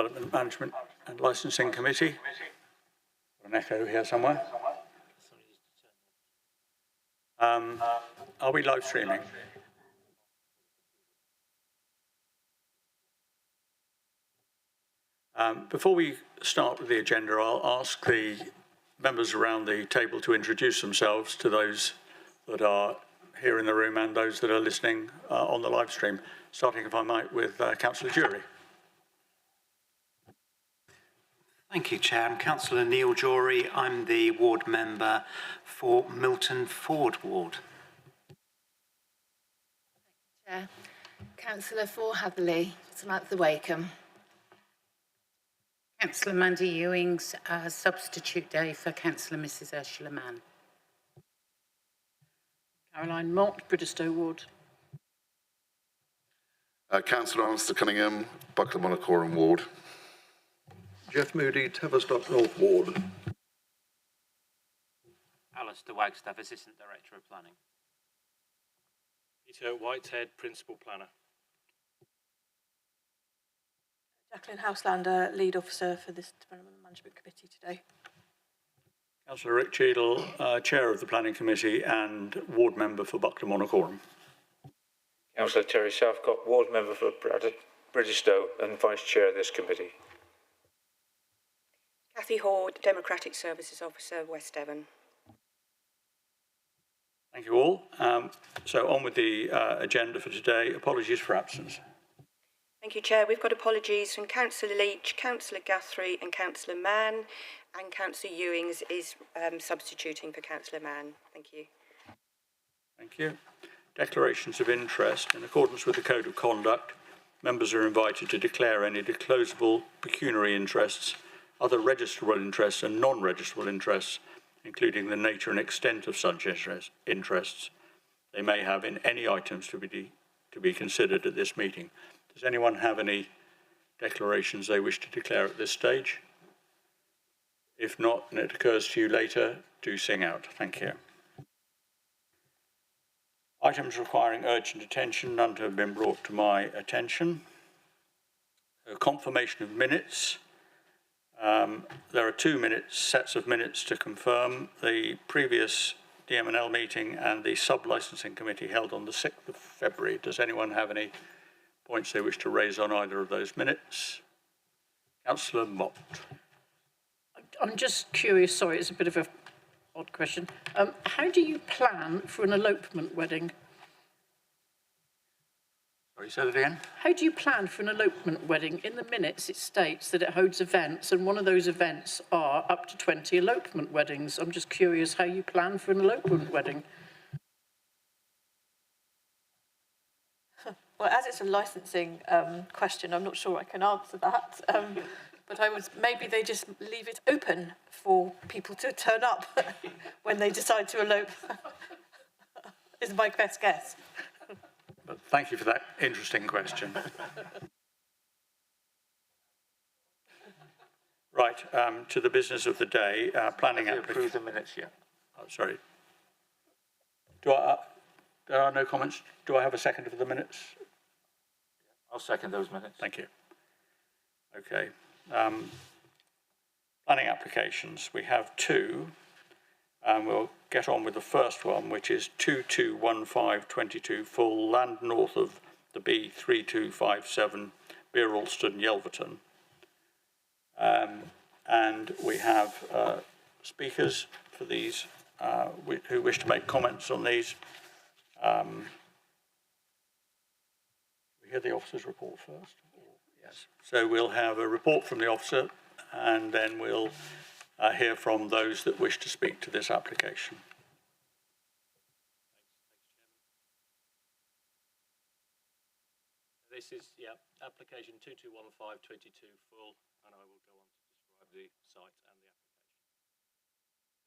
Development Management and Licensing Committee. An echo here somewhere. Are we live streaming? Before we start with the agenda, I'll ask the members around the table to introduce themselves to those that are here in the room and those that are listening on the live stream, starting, if I might, with Councillor Jury. Thank you, Chair. I'm Councillor Neil Jory. I'm the ward member for Milton Ford Ward. Chair. Councillor for Hatherley, Samantha Wakeham. Councillor Mandy Ewing's substitute day for Councillor Mrs Ursula Mann. Caroline Mott, Bridgestow Ward. Councillor Alistair Cunningham, Buckland Monacorum Ward. Jeff Moody, Tavistock North Ward. Alistair Wagstaff, Assistant Director of Planning. Peter Whitehead, Principal Planner. Jacqueline Houselander, Lead Officer for this Development Management Committee today. Councillor Rick Cheadle, Chair of the Planning Committee and Ward Member for Buckland Monacorum. Councillor Terry Southcott, Ward Member for Bridgestow and Vice Chair of this committee. Cathy Hord, Democratic Services Officer, West Devon. Thank you all. So on with the agenda for today. Apologies for absence. Thank you, Chair. We've got apologies from Councillor Leach, Councillor Guthrie and Councillor Mann, and Councillor Ewings is substituting for Councillor Mann. Thank you. Thank you. Declarations of interest. In accordance with the Code of Conduct, members are invited to declare any disclosable pecuniary interests, other registrable interests and non-registrable interests, including the nature and extent of such interests they may have in any items to be considered at this meeting. Does anyone have any declarations they wish to declare at this stage? If not, and it occurs to you later, do sing out. Thank you. Items requiring urgent attention, none to have been brought to my attention. A confirmation of minutes. There are 2 sets of minutes to confirm. The previous DMNL meeting and the sub-licensing committee held on the 6th of February. Does anyone have any points they wish to raise on either of those minutes? Councillor Mott. I'm just curious, sorry, it's a bit of an odd question. How do you plan for an elopement wedding? Sorry, say that again? How do you plan for an elopement wedding? In the minutes, it states that it holds events, and one of those events are up to 20 elopement weddings. I'm just curious how you plan for an elopement wedding. Well, as it's a licensing question, I'm not sure I can answer that. But maybe they just leave it open for people to turn up when they decide to elope, is my best guess. But thank you for that interesting question. Right, to the business of the day, planning application. Approve the minutes yet? Oh, sorry. There are no comments. Do I have a second for the minutes? I'll second those minutes. Thank you. Okay. Planning applications. We have 2. We'll get on with the first one, which is 221522 full land north of the B3257 Beer Alston, Yelverton. And we have speakers for these who wish to make comments on these. We hear the officer's report first? Yes. So we'll have a report from the officer and then we'll hear from those that wish to speak to this application. This is, application 221522 full, and I will go on to describe the site and the application.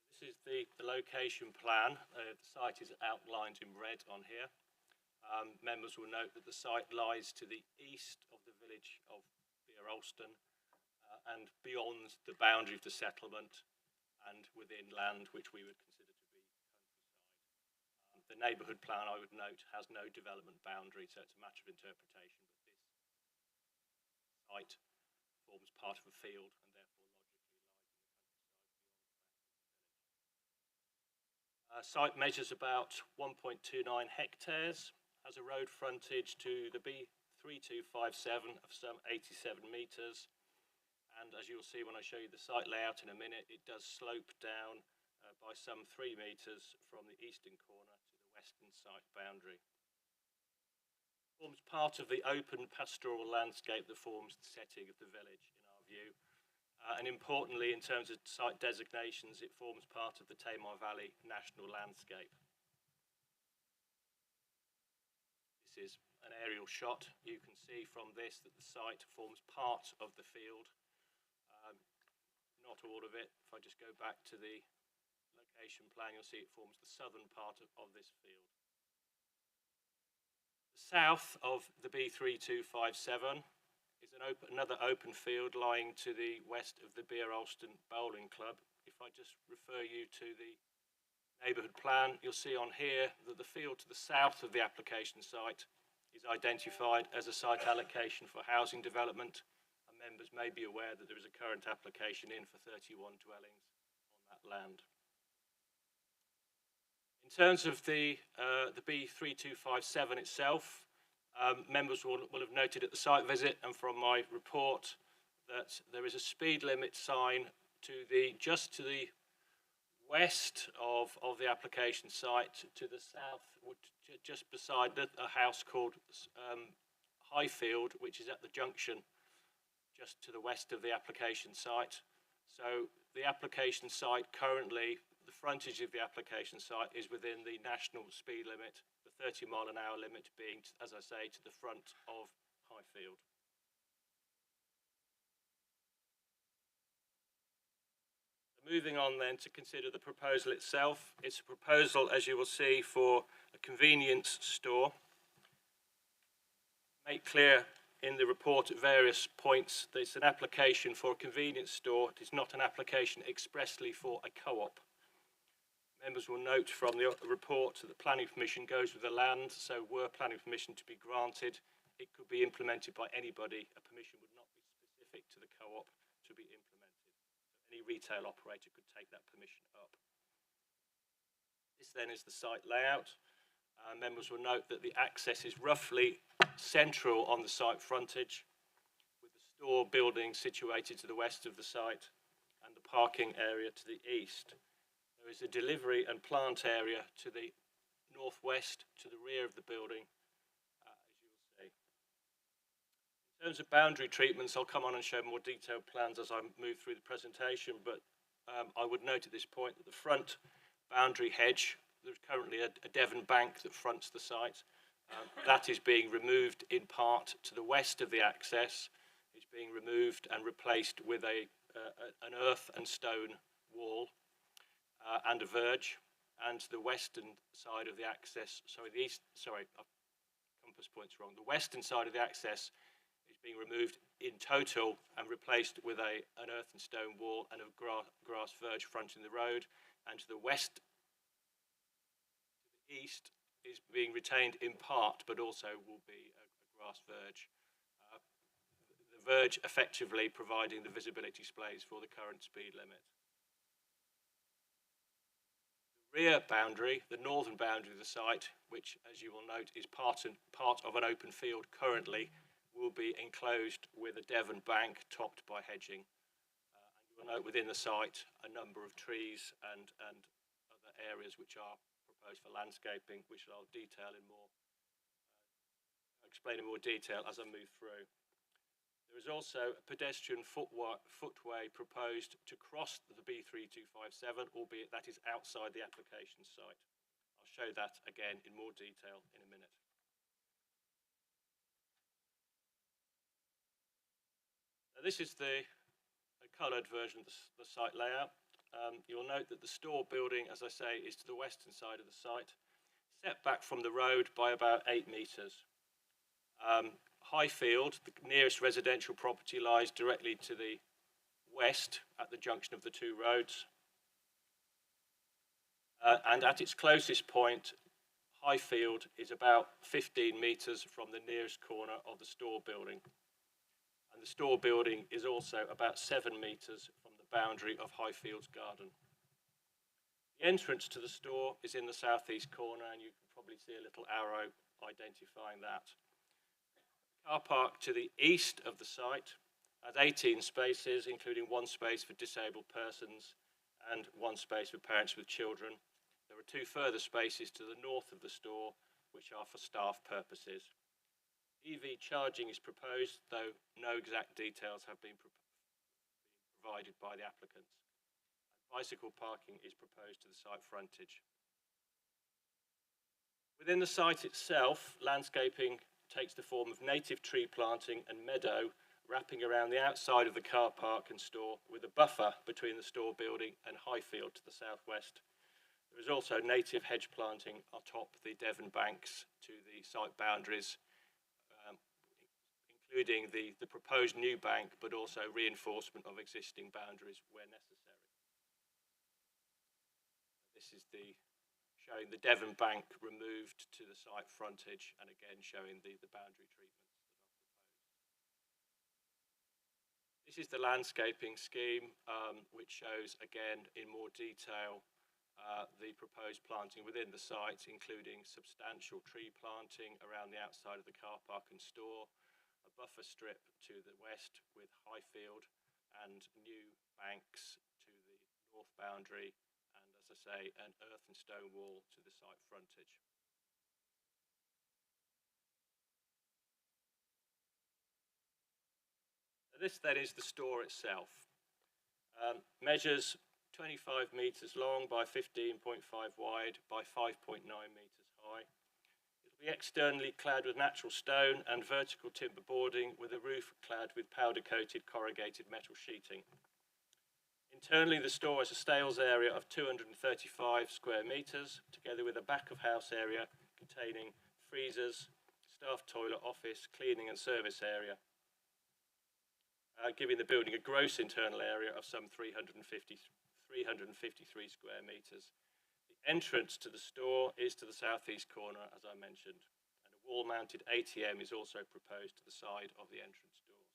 This is the location plan. The site is outlined in red on here. Members will note that the site lies to the east of the village of Beer Alston and beyond the boundary of the settlement and within land which we would consider to be countryside. The neighbourhood plan, I would note, has no development boundary, so it's a matter of interpretation, but this site forms part of a field and therefore logically lies in the countryside. Site measures about 1.29 hectares, has a road frontage to the B3257 of some 87 metres, and as you'll see when I show you the site layout in a minute, it does slope down by some 3 metres from the eastern corner to the western site boundary. Forms part of the open pastoral landscape that forms the setting of the village in our view. And importantly, in terms of site designations, it forms part of the Tamar Valley National Landscape. This is an aerial shot. You can see from this that the site forms part of the field. Not all of it. If I just go back to the location plan, you'll see it forms the southern part of this field. The south of the B3257 is another open field lying to the west of the Beer Alston Bowling Club. If I just refer you to the neighbourhood plan, you'll see on here that the field to the south of the application site is identified as a site allocation for housing development, and members may be aware that there is a current application in for 31 dwellings on that land. In terms of the B3257 itself, members will have noted at the site visit and from my report that there is a speed limit sign just to the west of the application site, to the south, just beside a house called Highfield, which is at the junction just to the west of the application site. So the application site currently, the frontage of the application site is within the national speed limit, the 30-mile-an-hour limit being, as I say, to the front of Highfield. Moving on then to consider the proposal itself. It's a proposal, as you will see, for a convenience store. Make clear in the report at various points that it's an application for a convenience store. It is not an application expressly for a co-op. Members will note from the report that the planning permission goes with the land, so were planning permission to be granted, it could be implemented by anybody. A permission would not be specific to the co-op to be implemented. So any retail operator could take that permission up. This then is the site layout. Members will note that the access is roughly central on the site frontage, with the store building situated to the west of the site and the parking area to the east. There is a delivery and plant area to the northwest, to the rear of the building, as you will see. In terms of boundary treatments, I'll come on and show more detailed plans as I move through the presentation, but I would note at this point that the front boundary hedge, there's currently a Devon bank that fronts the site. That is being removed in part to the west of the access. It's being removed and replaced with an earth and stone wall and a verge. And to the western side of the access, compass point's wrong. The western side of the access is being removed in total and replaced with an earth and stone wall and a grass verge fronting the road. And to the west, east, is being retained in part, but also will be a grass verge. The verge effectively providing the visibility displays for the current speed limit. The rear boundary, the northern boundary of the site, which, as you will note, is part of an open field currently, will be enclosed with a Devon bank topped by hedging. And you will note within the site a number of trees and other areas which are proposed for landscaping, which I'll explain in more detail as I move through. There is also a pedestrian footway proposed to cross the B3257, albeit that is outside the application site. I'll show that again in more detail in a minute. Now, this is the coloured version of the site layout. You'll note that the store building, as I say, is to the western side of the site, set back from the road by about 8 metres. Highfield, the nearest residential property, lies directly to the west at the junction of the two roads. And at its closest point, Highfield is about 15 metres from the nearest corner of the store building. And And the store building is also about 7 metres from the boundary of Highfields Garden. The entrance to the store is in the southeast corner, and you can probably see a little arrow identifying that. Car park to the east of the site has 18 spaces, including 1 space for disabled persons and 1 space for parents with children. There are 2 further spaces to the north of the store, which are for staff purposes. EV charging is proposed, though no exact details have been provided by the applicants. Bicycle parking is proposed to the site frontage. Within the site itself, landscaping takes the form of native tree planting and meadow wrapping around the outside of the car park and store, with a buffer between the store building and Highfield to the southwest. There is also native hedge planting atop the Devon banks to the site boundaries, including the proposed new bank, but also reinforcement of existing boundaries where necessary. This is showing the Devon bank removed to the site frontage, and again showing the boundary treatments that are proposed. This is the landscaping scheme, which shows again in more detail the proposed planting within the site, including substantial tree planting around the outside of the car park and store, a buffer strip to the west with Highfield, and new banks to the north boundary, and as I say, an earth and stone wall to the site frontage. This then is the store itself. Measures 25 metres long by 15.5 wide by 5.9 metres high. It will be externally clad with natural stone and vertical timber boarding, with a roof clad with powder-coated corrugated metal sheeting. Internally, the store has a sales area of 235 square metres, together with a back-of-house area containing freezers, staff toilet, office, cleaning and service area, giving the building a gross internal area of some 353 square metres. The entrance to the store is to the southeast corner, as I mentioned, and a wall-mounted ATM is also proposed to the side of the entrance doors.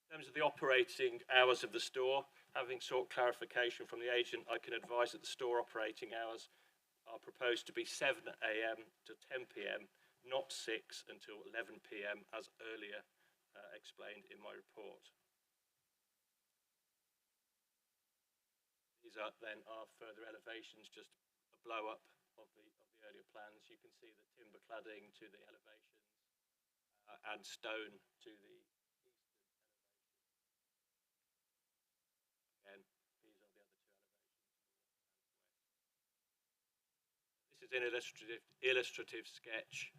In terms of the operating hours of the store, having sought clarification from the agent, I can advise that the store operating hours are proposed to be 7 AM to 10 PM, not 6 until 11 PM, as earlier explained in my report. These are then our further elevations, just a blow up of the earlier plans. You can see the timber cladding to the elevations and stone to the eastern elevation. Again, these are the other 2 elevations, north and west. This is an illustrative sketch,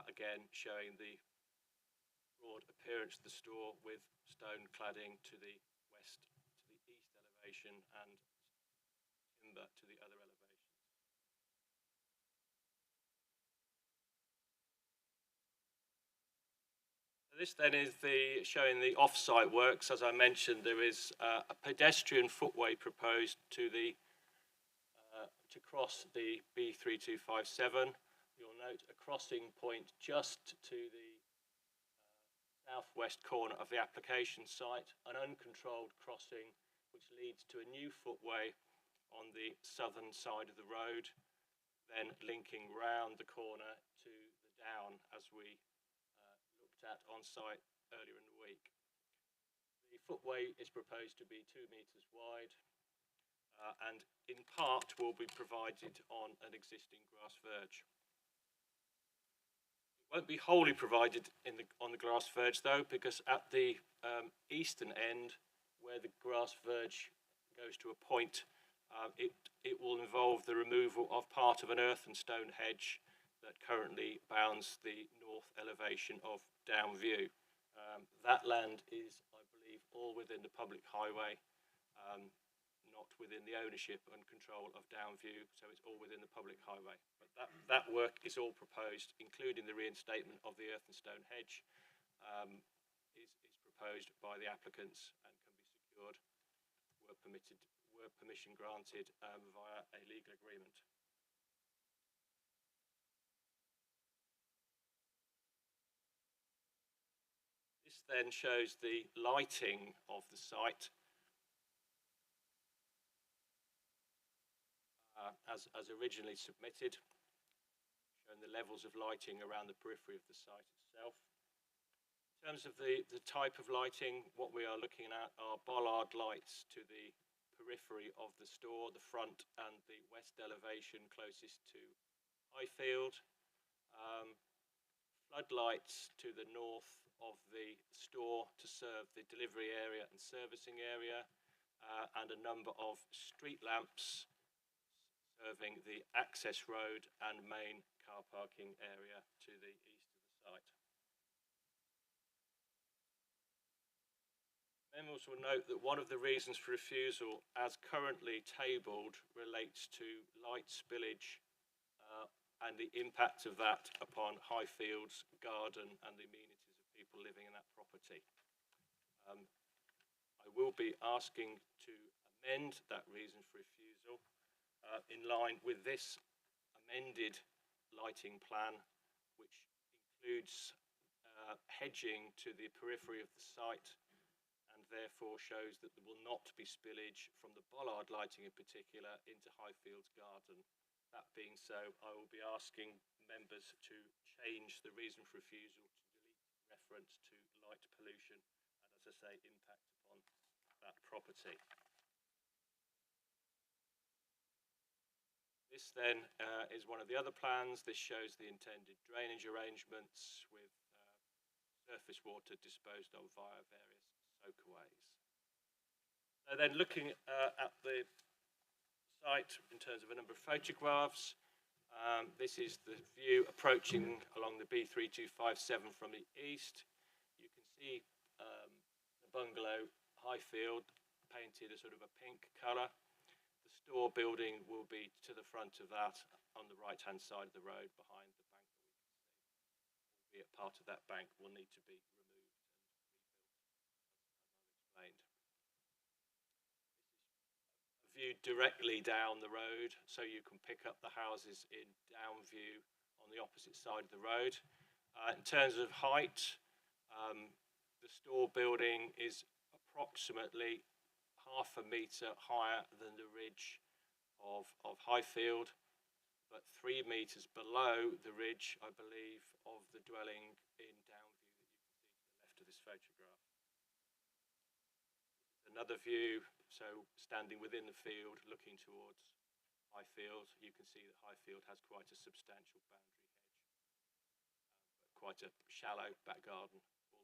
again showing the broad appearance of the store with stone cladding to the west, to the east elevation, and timber to the other elevations. This then is showing the off-site works. As I mentioned, there is a pedestrian footway proposed to cross the B3257. You'll note a crossing point just to the southwest corner of the application site, an uncontrolled crossing which leads to a new footway on the southern side of the road, then linking round the corner to the down, as we looked at on site earlier in the week. The footway is proposed to be 2 metres wide, and in part will be provided on an existing grass verge. It won't be wholly provided on the grass verge though, because at the eastern end, where the grass verge goes to a point, it will involve the removal of part of an earth and stone hedge that currently bounds the north elevation of Downview. That land is, I believe, all within the public highway, not within the ownership and control of Downview, so it's all within the public highway. But that work is all proposed, including the reinstatement of the earth and stone hedge, is proposed by the applicants and can be secured were permission granted via a legal agreement. This This then shows the lighting of the site as originally submitted, showing the levels of lighting around the periphery of the site itself. In terms of the type of lighting, what we are looking at are bollard lights to the periphery of the store, the front and the west elevation closest to Highfield. Floodlights to the north of the store to serve the delivery area and servicing area, and a number of street lamps serving the access road and main car parking area to the east of the site. Members will note that one of the reasons for refusal, as currently tabled, relates to light spillage and the impact of that upon Highfield's garden and the amenities of people living in that property. I will be asking to amend that reason for refusal in line with this amended lighting plan, which includes hedging to the periphery of the site, and therefore shows that there will not be spillage from the bollard lighting in particular into Highfield's garden. That being so, I will be asking members to change the reason for refusal to delete reference to light pollution and, as I say, impact upon that property. This then is one of the other plans. This shows the intended drainage arrangements with surface water disposed of via various soakaways. So then looking at the site in terms of a number of photographs, this is the view approaching along the B3257 from the east. You can see the bungalow Highfield painted a sort of a pink colour. The store building will be to the front of that on the right hand side of the road behind the bank that we can see, albeit part of that bank will need to be removed and rebuilt, as I've explained. This is a view directly down the road, so you can pick up the houses in down view on the opposite side of the road. In terms of height, the store building is approximately half a metre higher than the ridge of Highfield, but 3 metres below the ridge, I believe, of the dwelling in Downview that you can see to the left of this photograph. Another view, so standing within the field, looking towards Highfield, you can see that Highfield has quite a substantial boundary hedge, but quite a shallow back garden all the same.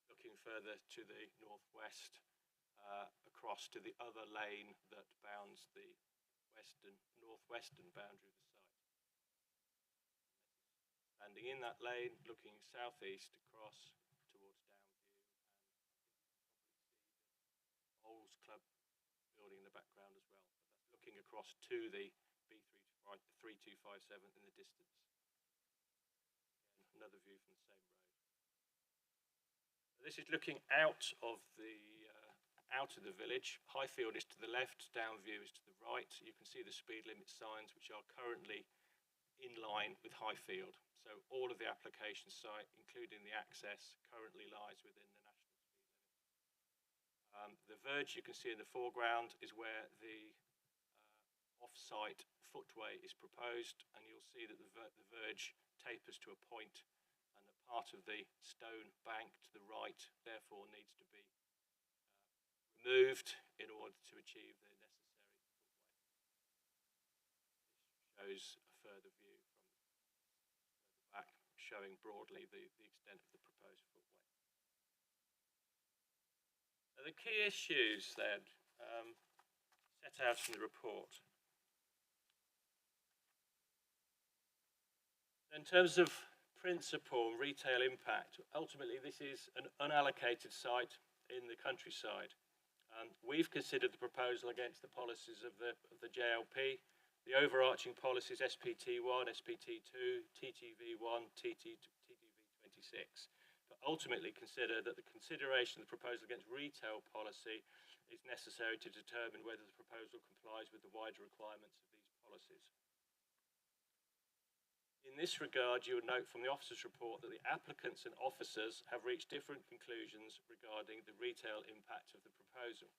Looking further to the northwest, across to the other lane that bounds the northwestern boundary of the site. Standing in that lane, looking southeast across towards Downview, and I think you can probably see the Bowls Club building in the background as well. But that's looking across to the B3257 in the distance. Again, another view from the same road. This is looking out of the village. Highfield is to the left, Downview is to the right. You can see the speed limit signs, which are currently in line with Highfield. So all of the application site, including the access, currently lies within the national speed limit. The verge you can see in the foreground is where the off-site footway is proposed, and you'll see that the verge tapers to a point, and a part of the stone bank to the right therefore needs to be removed in order to achieve the necessary footway. This shows a further view from further back, showing broadly the extent of the proposed footway. So the key issues then set out in the report. In terms of principal and retail impact, ultimately this is an unallocated site in the countryside. We've considered the proposal against the policies of the JLP, the overarching policies SPT1, SPT2, TTV1, TTV26, but ultimately consider that the consideration of the proposal against retail policy is necessary to determine whether the proposal complies with the wider requirements of these policies. In this regard, you would note from the officer's report that the applicants and officers have reached different conclusions regarding the retail impact of the proposal,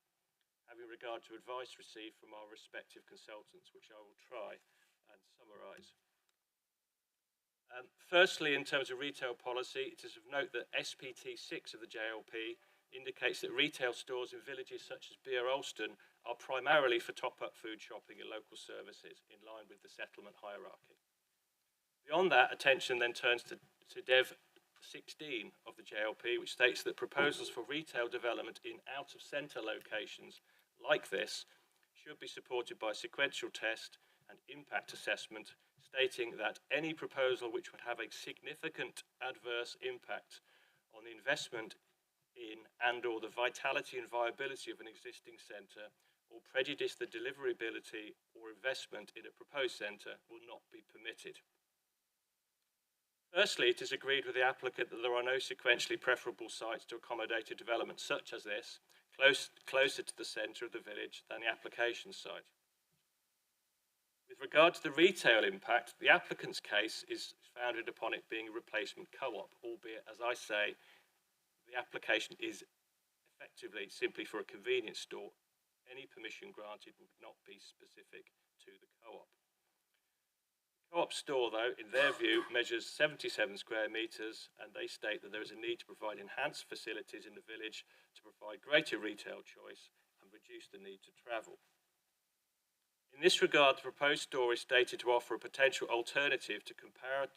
having regard to advice received from our respective consultants, which I will try and summarise. Firstly, in terms of retail policy, it is of note that SPT 6 of the JLP indicates that retail stores in villages such as Beer Alston are primarily for top-up food shopping and local services, in line with the settlement hierarchy. Beyond that, attention then turns to Dev 16 of the JLP, which states that proposals for retail development in out-of-centre locations like this should be supported by a sequential test and impact assessment, stating that any proposal which would have a significant adverse impact on the investment in and/or the vitality and viability of an existing centre, or prejudice the deliverability or investment in a proposed centre, will not be permitted. Firstly, it is agreed with the applicant that there are no sequentially preferable sites to accommodate a development such as this, closer to the centre of the village than the application site. With regard to the retail impact, the applicant's case is founded upon it being a replacement co-op, albeit, as I say, the application is effectively simply for a convenience store. Any permission granted would not be specific to the co-op. The co-op store, though, in their view, measures 77 square metres, and they state that there is a need to provide enhanced facilities in the village to provide greater retail choice and reduce the need to travel. In this regard, the proposed store is stated to offer a potential alternative to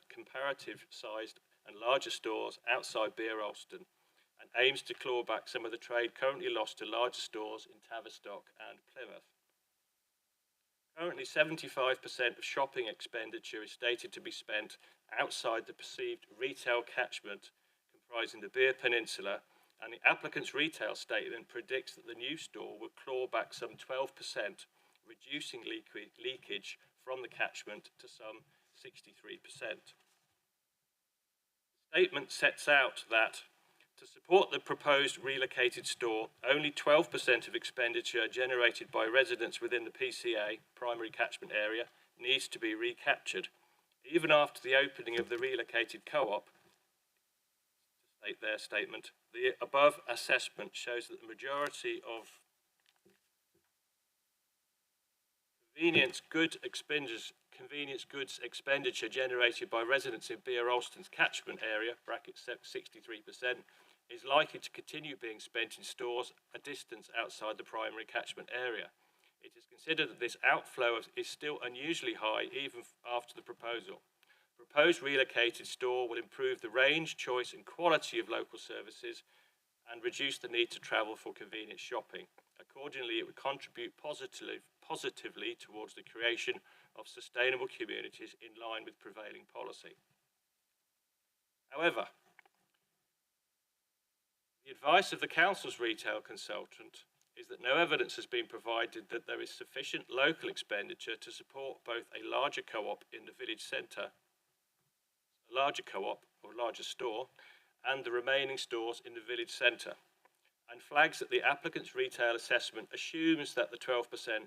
comparative-sized and larger stores outside Beer Alston, and aims to claw back some of the trade currently lost to larger stores in Tavistock and Plymouth. Currently, 75% of shopping expenditure is stated to be spent outside the perceived retail catchment comprising the Beer Peninsula, and the applicant's retail statement predicts that the new store will claw back some 12%, reducing leakage from the catchment to some 63%. The statement sets out that to support the proposed relocated store, only 12% of expenditure generated by residents within the PCA, primary catchment area, needs to be recaptured. Even after the opening of the relocated co-op, to state their statement, the above assessment shows that the majority of convenience goods expenditure generated by residents in Beer Alston's catchment area, bracket 63%, is likely to continue being spent in stores a distance outside the primary catchment area. It is considered that this outflow is still unusually high even after the proposal. The proposed relocated store will improve the range, choice and quality of local services and reduce the need to travel for convenience shopping. Accordingly, it would contribute positively towards the creation of sustainable communities in line with prevailing policy. However, the advice of the Council's retail consultant is that no evidence has been provided that there is sufficient local expenditure to support both a larger co-op in the village centre, a larger co-op or larger store, and the remaining stores in the village centre, and flags that the applicant's retail assessment assumes that the 12%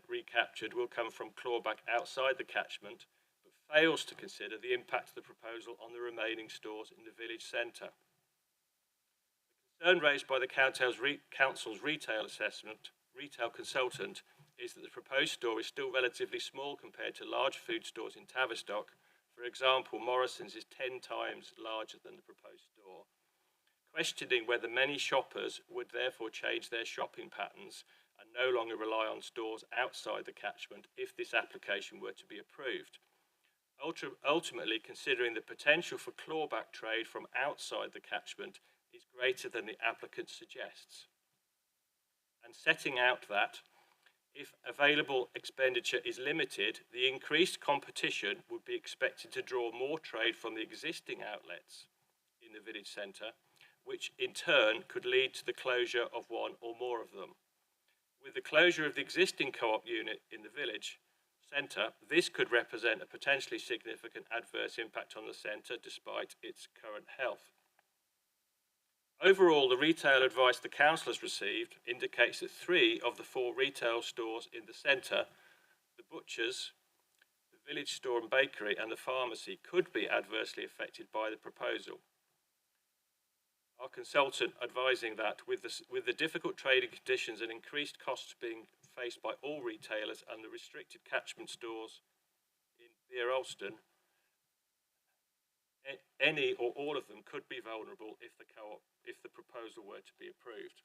recaptured will come from clawback outside the catchment, but fails to consider the impact of the proposal on the remaining stores in the village centre. The concern raised by the Council's retail consultant is that the proposed store is still relatively small compared to large food stores in Tavistock. For example, Morrison's is 10 times larger than the proposed store, questioning whether many shoppers would therefore change their shopping patterns and no longer rely on stores outside the catchment if this application were to be approved. Ultimately, considering the potential for clawback trade from outside the catchment is greater than the applicant suggests, and setting out that if available expenditure is limited, the increased competition would be expected to draw more trade from the existing outlets in the village centre, which in turn could lead to the closure of one or more of them. With the closure of the existing co-op unit in the village centre, this could represent a potentially significant adverse impact on the centre despite its current health. Overall, the retail advice the Council has received indicates that 3 of the 4 retail stores in the centre, the butchers, the village store and bakery and the pharmacy could be adversely affected by the proposal. Our consultant advising that with the difficult trading conditions and increased costs being faced by all retailers and the restricted catchment stores in Beer Alston, any or all of them could be vulnerable if the proposal were to be approved.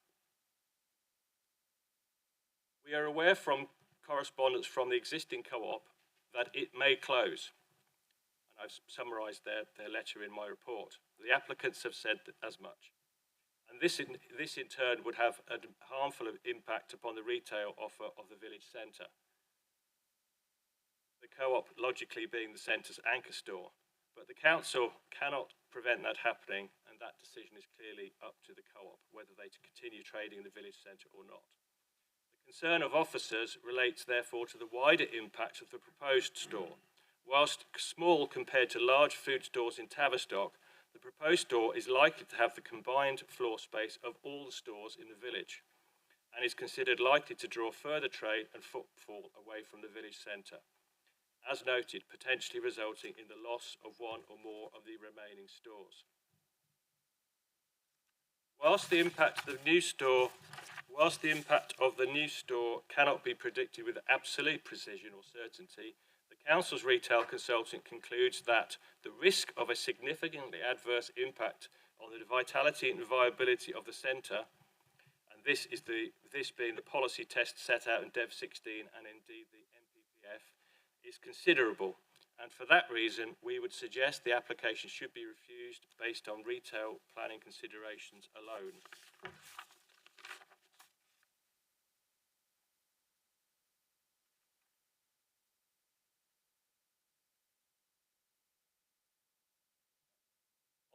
We are aware from correspondence from the existing co-op that it may close, and I've summarised their letter in my report. The applicants have said as much, and this in turn would have a harmful impact upon the retail offer of the village centre, the co-op logically being the centre's anchor store. But the council cannot prevent that happening, and that decision is clearly up to the co-op, whether they to continue trading in the village centre or not. The concern of officers relates therefore to the wider impact of the proposed store. Whilst small compared to large food stores in Tavistock, the proposed store is likely to have the combined floor space of all the stores in the village, and is considered likely to draw further trade and footfall away from the village centre, as noted, potentially resulting in the loss of one or more of the remaining stores. Whilst the impact of the new store cannot be predicted with absolute precision or certainty, the council's retail consultant concludes that the risk of a significantly adverse impact on the vitality and viability of the centre, and this being the policy test set out in Dev 16 and indeed the MPPF, is considerable, and for that reason we would suggest the application should be refused based on retail planning considerations alone.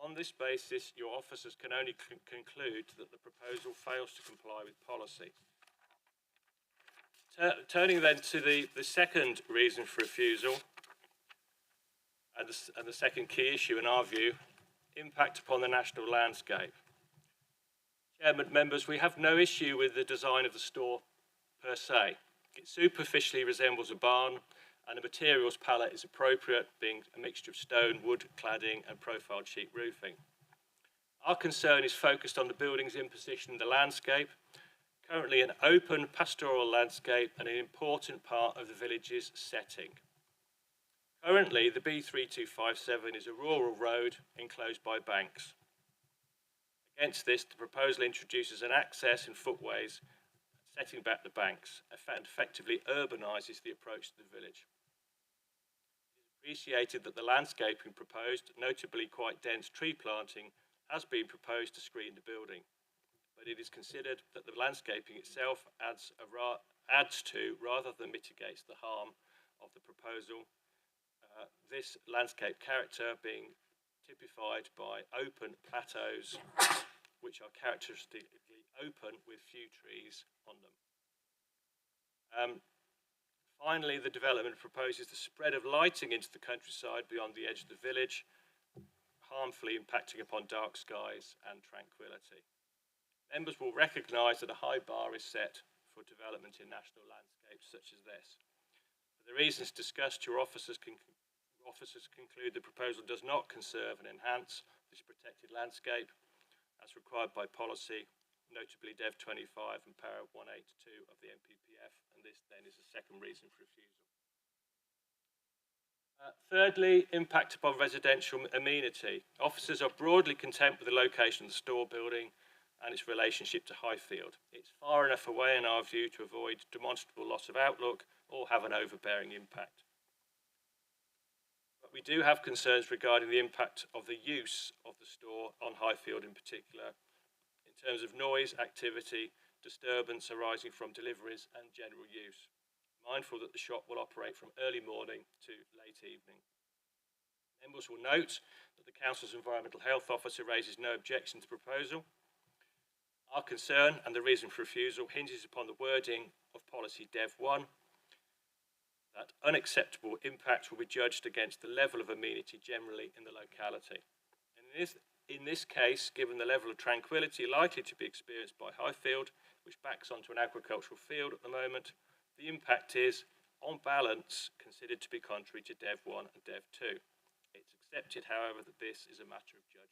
On this basis, your officers can only conclude that the proposal fails to comply with policy. Turning then to the second reason for refusal, and the second key issue in our view, impact upon the national landscape. Chairman, members, we have no issue with the design of the store per se. It superficially resembles a barn, and the materials palette is appropriate, being a mixture of stone, wood, cladding and profiled sheet roofing. Our concern is focused on the building's imposition in the landscape, currently an open pastoral landscape and an important part of the village's setting. Currently, the B3257 is a rural road enclosed by banks. Against this, the proposal introduces an access and footways setting back the banks and effectively urbanises the approach to the village. It is appreciated that the landscaping proposed, notably quite dense tree planting, has been proposed to screen the building, but it is considered that the landscaping itself adds to rather than mitigates the harm of the proposal. This landscape character being typified by open plateaus which are characteristically open with few trees on them. Finally, the development proposes the spread of lighting into the countryside beyond the edge of the village, harmfully impacting upon dark skies and tranquility. Members will recognise that a high bar is set for development in national landscapes such as this. For the reasons discussed, your officers conclude the proposal does not conserve and enhance this protected landscape as required by policy, notably Dev 25 and Para 182 of the MPPF, and this then is a second reason for refusal. Thirdly, impact upon residential amenity. Officers are broadly content with the location of the store building and its relationship to Highfield. It's far enough away in our view to avoid demonstrable loss of outlook or have an overbearing impact. But we do have concerns regarding the impact of the use of the store on Highfield in particular, in terms of noise, activity, disturbance arising from deliveries and general use. Mindful that the shop will operate from early morning to late evening. Members will note that the Council's Environmental Health Officer raises no objection to the proposal. Our concern and the reason for refusal hinges upon the wording of policy Dev 1, that unacceptable impacts will be judged against the level of amenity generally in the locality. And in this case, given the level of tranquility likely to be experienced by Highfield, which backs onto an agricultural field at the moment, the impact is on balance, considered to be contrary to Dev 1 and Dev 2. It's accepted, however, that this is a matter of judgment.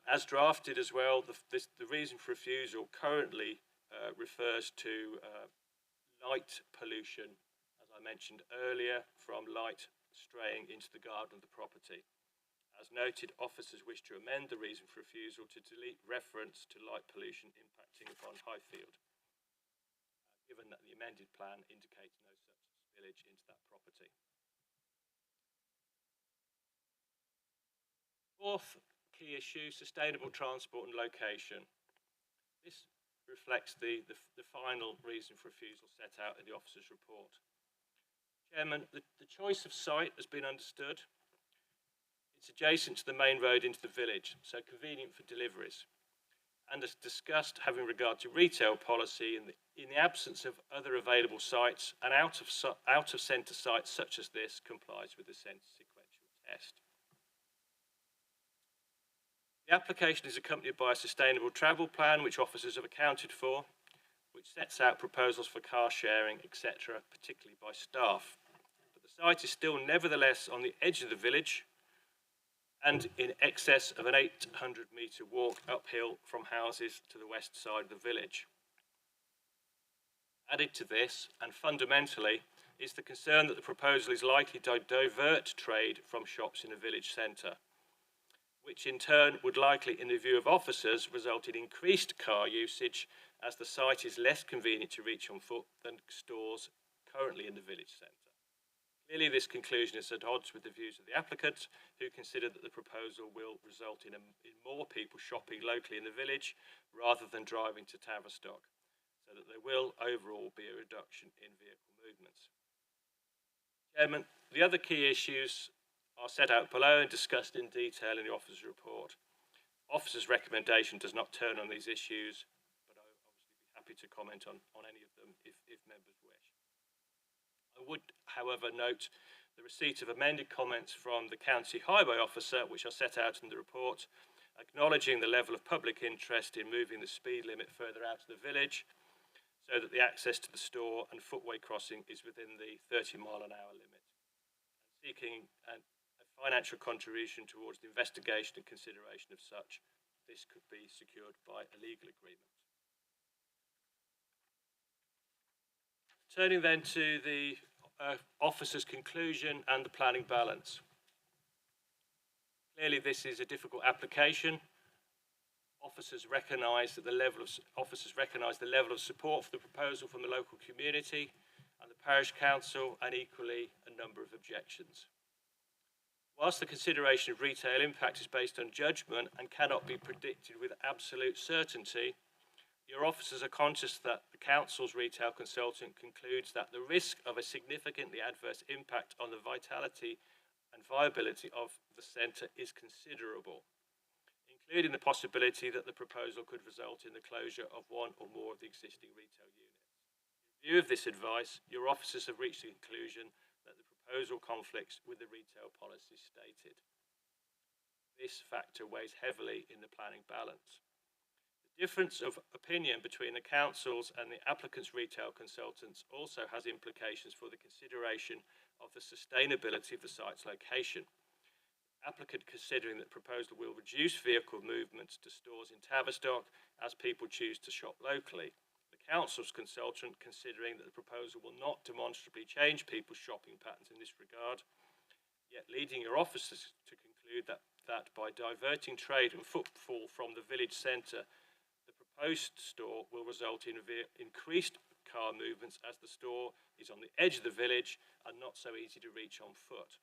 As drafted as well, the reason for refusal currently refers to light pollution, as I mentioned earlier, from light straying into the garden of the property. As noted, officers wish to amend the reason for refusal to delete reference to light pollution impacting upon Highfield, given that the amended plan indicates no such spillage into that property. Fourth key issue, sustainable transport and location. This reflects the final reason for refusal set out in the officer's report. Chairman, the choice of site has been understood. It's adjacent to the main road into the village, so convenient for deliveries. And as discussed, having regard to retail policy, in the absence of other available sites, an out of centre site such as this complies with the centre sequential test. The application is accompanied by a sustainable travel plan, which officers have accounted for, which sets out proposals for car sharing, etc., particularly by staff. But the site is still nevertheless on the edge of the village and in excess of an 800-metre walk uphill from houses to the west side of the village. Added to this, and fundamentally, is the concern that the proposal is likely to divert trade from shops in the village centre, which in turn would likely, in the view of officers, result in increased car usage as the site is less convenient to reach on foot than stores currently in the village centre. Clearly, this conclusion is at odds with the views of the applicant, who consider that the proposal will result in more people shopping locally in the village rather than driving to Tavistock, so that there will overall be a reduction in vehicle movements. Chairman, the other key issues are set out below and discussed in detail in the officer's report. Officer's recommendation does not turn on these issues, but I will obviously be happy to comment on any of them if members wish. I would, however, note the receipt of amended comments from the County Highway Officer, which are set out in the report, acknowledging the level of public interest in moving the speed limit further out of the village, so that the access to the store and footway crossing is within the 30-mile-an-hour limit, and seeking a financial contribution towards the investigation and consideration of such. This could be secured by a legal agreement. Turning then to the officer's conclusion and the planning balance. Clearly, this is a difficult application. Officers recognise the level of support for the proposal from the local community and the parish council, and equally a number of objections. Whilst the consideration of retail impact is based on judgment and cannot be predicted with absolute certainty, your officers are conscious that the council's retail consultant concludes that the risk of a significantly adverse impact on the vitality and viability of the centre is considerable, including the possibility that the proposal could result in the closure of one or more of the existing retail units. In view of this advice, your officers have reached the conclusion that the proposal conflicts with the retail policy stated. This factor weighs heavily in the planning balance. The difference of opinion between the councils and the applicant's retail consultants also has implications for the consideration of the sustainability of the site's location. The applicant considering that the proposal will reduce vehicle movements to stores in Tavistock as people choose to shop locally. The council's consultant considering that the proposal will not demonstrably change people's shopping patterns in this regard, yet leading your officers to conclude that by diverting trade and footfall from the village centre, the proposed store will result in increased car movements as the store is on the edge of the village and not so easy to reach on foot.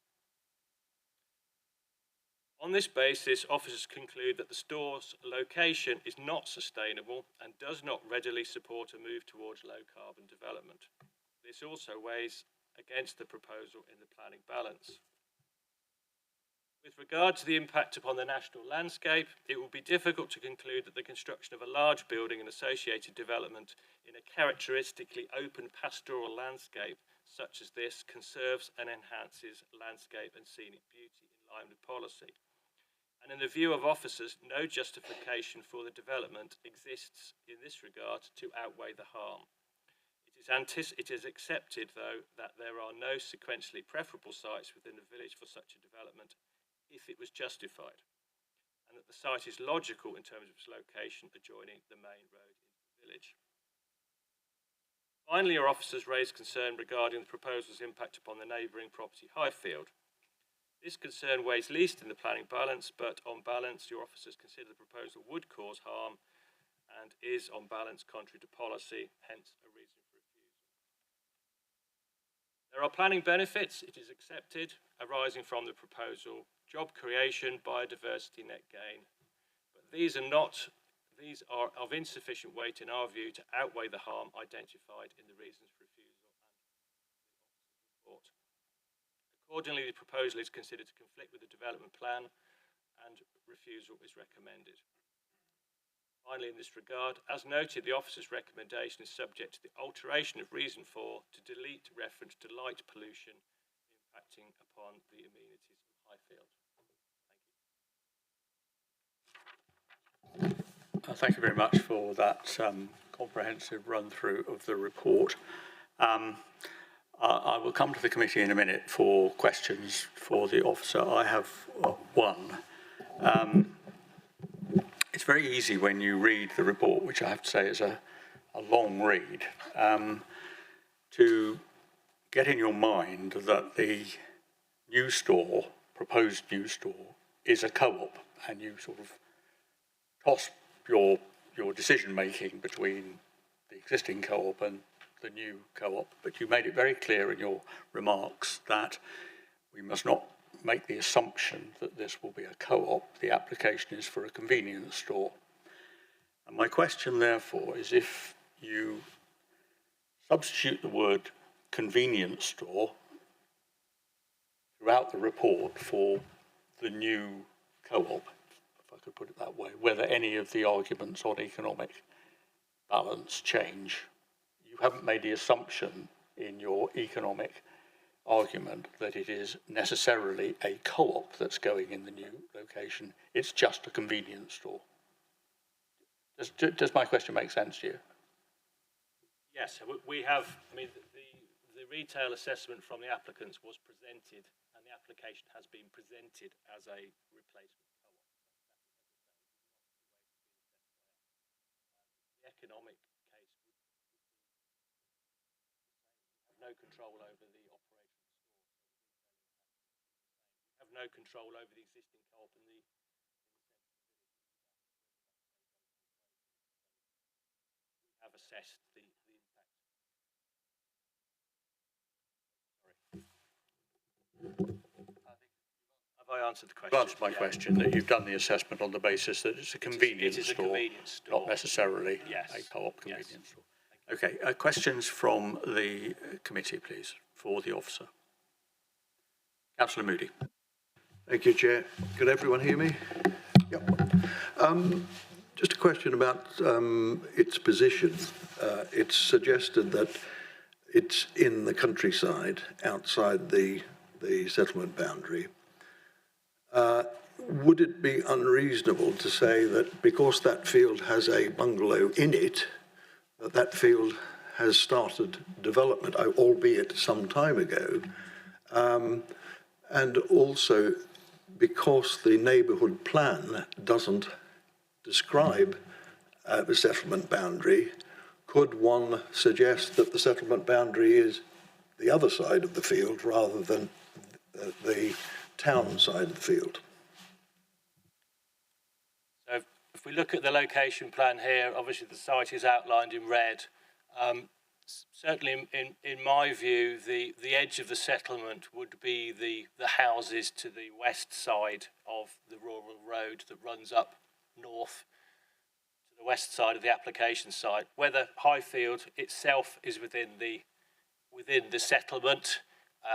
On this basis, officers conclude that the store's location is not sustainable and does not readily support a move towards low-carbon development. This also weighs against the proposal in the planning balance. With regard to the impact upon the national landscape, it will be difficult to conclude that the construction of a large building and associated development in a characteristically open pastoral landscape such as this conserves and enhances landscape and scenic beauty in line with policy. And in the view of officers, no justification for the development exists in this regard to outweigh the harm. It is accepted, though, that there are no sequentially preferable sites within the village for such a development if it was justified, and that the site is logical in terms of its location adjoining the main road into the village. Finally, your officers raised concern regarding the proposal's impact upon the neighbouring property Highfield. This concern weighs least in the planning balance, but on balance, your officers consider the proposal would cause harm and is on balance contrary to policy, hence a reason for refusal. There are planning benefits, it is accepted, arising from the proposal: job creation, biodiversity, net gain. But these are of insufficient weight in our view to outweigh the harm identified in the reasons for refusal and the report. Accordingly, the proposal is considered to conflict with the development plan and refusal is recommended. Finally, in this regard, as noted, the officer's recommendation is subject to the alteration of reason for to delete reference to light pollution impacting upon the amenities of Highfield. Thank you very much for that comprehensive run-through of the report. I will come to the committee in a minute for questions for the officer. I have one. It's very easy when you read the report, which I have to say is a long read, to get in your mind that the new store, proposed new store, is a co-op, and you sort of toss your decision-making between the existing co-op and the new co-op, but you made it very clear in your remarks that we must not make the assumption that this will be a co-op. The application is for a convenience store. And my question, therefore, is if you substitute the word convenience store throughout the report for the new co-op, if I could put it that way, whether any of the arguments on economic balance change. You haven't made the assumption in your economic argument that it is necessarily a co-op that's going in the new location. It's just a convenience store. Does my question make sense to you? Yes, we have, I mean, the retail assessment from the applicants was presented and the application has been presented as a replacement co-op. The economic case would be have no control over the operation of the store. So we have no control over the existing co-op in the central village. We have assessed the impact. Have I answered the question? You've answered my question, that you've done the assessment on the basis that it's a convenience store, convenience store, not necessarily a co-op convenience store. Okay, questions from the committee, please, for the officer. Councillor Moody. Thank you, Chair. Can everyone hear me? Yep. Just a question about its position. It's suggested that it's in the countryside, outside the settlement boundary. Would it be unreasonable to say that because that field has a bungalow in it, that field has started development, albeit some time ago, and also because the neighbourhood plan doesn't describe the settlement boundary, could one suggest that the settlement boundary is the other side of the field rather than the town side of the field? So if we look at the location plan here, obviously the site is outlined in red. Certainly in my view, the edge of the settlement would be the houses to the west side of the rural road that runs up north to the west side of the application site. Whether Highfield itself is within the settlement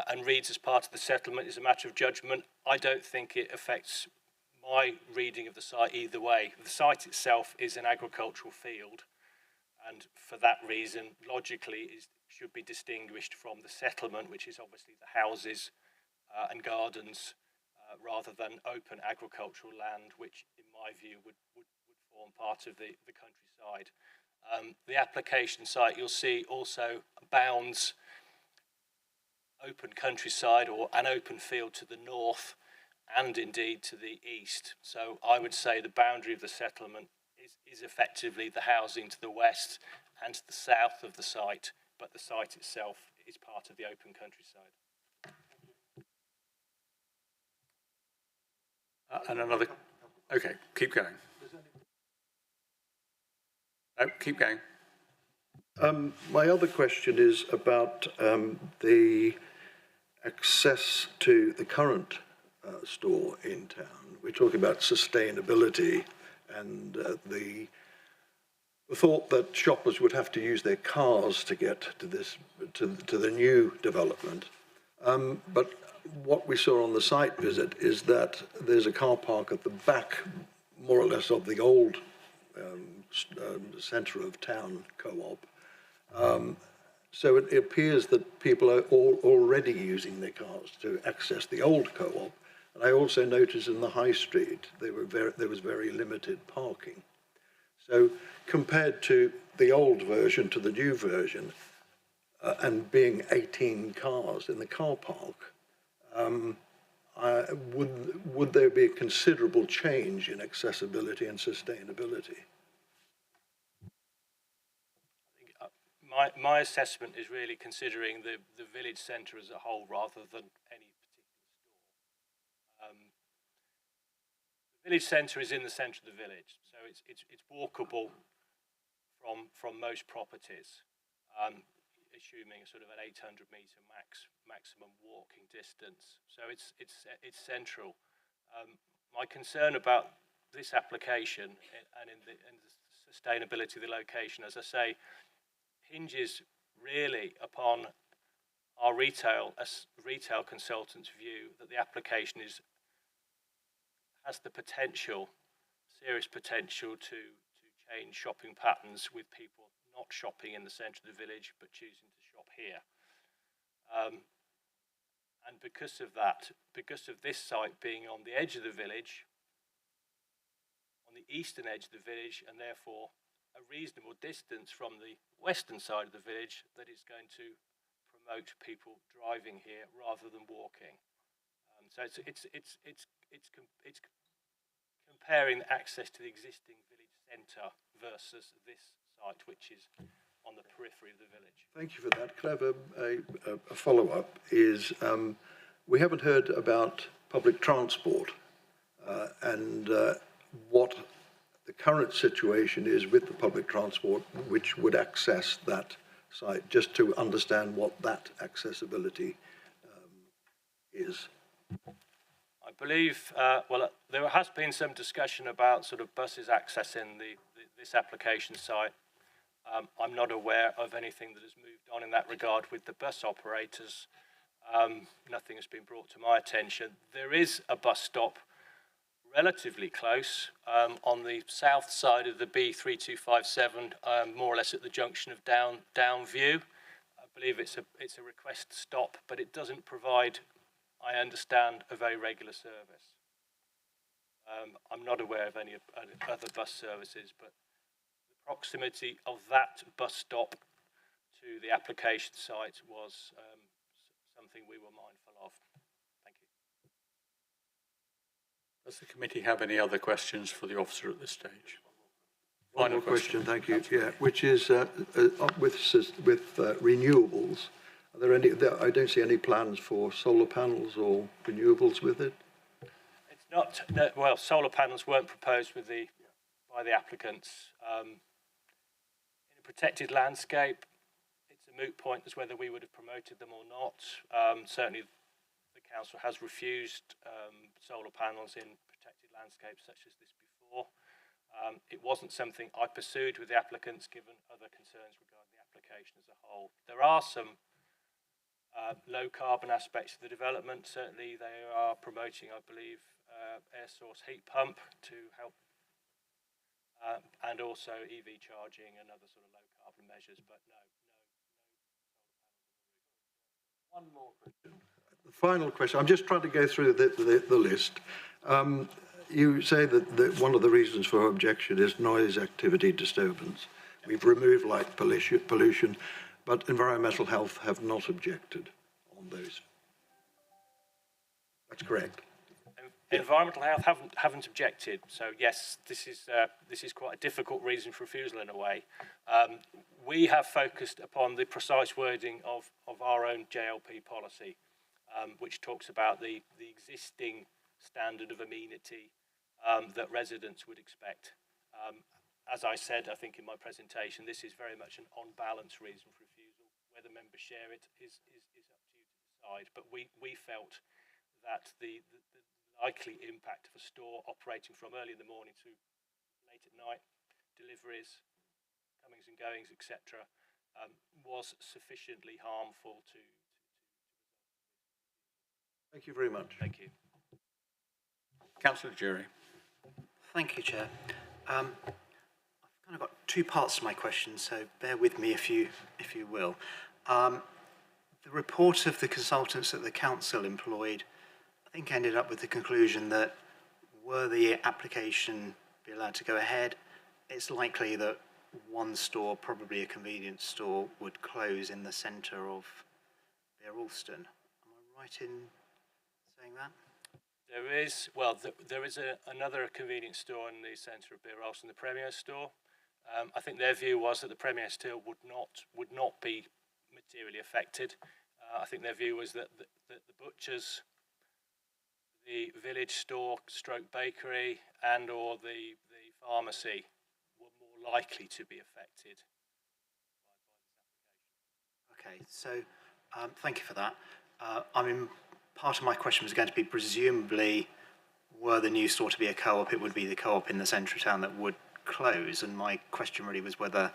and reads as part of the settlement is a matter of judgment. I don't think it affects my reading of the site either way. The site itself is an agricultural field, and for that reason, logically, should be distinguished from the settlement, which is obviously the houses and gardens, rather than open agricultural land, which, in my view, would form part of the countryside. The application site, you'll see, also bounds open countryside or an open field to the north and indeed to the east. So I would say the boundary of the settlement is effectively the housing to the west and to the south of the site, but the site itself is part of the open countryside. And another, okay, keep going. No, keep going. My other question is about the access to the current store in town. We're talking about sustainability and the thought that shoppers would have to use their cars to get to this to the new development. But what we saw on the site visit is that there's a car park at the back, more or less, of the old centre of town co-op. So it appears that people are already using their cars to access the old co-op. And I also noticed in the high street there was very limited parking. So compared to the old version to the new version, and being 18 cars in the car park, would there be a considerable change in accessibility and sustainability? My assessment is really considering the village centre as a whole rather than any particular store. The village centre is in the centre of the village, so it's walkable from most properties, assuming a sort of an 800 metre maximum walking distance. So it's central. My concern about this application and in the sustainability of the location, as I say, hinges really upon our retail consultant's view that the application has the potential, serious potential to change shopping patterns with people not shopping in the centre of the village but choosing to shop here. And because of that, because of this site being on the edge of the village, on the eastern edge of the village, and therefore a reasonable distance from the western side of the village, that is going to promote people driving here rather than walking. So it's comparing access to the existing village centre versus this site, which is on the periphery of the village. Thank you for that. Can I have a follow-up? We haven't heard about public transport and what the current situation is with the public transport which would access that site, just to understand what that accessibility is. I believe, well, there has been some discussion about sort of buses accessing this application site. I'm not aware of anything that has moved on in that regard with the bus operators. Nothing has been brought to my attention. There is a bus stop relatively close on the south side of the B3257, more or less at the junction of Downview. I believe it's a request stop, but it doesn't provide, I understand, a very regular service. I'm not aware of any other bus services, but the proximity of that bus stop to the application site was something we were mindful of. Thank you. Does the committee have any other questions for the officer at this stage? One more question, thank you. Yeah, which is with renewables. Are there any? I don't see any plans for solar panels or renewables with it. It's not. No, well, solar panels weren't proposed by the applicants. In a protected landscape, it's a moot point as whether we would have promoted them or not. Certainly, the council has refused solar panels in protected landscapes such as this before. It wasn't something I pursued with the applicants, given other concerns regarding the application as a whole. There are some low carbon aspects of the development. Certainly, they are promoting, I believe, air source heat pump to help, and also EV charging and other sort of low carbon measures. But no. One more question. The final question. I'm just trying to go through the list. You say that one of the reasons for objection is noise, activity, disturbance. We've removed light pollution, but environmental health have not objected on those. That's correct. Environmental health haven't objected. So yes, this is quite a difficult reason for refusal in a way. We have focused upon the precise wording of our own JLP policy, which talks about the existing standard of amenity that residents would expect. As I said, I think in my presentation, this is very much an on-balance reason for refusal. Whether members share it is up to you to decide. But we felt that the likely impact of a store operating from early in the morning to late at night, deliveries, comings and goings, etc., was sufficiently harmful to. Thank you very much. Thank you. Councillor Jury. Thank you, Chair. I've kind of got two parts to my question, so bear with me if you will. The report of the consultants that the council employed, I think, ended up with the conclusion that were the application be allowed to go ahead, it's likely that one store, probably a convenience store, would close in the centre of Beer Alston. Am I right in saying that? There is, there is another convenience store in the centre of Beer Alston, the Premier store. I think their view was that the Premier store would not be materially affected. I think their view was that the butchers, the village store stroke bakery and or the pharmacy were more likely to be affected by Okay, so thank you for that. I mean, part of my question was going to be, presumably, were the new store to be a co-op, it would be the co-op in the centre of town that would close, and my question really was whether,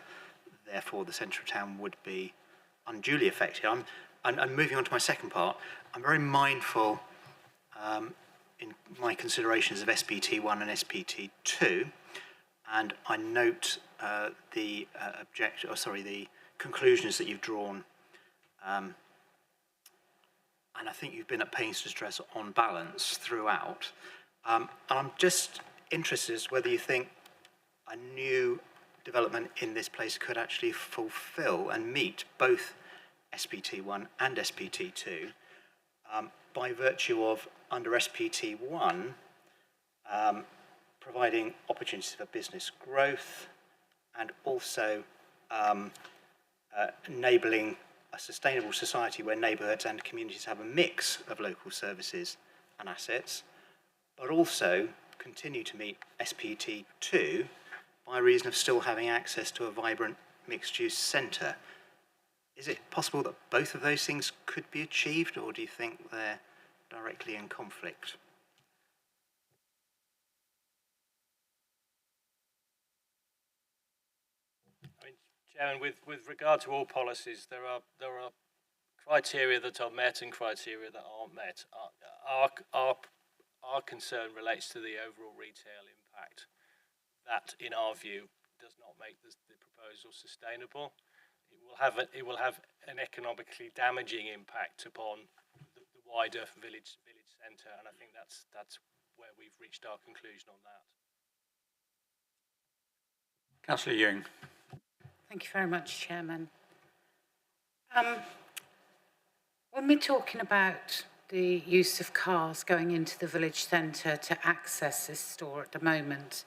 therefore, the centre of town would be unduly affected. And moving on to my second part, I'm very mindful in my considerations of SPT1 and SPT2, and I note the conclusions that you've drawn, and I think you've been at pains to stress on balance throughout. And I'm just interested as to whether you think a new development in this place could actually fulfil and meet both SPT1 and SPT2 by virtue of, under SPT1, providing opportunities for business growth and also enabling a sustainable society where neighbourhoods and communities have a mix of local services and assets, but also continue to meet SPT2 by reason of still having access to a vibrant mixed-use centre. Is it possible that both of those things could be achieved, or do you think they're directly in conflict? I mean, Chairman, with regard to all policies, there are criteria that are met and criteria that aren't met. Our concern relates to the overall retail impact. That, in our view, does not make the proposal sustainable. It will have an economically damaging impact upon the wider village centre, and I think that's where we've reached our conclusion on that. Councillor Ewing. Thank you very much, Chairman. When we're talking about the use of cars going into the village centre to access this store at the moment,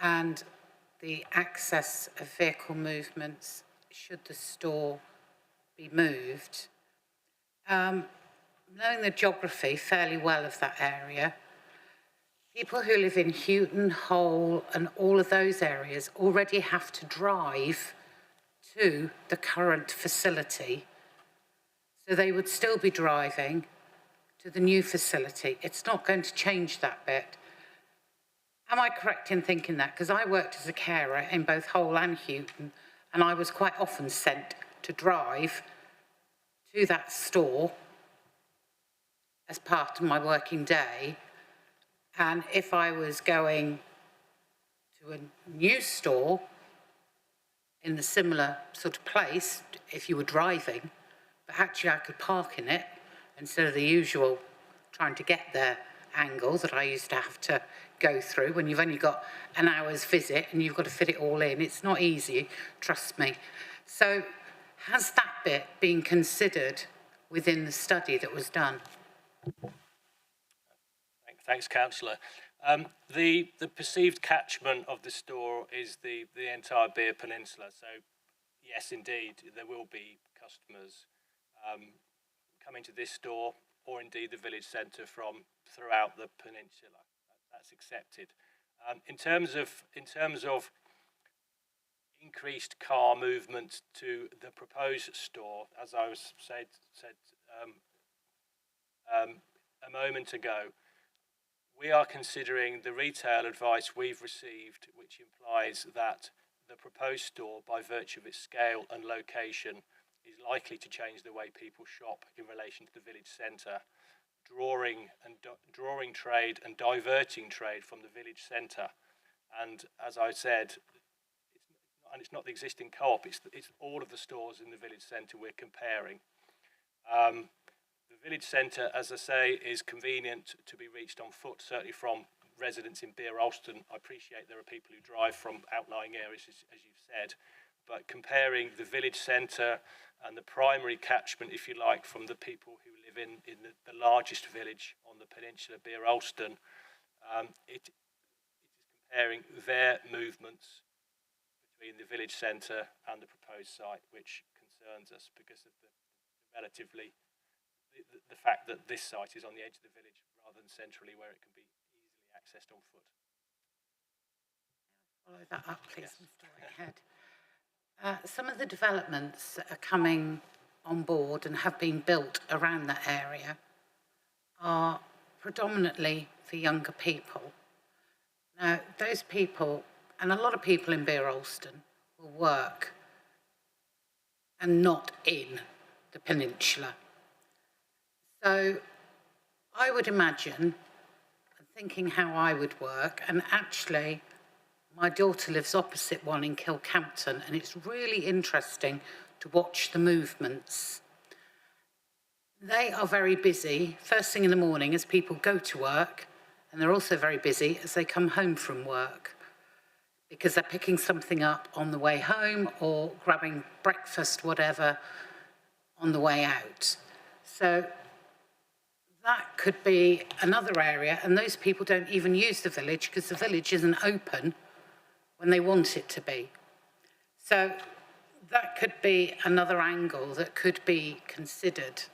and the access of vehicle movements should the store be moved, knowing the geography fairly well of that area, people who live in Houghton, Hull and all of those areas already have to drive to the current facility. So they would still be driving to the new facility. It's not going to change that bit. Am I correct in thinking that? Because I worked as a carer in both Hull and Houghton, and I was quite often sent to drive to that store as part of my working day. And if I was going to a new store in the similar sort of place, if you were driving, but actually I could park in it instead of the usual trying to get there angle that I used to have to go through when you've only got an hour's visit and you've got to fit it all in. It's not easy, trust me. So has that bit been considered within the study that was done? Thanks, Councillor. The perceived catchment of the store is the entire Beer Peninsula. So, yes, indeed, there will be customers coming to this store, or indeed the village centre from throughout the peninsula. That's accepted. In terms of increased car movement to the proposed store, as I was said a moment ago, we are considering the retail advice we've received, which implies that the proposed store, by virtue of its scale and location, is likely to change the way people shop in relation to the village centre, drawing trade and diverting trade from the village centre. And as I said, it's not the existing co-op, it's all of the stores in the village centre we're comparing. The village centre, as I say, is convenient to be reached on foot, certainly from residents in Beer Alston. I appreciate there are people who drive from outlying areas, as you've said, but comparing the village centre and the primary catchment, if you like, from the people who live in the largest village on the peninsula, Beer Alston, it is comparing their movements between the village centre and the proposed site, which concerns us because of the fact that this site is on the edge of the village rather than centrally where it can be easily accessed on foot. Follow that up, please, yes. Mr. Whitehead. Some of the developments that are coming on board and have been built around that area are predominantly for younger people. Now, those people, and a lot of people in Beer Alston, will work and not in the peninsula. So I would imagine, thinking how I would work, and actually my daughter lives opposite one in Kilcampton, and it's really interesting to watch the movements. They are very busy first thing in the morning as people go to work, and they're also very busy as they come home from work because they're picking something up on the way home or grabbing breakfast, whatever, on the way out. So that could be another area, and those people don't even use the village because the village isn't open when they want it to be. So that could be another angle that could be considered.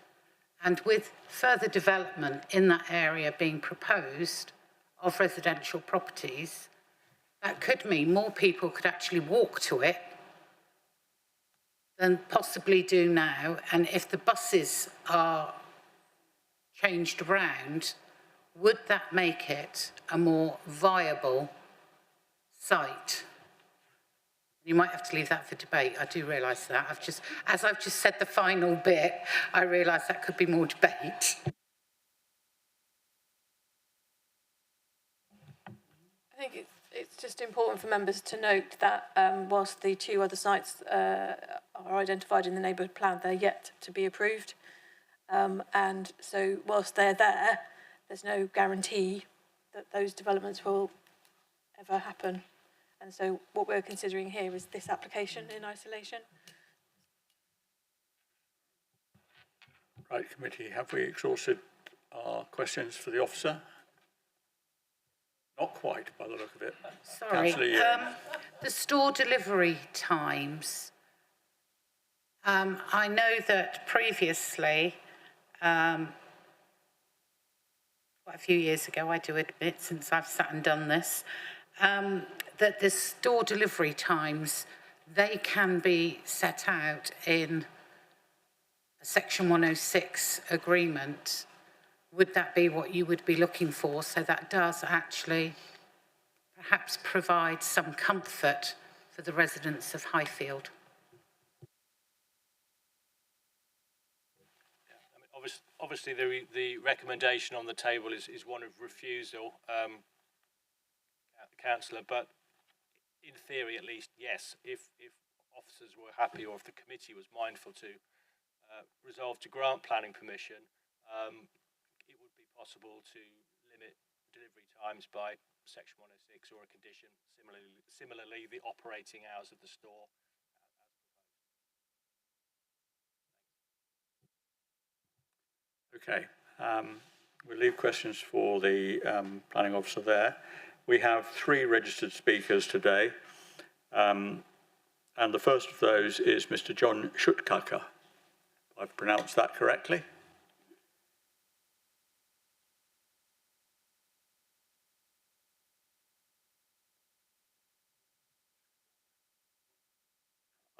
And with further development in that area being proposed of residential properties, that could mean more people could actually walk to it than possibly do now. And if the buses are changed around, would that make it a more viable site? You might have to leave that for debate. I do realise that. As I've just said the final bit, I realise that could be more debate. I think it's just important for members to note that whilst the two other sites are identified in the neighbourhood plan, they're yet to be approved. And so whilst they're there, there's no guarantee that those developments will ever happen. And so what we're considering here is this application in isolation. Right, committee, have we exhausted our questions for the officer? Not quite, by the look of it. Sorry, the store delivery times. I know that previously, quite a few years ago, I do admit, since I've sat and done this, that the store delivery times, they can be set out in a Section 106 agreement. Would that be what you would be looking for? So that does actually perhaps provide some comfort for the residents of Highfield. Obviously, the recommendation on the table is one of refusal, Councillor, but in theory at least, yes, if officers were happy or if the committee was mindful to resolve to grant planning permission, it would be possible to limit delivery times by Section 106 or a condition. Similarly, the operating hours of the store. Okay, we'll leave questions for the planning officer there. We have 3 registered speakers today, and the first of those is Mr. John Schutkaka. I've pronounced that correctly.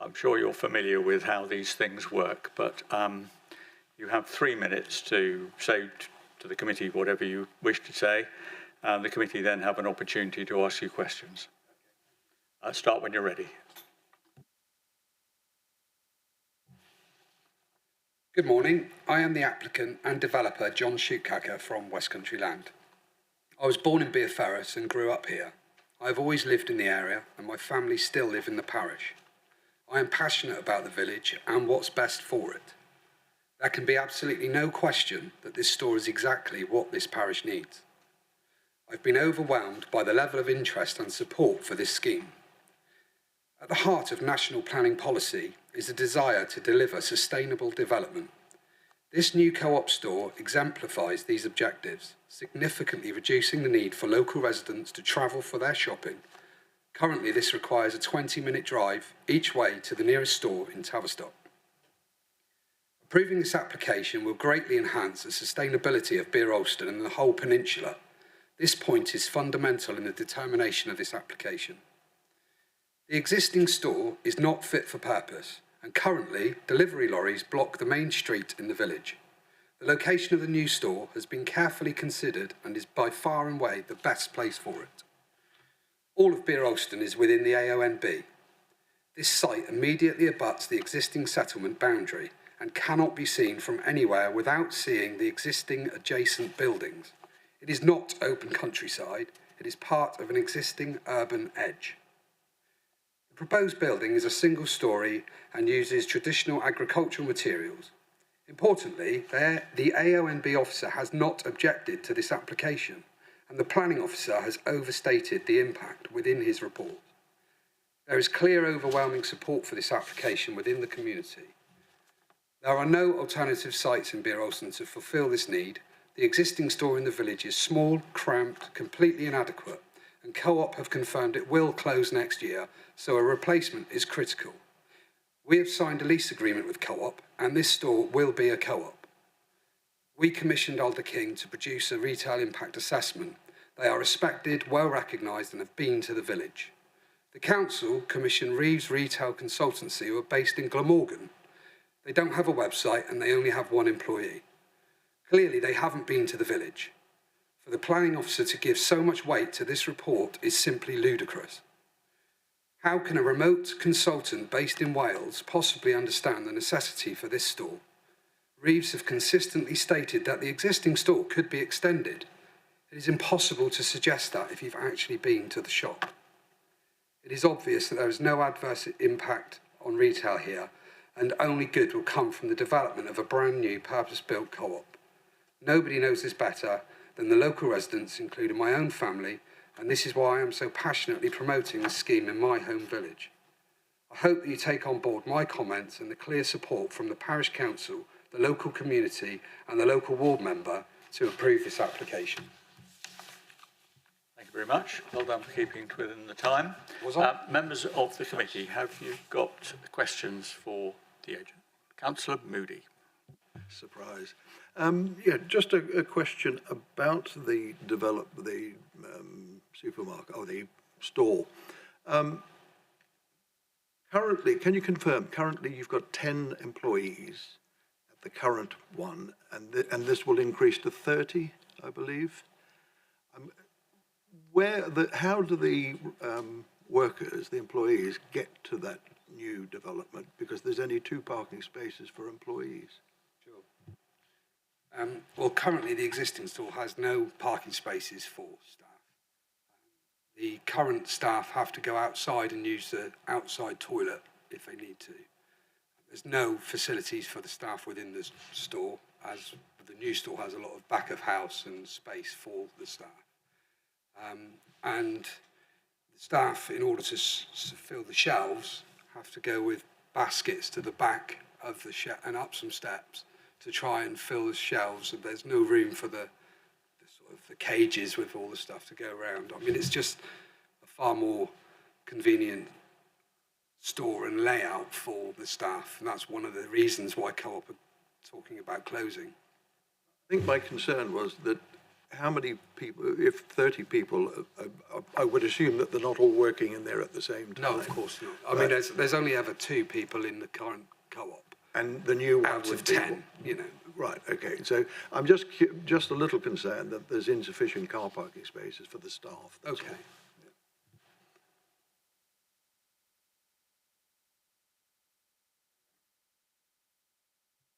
I'm sure you're familiar with how these things work, but you have 3 minutes to say to the committee whatever you wish to say, and the committee then have an opportunity to ask you questions. Start when you're ready. Good morning. I am the applicant and developer John Schutkaka from West Country Land. I was born in Beerferris and grew up here. I have always lived in the area and my family still live in the parish. I am passionate about the village and what's best for it. There can be absolutely no question that this store is exactly what this parish needs. I've been overwhelmed by the level of interest and support for this scheme. At the heart of national planning policy is a desire to deliver sustainable development. This new co-op store exemplifies these objectives, significantly reducing the need for local residents to travel for their shopping. Currently, this requires a 20-minute drive each way to the nearest store in Tavistock. Approving this application will greatly enhance the sustainability of Bere Alston and the whole peninsula. This point is fundamental in the determination of this application. The existing store is not fit for purpose, and currently delivery lorries block the main street in the village. The location of the new store has been carefully considered and is by far and away the best place for it. All of Bere Alston is within the AONB. This site immediately abuts the existing settlement boundary and cannot be seen from anywhere without seeing the existing adjacent buildings. It is not open countryside, it is part of an existing urban edge. The proposed building is a single storey and uses traditional agricultural materials. Importantly, the AONB officer has not objected to this application, and the planning officer has overstated the impact within his report. There is clear overwhelming support for this application within the community. There are no alternative sites in Bere Alston to fulfil this need. The existing store in the village is small, cramped, completely inadequate, and Co-op have confirmed it will close next year, so a replacement is critical. We have signed a lease agreement with Co-op, and this store will be a Co-op. We commissioned Alder King to produce a retail impact assessment. They are respected, well recognised, and have been to the village. The council commissioned Reeves Retail Consultancy, who are based in Glamorgan. They don't have a website and they only have 1 employee. Clearly, they haven't been to the village. For the planning officer to give so much weight to this report is simply ludicrous. How can a remote consultant based in Wales possibly understand the necessity for this store? Reeves have consistently stated that the existing store could be extended. It is impossible to suggest that if you've actually been to the shop. It is obvious that there is no adverse impact on retail here, and only good will come from the development of a brand new purpose-built co-op. Nobody knows this better than the local residents, including my own family, and this is why I am so passionately promoting this scheme in my home village. I hope that you take on board my comments and the clear support from the parish council, the local community and the local ward member to approve this application. Thank you very much. Well done for keeping within the time. Members of the committee, have you got questions for the agent? Councillor Moody. Surprise. Yeah, just a question about the supermarket or the store. Currently, can you confirm, currently you've got 10 employees at the current one, and this will increase to 30, I believe. How do the workers, the employees, get to that new development? Because there's only 2 parking spaces for employees. Sure. Well, currently the existing store has no parking spaces for staff. The current staff have to go outside and use the outside toilet if they need to. There's no facilities for the staff within the store, as the new store has a lot of back of house and space for the staff. And the staff, in order to fill the shelves, have to go with baskets to the back of the and up some steps to try and fill the shelves, and there's no room for the sort of the cages with all the stuff to go around. I mean, it's just a far more convenient store and layout for the staff, and that's one of the reasons why Co-op are talking about closing. I think my concern was that how many people, if 30 people, I would assume that they're not all working in there at the same time. No, of course not. I mean, there's only ever 2 people in the current Co-op. And the new one out of would be 10, you know. Right, okay. So I'm just a little concerned that there's insufficient car parking spaces for the staff. Okay.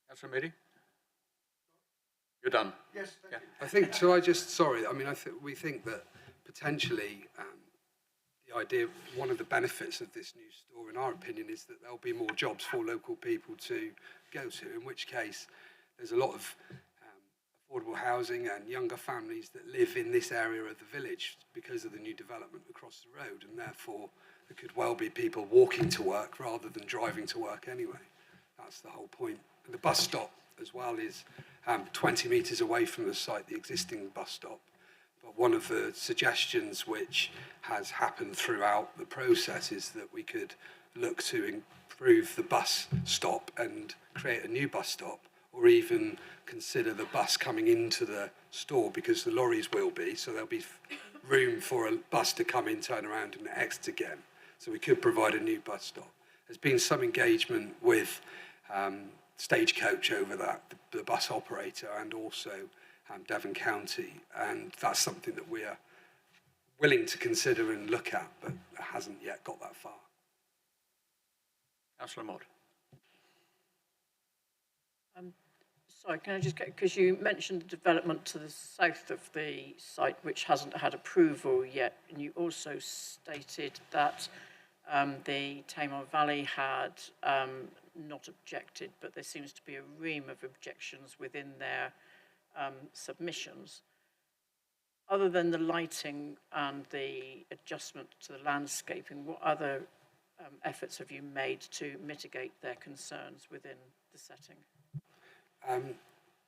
Councillor Moody? You're done. Yes, thank you. I think, so I just, sorry, I mean, we think that potentially the idea, one of the benefits of this new store, in our opinion, is that there'll be more jobs for local people to go to, in which case there's a lot of affordable housing and younger families that live in this area of the village because of the new development across the road, and therefore there could well be people walking to work rather than driving to work anyway. That's the whole point. And the bus stop as well is 20 metres away from the site, the existing bus stop. But one of the suggestions which has happened throughout the process is that we could look to improve the bus stop and create a new bus stop, or even consider the bus coming into the store, because the lorries will be, so there'll be room for a bus to come in, turn around and exit again. So we could provide a new bus stop. There's been some engagement with Stagecoach over that, the bus operator, and also Devon County, and that's something that we are willing to consider and look at, but hasn't yet got that far. Councillor Mott. Sorry, can I just get, because you mentioned the development to the south of the site which hasn't had approval yet, and you also stated that the Tamar Valley had not objected, but there seems to be a ream of objections within their submissions. Other than the lighting and the adjustment to the landscaping, what other efforts have you made to mitigate their concerns within the setting?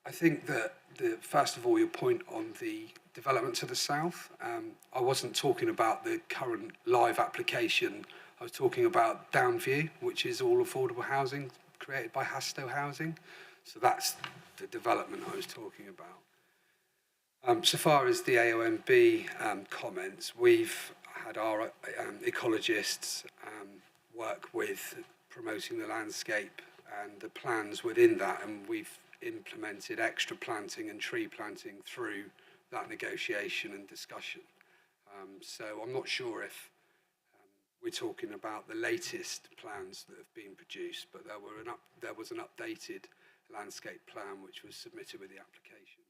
I think that, first of all, your point on the development to the south, I wasn't talking about the current live application. I was talking about Downview, which is all affordable housing created by Hasto Housing. So that's the development I was talking about. So far as the AONB comments, we've had our ecologists work with promoting the landscape and the plans within that, and we've implemented extra planting and tree planting through that negotiation and discussion. So I'm not sure if we're talking about the latest plans that have been produced, but there was an updated landscape plan which was submitted with the application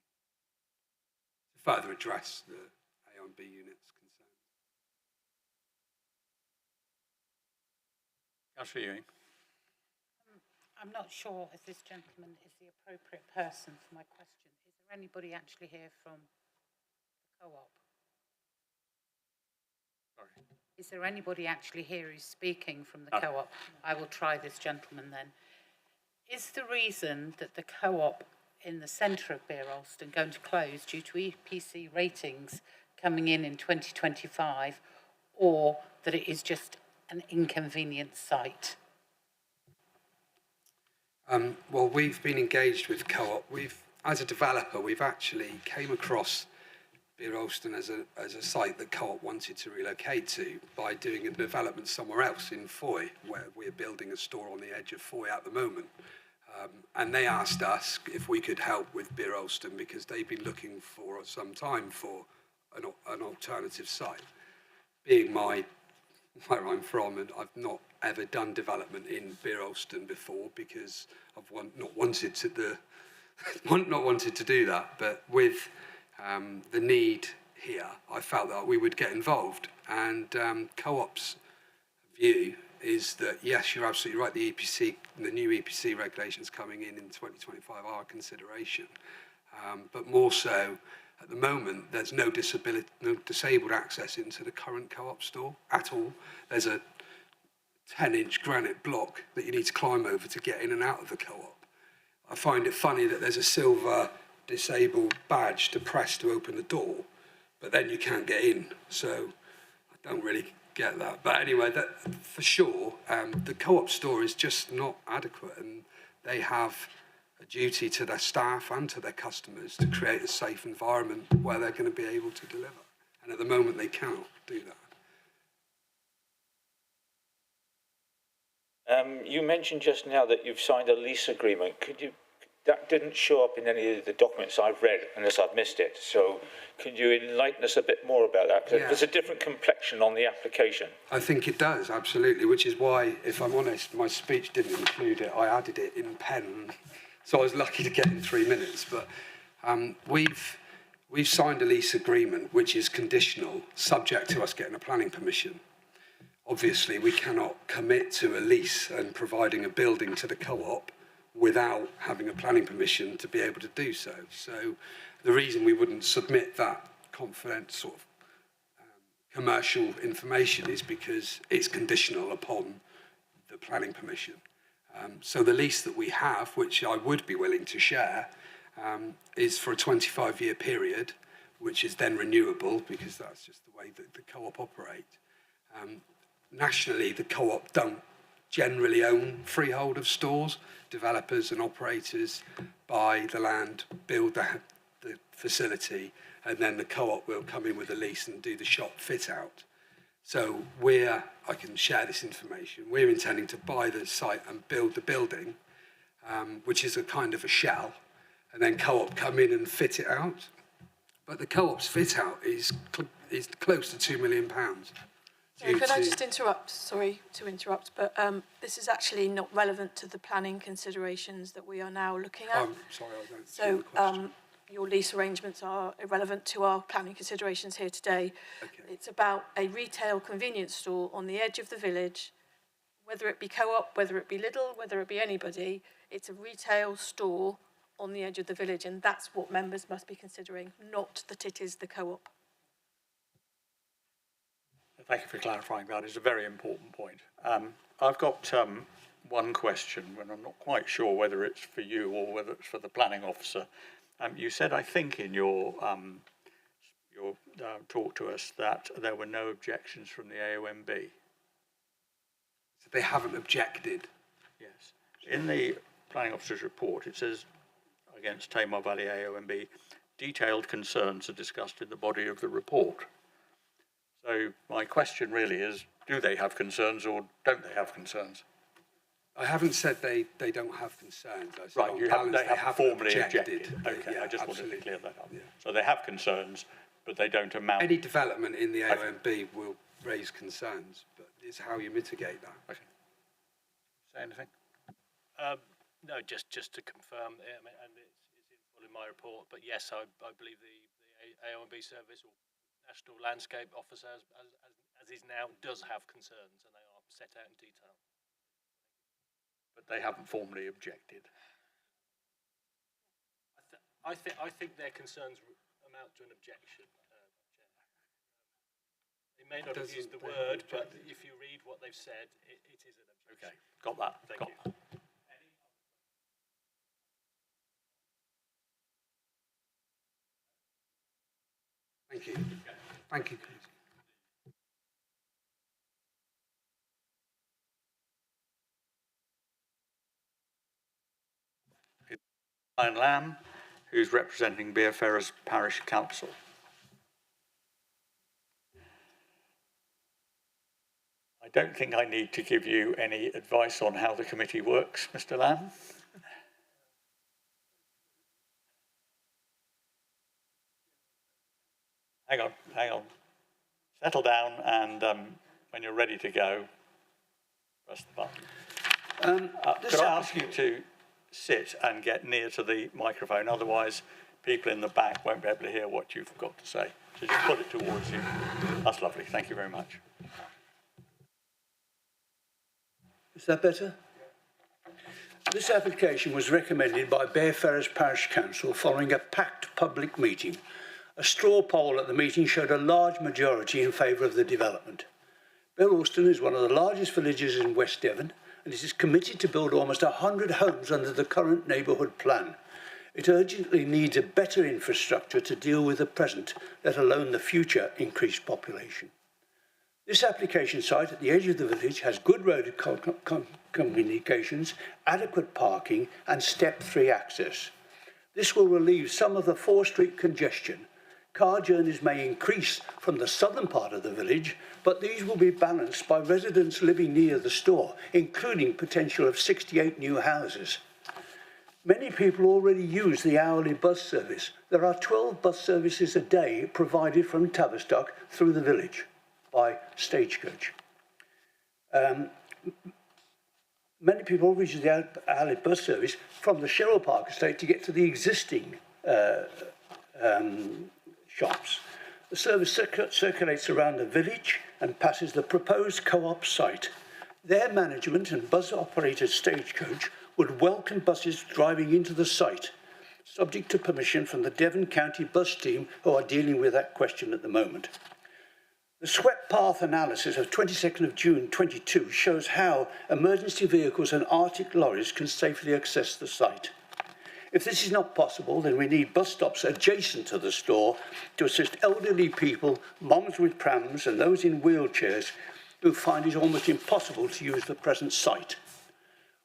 to further address the AONB unit's concerns. Councillor Ewing. I'm not sure if this gentleman is the appropriate person for my question. Is there anybody actually here from the Co-op? Sorry. Is there anybody actually here who's speaking from the Co-op? I will try this gentleman then. Is the reason that the Co-op in the centre of Beer Alston going to close due to EPC ratings coming in 2025, or that it is just an inconvenient site? Well, we've been engaged with Co-op. As a developer, we've actually came across Beer Alston as a site that Co-op wanted to relocate to by doing a development somewhere else in Foy, where we're building a store on the edge of Foy at the moment. And they asked us if we could help with Beer Alston because they've been looking for some time for an alternative site. Being where I'm from, and I've not ever done development in Beer Alston before because I've not wanted to do that. But with the need here, I felt that we would get involved. And Co-op's view is that, yes, you're absolutely right, the new EPC regulations coming in 2025 are a consideration. But more so, At the moment, there's no disabled access into the current co-op store at all. There's a 10-inch granite block that you need to climb over to get in and out of the co-op. I find it funny that there's a silver disabled badge to press to open the door, but then you can't get in. So I don't really get that. But anyway, that, for sure, the co-op store is just not adequate, and they have a duty to their staff and to their customers to create a safe environment where they're going to be able to deliver. And at the moment, they cannot do that. You mentioned just now that you've signed a lease agreement. That didn't show up in any of the documents I've read, unless I've missed it. So could you enlighten us a bit more about that? Because there's a different complexion on the application. I think it does, absolutely, which is why, if I'm honest, my speech didn't include it. I added it in pen, so I was lucky to get in 3 minutes. But we've signed a lease agreement which is conditional, subject to us getting a planning permission. Obviously, we cannot commit to a lease and providing a building to the co-op without having a planning permission to be able to do so. So the reason we wouldn't submit that confidential sort of commercial information is because it's conditional upon the planning permission. So the lease that we have, which I would be willing to share, is for a 25-year period, which is then renewable because that's just the way that the co-op operate. Nationally, the co-op don't generally own freehold of stores. Developers and operators buy the land, build the facility, and then the co-op will come in with a lease and do the shop fit out. So I can share this information, we're intending to buy the site and build the building, which is a kind of a shell, and then co-op come in and fit it out. But the co-op's fit out is close to £2 million. Sorry, could I just interrupt? Sorry to interrupt, but this is actually not relevant to the planning considerations that we are now looking at. Sorry, I don't see the question. Your lease arrangements are irrelevant to our planning considerations here today. Okay. It's about a retail convenience store on the edge of the village, whether it be co-op, whether it be Lidl, whether it be anybody. It's a retail store on the edge of the village, and that's what members must be considering, not that it is the co-op. Thank you for clarifying that. It's a very important point. I've got one question, and I'm not quite sure whether it's for you or whether it's for the planning officer. You said, I think, in your talk to us that there were no objections from the AOMB. So they haven't objected? Yes. In the planning officer's report, it says, against Tamar Valley AOMB, detailed concerns are discussed in the body of the report. So my question really is, do they have concerns or don't they have concerns? I haven't said they don't have concerns. I said right, they have formally objected. Okay, yeah, I just absolutely. wanted to clear that up. Yeah. So they have concerns, but they don't amount... Any development in the AOMB will raise concerns, but it's how you mitigate that. Okay. Say anything? No, just to confirm, and it's in full in my report, but yes, I believe the AOMB service or National Landscape Officer, as is now, does have concerns, and they are set out in detail. But they haven't formally objected. I think their concerns amount to an objection, Chair. They may not have used the word, but if you read what they've said, it is an objection. Okay, got that. Thank you. Thank you. Thank you. Brian Lamb, who's representing Beerferrers Parish Council. I don't think I need to give you any advice on how the committee works, Mr. Lamb. Hang on. Settle down, and when you're ready to go, press the button. Could I ask you to sit and get near to the microphone? Otherwise, people in the back won't be able to hear what you've got to say. So just put it towards you. That's lovely. Thank you very much. Is that better? This application was recommended by Beerferrers Parish Council following a packed public meeting A straw poll at the meeting showed a large majority in favour of the development. Bellaston is one of the largest villages in West Devon, and it is committed to build almost 100 homes under the current neighbourhood plan. It urgently needs a better infrastructure to deal with the present, let alone the future increased population. This application site at the edge of the village has good road communications, adequate parking and step-free access. This will relieve some of the 4 Street congestion. Car journeys may increase from the southern part of the village, but these will be balanced by residents living near the store, including potential of 68 new houses. Many people already use the hourly bus service. There are 12 bus services a day provided from Tavistock through the village by stagecoach. Many people already use the hourly bus service from the Sherrill Park estate to get to the existing shops. The service circulates around the village and passes the proposed co-op site. Their management and bus operator stagecoach would welcome buses driving into the site, subject to permission from the Devon County bus team who are dealing with that question at the moment. The swept path analysis of 22nd of June 22 shows how emergency vehicles and Arctic lorries can safely access the site. If this is not possible, then we need bus stops adjacent to the store to assist elderly people, moms with prams and those in wheelchairs who find it almost impossible to use the present site.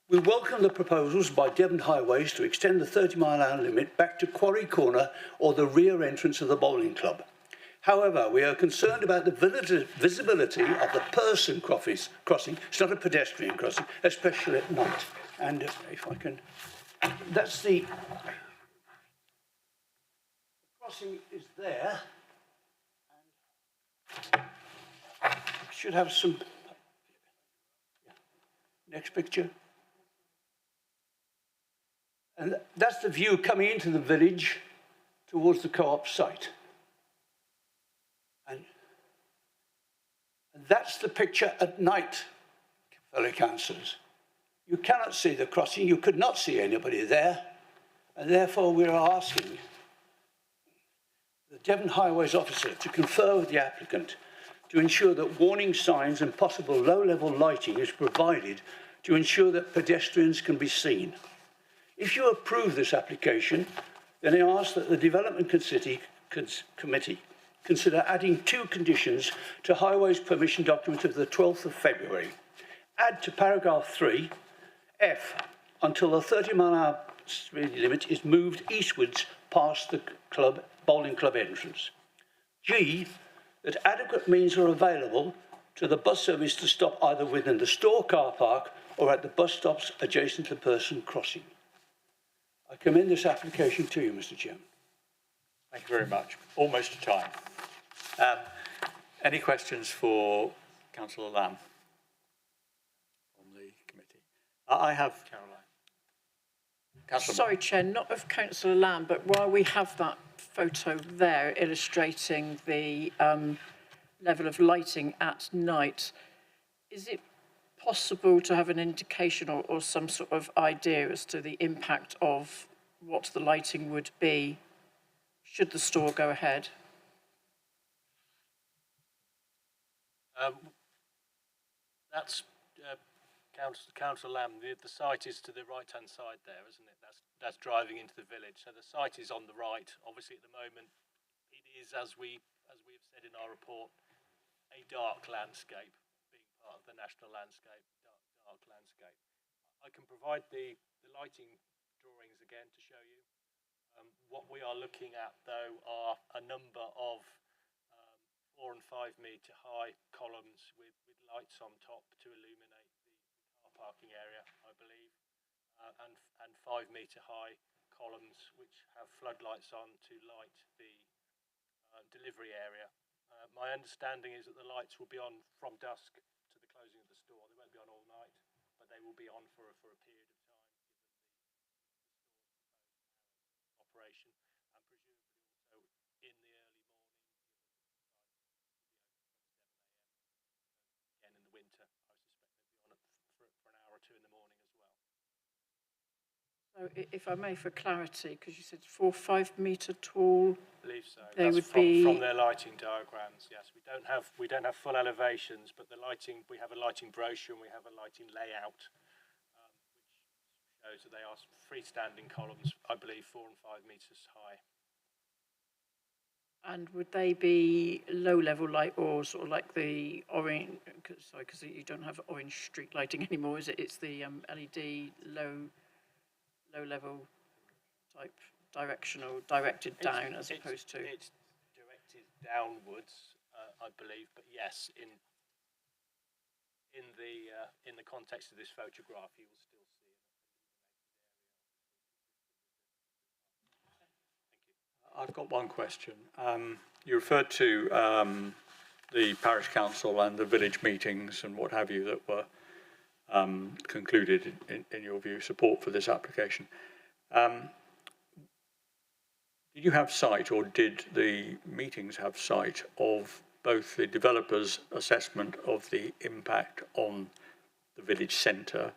We welcome the proposals by Devon Highways to extend the 30-mile-an-hour limit back to Quarry Corner or the rear entrance of the bowling club. However, we are concerned about the visibility of the person crossing. It's not a pedestrian crossing, especially at night. And if I can, that's the crossing is there. And should have some. Next picture. And that's the view coming into the village towards the co-op site. And that's the picture at night, fellow councillors. You cannot see the crossing, you could not see anybody there, and therefore we are asking the Devon Highways officer to confer with the applicant to ensure that warning signs and possible low-level lighting is provided to ensure that pedestrians can be seen. If you approve this application, then I ask that the Development Committee consider adding 2 conditions to Highways Permission Document of the 12th of February. Add to paragraph 3, F, until the 30-mile-an-hour speed limit is moved eastwards past the bowling club entrance. G, that adequate means are available to the bus service to stop either within the store car park or at the bus stops adjacent to the person crossing. I commend this application to you, Mr. Chairman. Thank you very much. Almost to time. Any questions for Councillor Lamb on the committee? I have Caroline. Sorry, Chair, not of Councillor Lamb, but while we have that photo there illustrating the level of lighting at night, is it possible to have an indication or some sort of idea as to the impact of what the lighting would be should the store go ahead? That's Councillor Lamb. The site is to the right-hand side there, isn't it? That's driving into the village. So the site is on the right. Obviously, at the moment, it is, as we have said in our report, a dark landscape, being part of the national landscape, dark landscape. I can provide the lighting drawings again to show you. What we are looking at, though, are a number of 4 and 5 metre high columns with lights on top to illuminate the car parking area, I believe, and 5 metre high columns which have floodlights on to light the delivery area. My understanding is that the lights will be on from dusk to the closing of the store. They won't be on all night, but they will be on for a period of time, given the store's proposed hours of operation, and presumably also in the early morning, given that the site will be open from 7 a.m. Again, in the winter, I suspect they'll be on for an hour or 2 in the morning as well. So if I may, for clarity, because you said 4 5 metre tall believe so. They That's would from their lighting diagrams. Yes, we don't have full elevations, but the lighting, we have a lighting brochure and we have a lighting layout, which shows that they are freestanding columns, I believe 4 and 5 metres high. And would they be low-level light or sort of like the orange? Sorry, because you don't have orange street lighting anymore, is it? It's the LED low-level type directional, directed down as opposed to. It's directed downwards, I believe, but yes, in the context of this photograph, you will still see an illuminated area. I've got one question. You referred to the parish council and the village meetings and what have you that were concluded, in your view, support for this application. Did you have sight, or did the meetings have sight of both the developer's assessment of the impact on the village centre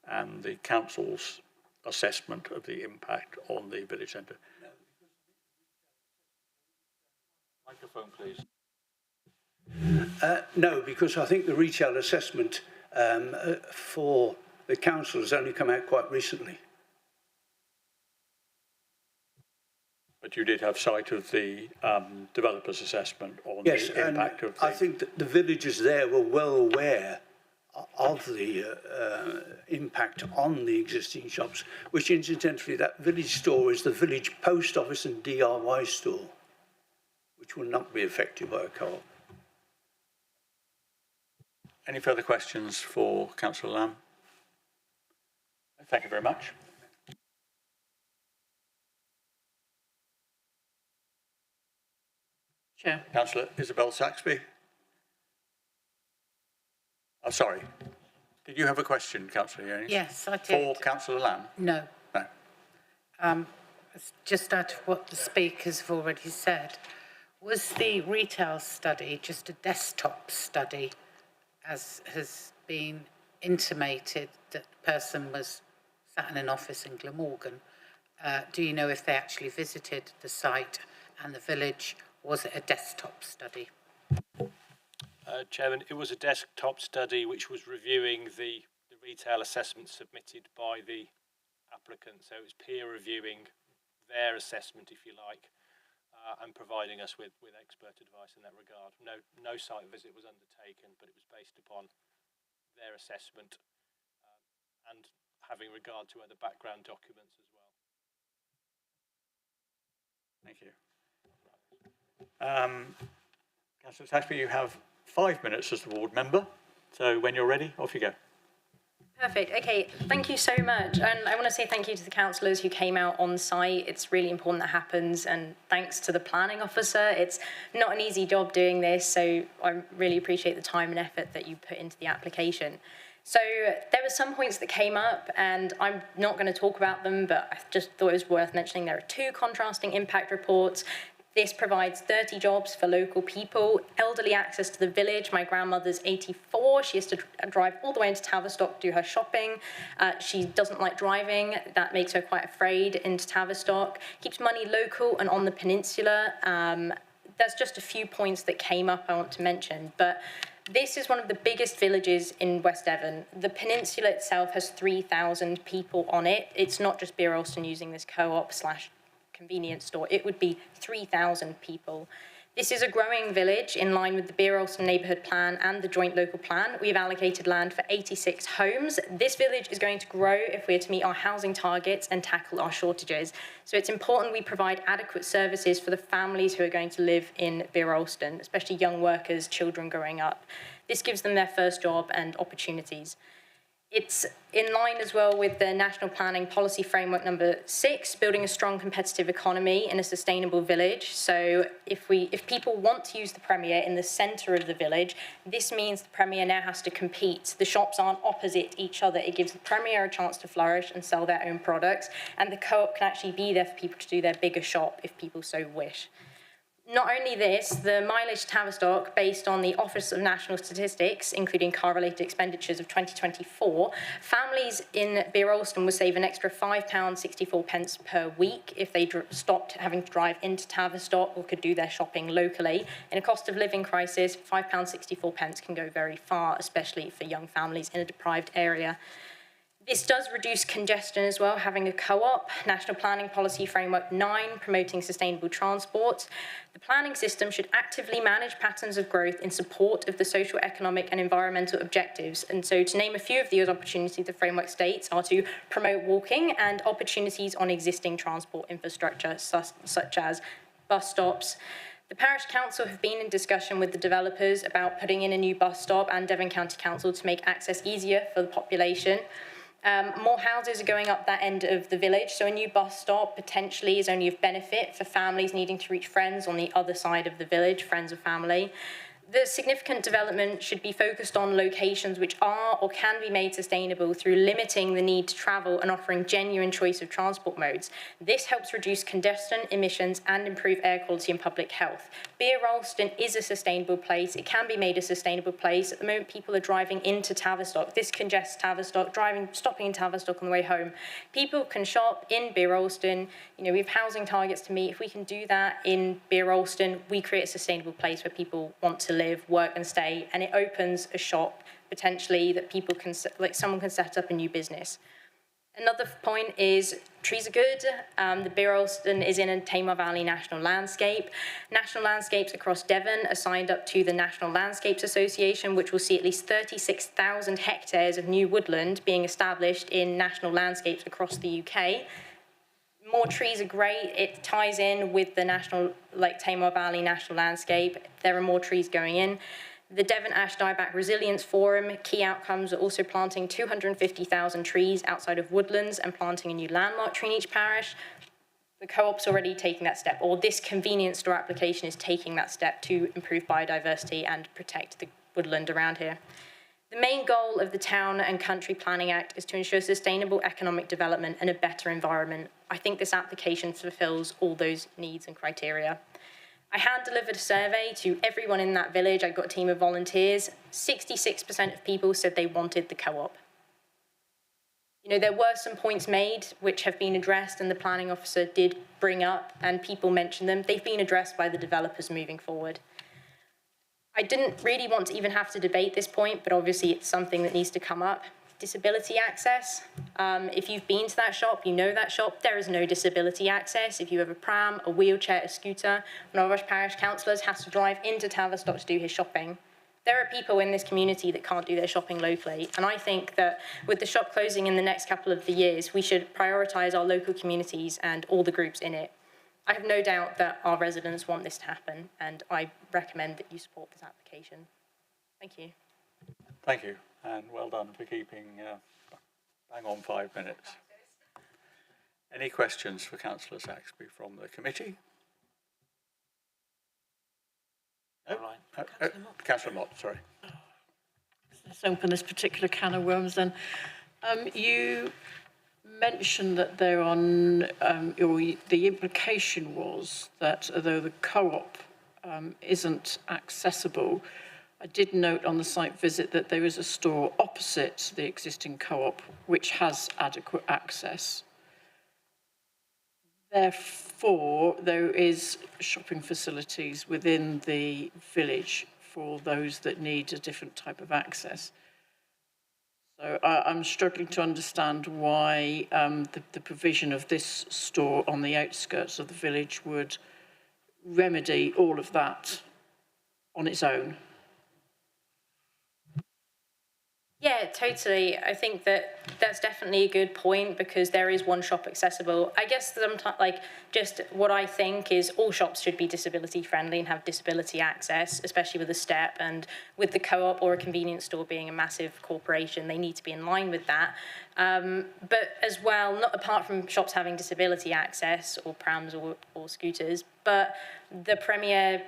and the council's assessment of the impact on the village centre? Microphone, please. No, because I think the retail assessment for the council has only come out quite recently. But you did have sight of the developer's assessment on Yes, the impact of the... I think that the villagers there were well aware of the impact on the existing shops, which incidentally, that village store is the village post office and DIY store, which will not be affected by a co-op. Any further questions for Councillor Lamb? Thank you very much. Chair. Councillor Isabel Saxby. Oh, sorry. Did you have a question, Councillor Yanes? Yes, I did. For Councillor Lamb? No. No. Just out of what the speakers have already said, was the retail study just a desktop study, as has been intimated that the person was sat in an office in Glamorgan? Do you know if they actually visited the site and the village? Was it a desktop study? Chairman, it was a desktop study which was reviewing the retail assessment submitted by the applicant. So it was peer reviewing their assessment, if you like, and providing us with expert advice in that regard. No site visit was undertaken, but it was based upon their assessment and having regard to other background documents as well. Thank you. Councillor Saxby, you have 5 minutes as the ward member. So when you're ready, off you go. Perfect. Okay, thank you so much. And I want to say thank you to the councillors who came out on site. It's really important that happens. And thanks to the planning officer. It's not an easy job doing this. So I really appreciate the time and effort that you put into the application. So there were some points that came up, and I'm not going to talk about them, but I just thought it was worth mentioning. There are 2 contrasting impact reports. This provides 30 jobs for local people, elderly access to the village. My grandmother's 84. She has to drive all the way into Tavistock to do her shopping. She doesn't like driving. That makes her quite afraid into Tavistock. Keeps money local and on the peninsula. There's just a few points that came up I want to mention, but this is one of the biggest villages in West Devon. The peninsula itself has 3,000 people on it. It's not just Beer Alston using this co-op / convenience store. It would be 3,000 people. This is a growing village in line with the Beer Alston Neighbourhood Plan and the Joint Local Plan. We've allocated land for 86 homes. This village is going to grow if we're to meet our housing targets and tackle our shortages. So it's important we provide adequate services for the families who are going to live in Beer Alston, especially young workers, children growing up. This gives them their first job and opportunities. It's in line as well with the National Planning Policy Framework number 6, building a strong competitive economy in a sustainable village. So if people want to use the Premier in the centre of the village, this means the Premier now has to compete. The shops aren't opposite each other. It gives the Premier a chance to flourish and sell their own products, and the co-op can actually be there for people to do their bigger shop if people so wish. Not only this, the mileage to Tavistock, based on the Office of National Statistics, including car-related expenditures of 2024, families in Beer-Alston would save an extra £5.64 per week if they stopped having to drive into Tavistock or could do their shopping locally. In a cost of living crisis, £5.64 can go very far, especially for young families in a deprived area. This does reduce congestion as well, having a co-op, National Planning Policy Framework 9, promoting sustainable transport. The planning system should actively manage patterns of growth in support of the social, economic and environmental objectives. And so to name a few of these opportunities, the framework states are to promote walking and opportunities on existing transport infrastructure, such as bus stops. The Parish Council have been in discussion with the developers about putting in a new bus stop and Devon County Council to make access easier for the population. More houses are going up that end of the village, so a new bus stop potentially is only of benefit for families needing to reach friends on the other side of the village, friends of family. The significant development should be focused on locations which are or can be made sustainable through limiting the need to travel and offering genuine choice of transport modes. This helps reduce congestion, emissions and improve air quality and public health. Beer-Alston is a sustainable place. It can be made a sustainable place. At the moment, people are driving into Tavistock. This congests Tavistock, stopping in Tavistock on the way home. People can shop in Beer-Alston. You know, we have housing targets to meet. If we can do that in Beer-Alston, we create a sustainable place where people want to live, work and stay, and it opens a shop potentially that people can, like someone can set up a new business. Another point is trees are good. The Beer-Alston is in a Tamar Valley National Landscape. National landscapes across Devon are signed up to the National Landscapes Association, which will see at least 36,000 hectares of new woodland being established in national landscapes across the UK. More trees are great. It ties in with the national, like Tamar Valley National Landscape. There are more trees going in. The Devon Ash Dieback Resilience Forum, key outcomes are also planting 250,000 trees outside of woodlands and planting a new landmark tree in each parish. The co-op's already taking that step, or this convenience store application is taking that step to improve biodiversity and protect the woodland around here. The main goal of the Town and Country Planning Act is to ensure sustainable economic development and a better environment. I think this application fulfills all those needs and criteria. I hand-delivered a survey to everyone in that village. I got a team of volunteers. 66% of people said they wanted the co-op. You know, there were some points made which have been addressed and the planning officer did bring up and people mentioned them. They've been addressed by the developers moving forward. I didn't really want to even have to debate this point, but obviously it's something that needs to come up. Disability access. If you've been to that shop, you know that shop. There is no disability access. If you have a pram, a wheelchair, a scooter, one of our parish councillors has to drive into Tavistock to do his shopping. There are people in this community that can't do their shopping locally, and I think that with the shop closing in the next couple of the years, we should prioritise our local communities and all the groups in it. I have no doubt that our residents want this to happen, and I recommend that you support this application. Thank you. Thank you, and well done for keeping bang on 5 minutes. Any questions for Councillor Saxby from the committee? No? Councillor Mott, sorry. Let's open this particular can of worms then. You mentioned that they're on, the implication was that although the co-op isn't accessible, I did note on the site visit that there is a store opposite the existing co-op which has adequate access. Therefore, there is shopping facilities within the village for those that need a different type of access. So I'm struggling to understand why the provision of this store on the outskirts of the village would remedy all of that on its own. Yeah, totally. I think that that's definitely a good point because there is one shop accessible. I guess sometimes, like, just what I think is all shops should be disability friendly and have disability access, especially with a step, and with the co-op or a convenience store being a massive corporation, they need to be in line with that. But as well, not apart from shops having disability access or prams or scooters, but the Premier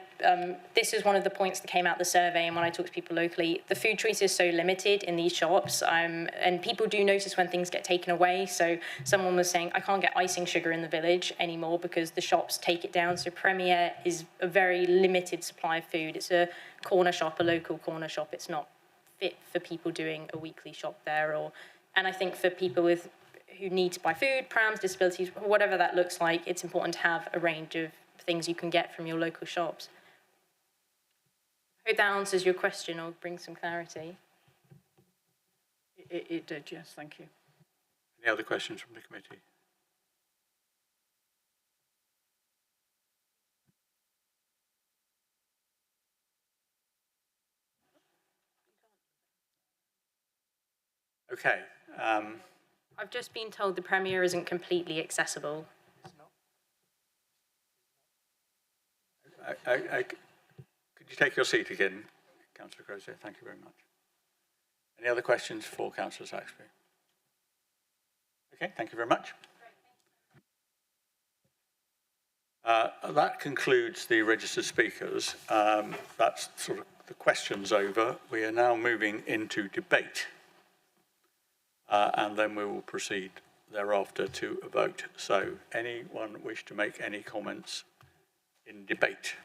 this is one of the points that came out of the survey, and when I talk to people locally, the food choice is so limited in these shops, and people do notice when things get taken away. So someone was saying, I can't get icing sugar in the village anymore because the shops take it down. So Premier is a very limited supply of food. It's a corner shop, a local corner shop. It's not fit for people doing a weekly shop there. And I think for people who need to buy food, prams, disabilities, whatever that looks like, it's important to have a range of things you can get from your local shops. I hope that answers your question or brings some clarity. It did, yes, thank you. Any other questions from the committee? Okay. I've just been told the Premier isn't completely accessible. Could you take your seat again, Councillor Crozier? Thank you very much. Any other questions for Councillor Saxby? Okay, thank you very much. That concludes the registered speakers. That's sort of the questions over. We are now moving into debate. And then we will proceed thereafter to a vote. So anyone wish to make any comments in debate?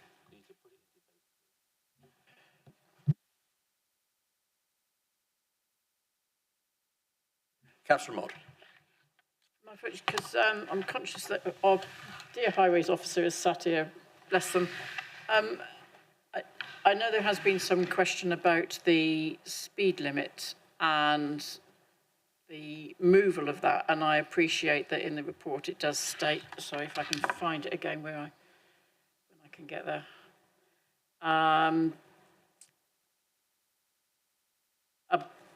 Councillor Mott. Because I'm conscious that our dear Highways officer is sat here, bless them. I know there has been some question about the speed limit and the removal of that, and I appreciate that in the report it does state, sorry if I can find it again when I can get there.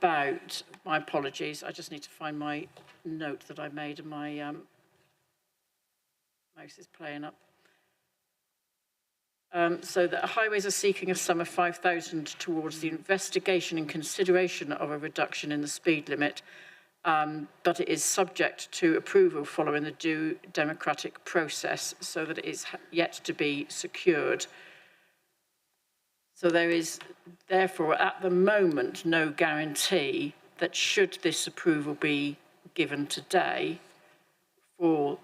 About, my apologies, I just need to find my note that I made and my mouse is playing up. So that Highways are seeking a sum of 5,000 towards the investigation and consideration of a reduction in the speed limit, but it is subject to approval following the due democratic process, so that it is yet to be secured. So there is therefore at the moment no guarantee that should this approval be given today for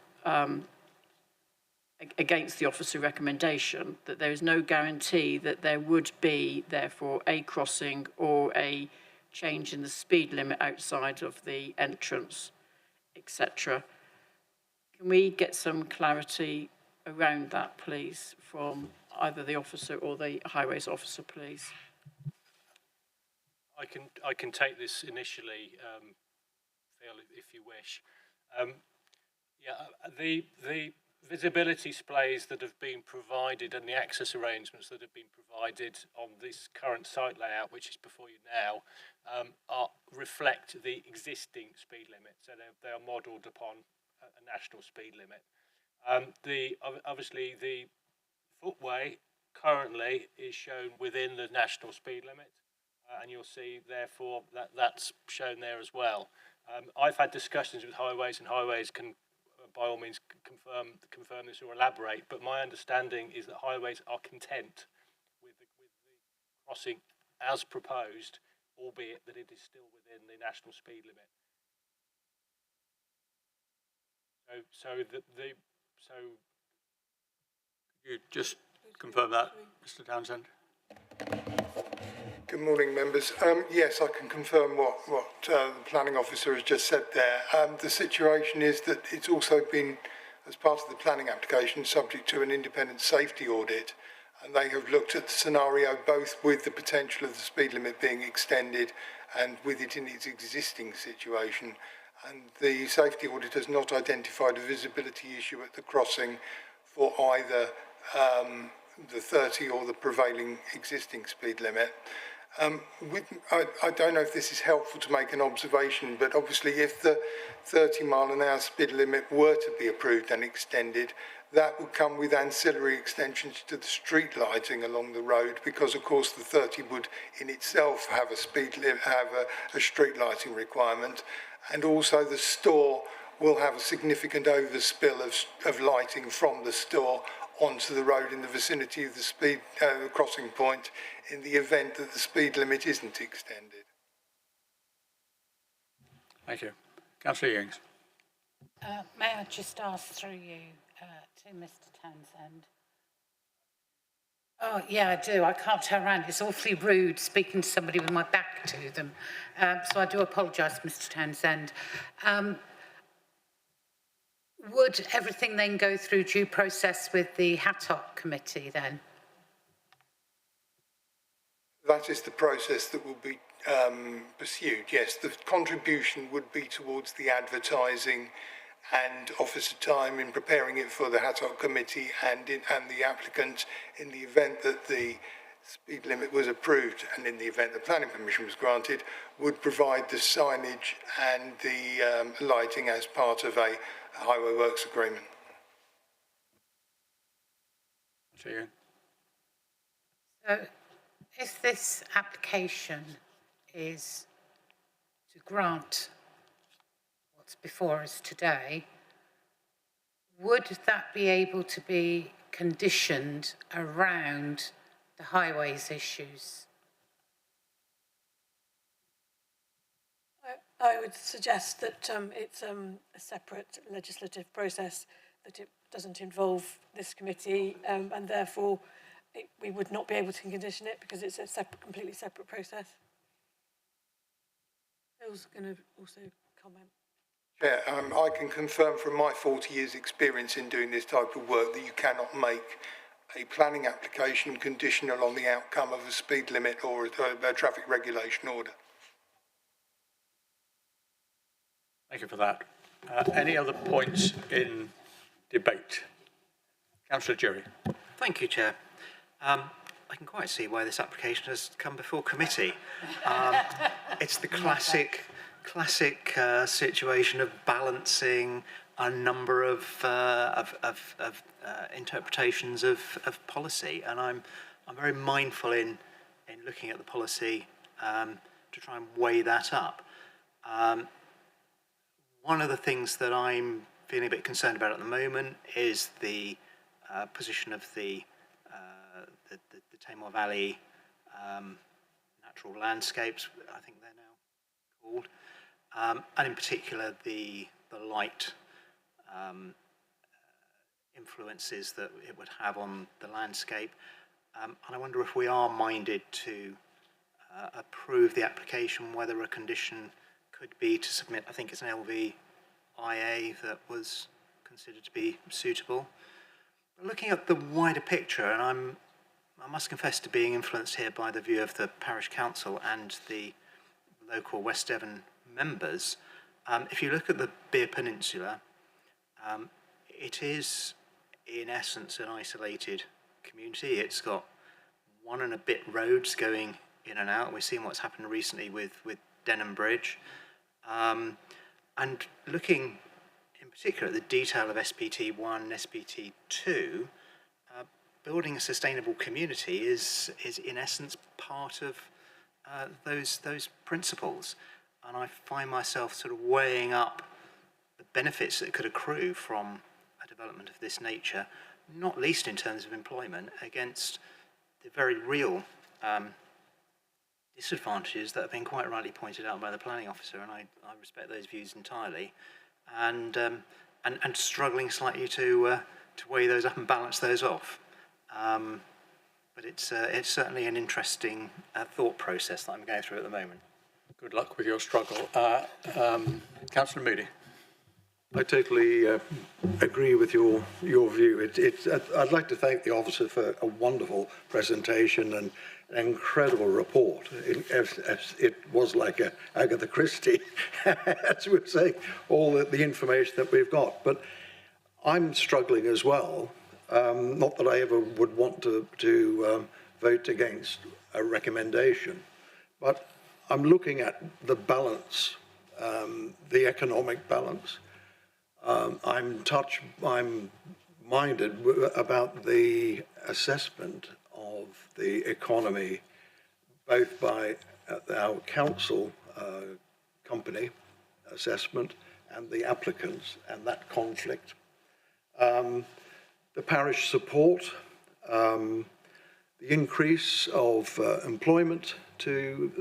against the officer recommendation, that there is no guarantee that there would be therefore a crossing or a change in the speed limit outside of the entrance, etc. Can we get some clarity around that, please, from either the officer or the Highways officer, please? I can take this initially, Phil, if you wish. The visibility displays that have been provided and the access arrangements that have been provided on this current site layout, which is before you now, reflect the existing speed limit. So they are modelled upon a national speed limit. Obviously the footway currently is shown within the national speed limit, and you'll see therefore that's shown there as well. I've had discussions with Highways, and Highways can by all means confirm this or elaborate, but my understanding is that Highways are content with the crossing as proposed, albeit that it is still within the national speed limit. So could you just confirm that, Mr. Townsend? Good morning, members. Yes, I can confirm what the planning officer has just said there. The situation is that it's also been, as part of the planning application, subject to an independent safety audit, and they have looked at the scenario both with the potential of the speed limit being extended and with it in its existing situation. And the safety audit has not identified a visibility issue at the crossing for either the 30 or the prevailing existing speed limit. I don't know if this is helpful to make an observation, but obviously if the 30-mile-an-hour speed limit were to be approved and extended, that would come with ancillary extensions to the street lighting along the road, because of course the 30 would in itself have a street lighting requirement, and also the store will have a significant overspill of lighting from the store onto the road in the vicinity of the speed crossing point in the event that the speed limit isn't extended. Thank you. Councillor Ewings. May I just ask through you to Mr Townsend? Oh, yeah, I do. I can't turn around. It's awfully rude speaking to somebody with my back to them. So I do apologise, Mr Townsend. Would everything then go through due process with the HATOC committee then? That is the process that will be pursued, yes. The contribution would be towards the advertising and officer time in preparing it for the HATOC committee and the applicant in the event that the speed limit was approved and in the event the planning permission was granted, would provide the signage and the lighting as part of a highway works agreement. See you. So if this application is to grant what's before us today, would that be able to be conditioned around the highways issues? I would suggest that it's a separate legislative process, that it doesn't involve this committee, and therefore we would not be able to condition it because it's a completely separate process. Phil's going to also comment. Yeah, I can confirm from my 40 years experience in doing this type of work that you cannot make a planning application conditional on the outcome of a speed limit or a traffic regulation order. Thank you for that. Any other points in debate? Councillor Jerry. Thank you, Chair. I can quite see why this application has come before committee. It's the classic situation of balancing a number of interpretations of policy, and I'm very mindful in looking at the policy to try and weigh that up. One of the things that I'm feeling a bit concerned about at the moment is the position of the Tamar Valley natural landscapes, I think they're now called, and in particular the light influences that it would have on the landscape. And I wonder if we are minded to approve the application, whether a condition could be to submit, I think it's an LVIA that was considered to be suitable. But looking at the wider picture, and I must confess to being influenced here by the view of the parish council and the local West Devon members, if you look at the Beer Peninsula, it is in essence an isolated community. It's got 1 and a bit roads going in and out. We've seen what's happened recently with Denham Bridge. And looking in particular at the detail of SPT1 and SPT2, building a sustainable community is in essence part of those principles. And I find myself sort of weighing up the benefits that could accrue from a development of this nature, not least in terms of employment, against the very real disadvantages that have been quite rightly pointed out by the planning officer, and I respect those views entirely, and struggling slightly to weigh those up and balance those off. But it's certainly an interesting thought process that I'm going through at the moment. Good luck with your struggle. Councillor Moody. I totally agree with your view. I'd like to thank the officer for a wonderful presentation and an incredible report. It was like a Agatha Christie, as we were saying, all the information that we've got. But I'm struggling as well. Not that I ever would want to vote against a recommendation, but I'm looking at the balance, the economic balance. I'm minded about the assessment of the economy, both by our council company assessment and the applicants, and that conflict. the parish support, the increase of employment to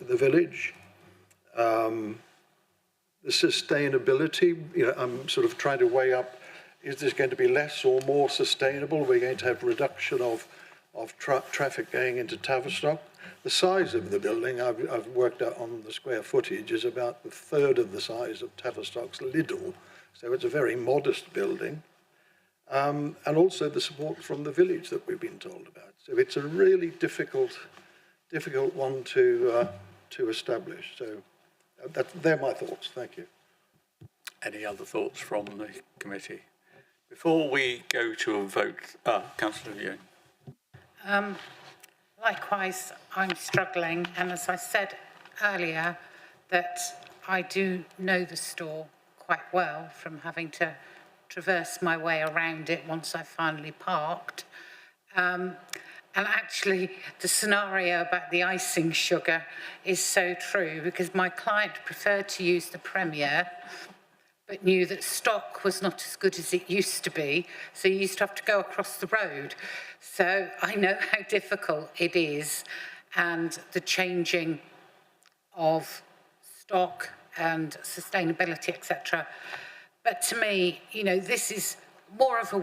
the village, the sustainability. You know, I'm sort of trying to weigh up, is this going to be less or more sustainable? We're going to have reduction of traffic going into Tavistock. The size of the building, I've worked out on the square footage, is about a third of the size of Tavistock's Lidl. So it's a very modest building. And also the support from the village that we've been told about. So it's a really difficult one to establish. So they're my thoughts. Thank you. Any other thoughts from the committee? Before we go to a vote, Councillor Ewing. Likewise, I'm struggling, and as I said earlier, that I do know the store quite well from having to traverse my way around it once I finally parked. And actually, the scenario about the icing sugar is so true, because my client preferred to use the Premier, but knew that stock was not as good as it used to be, so you used to have to go across the road. So I know how difficult it is, and the changing of stock and sustainability, etc. But to me, you know, this is more of a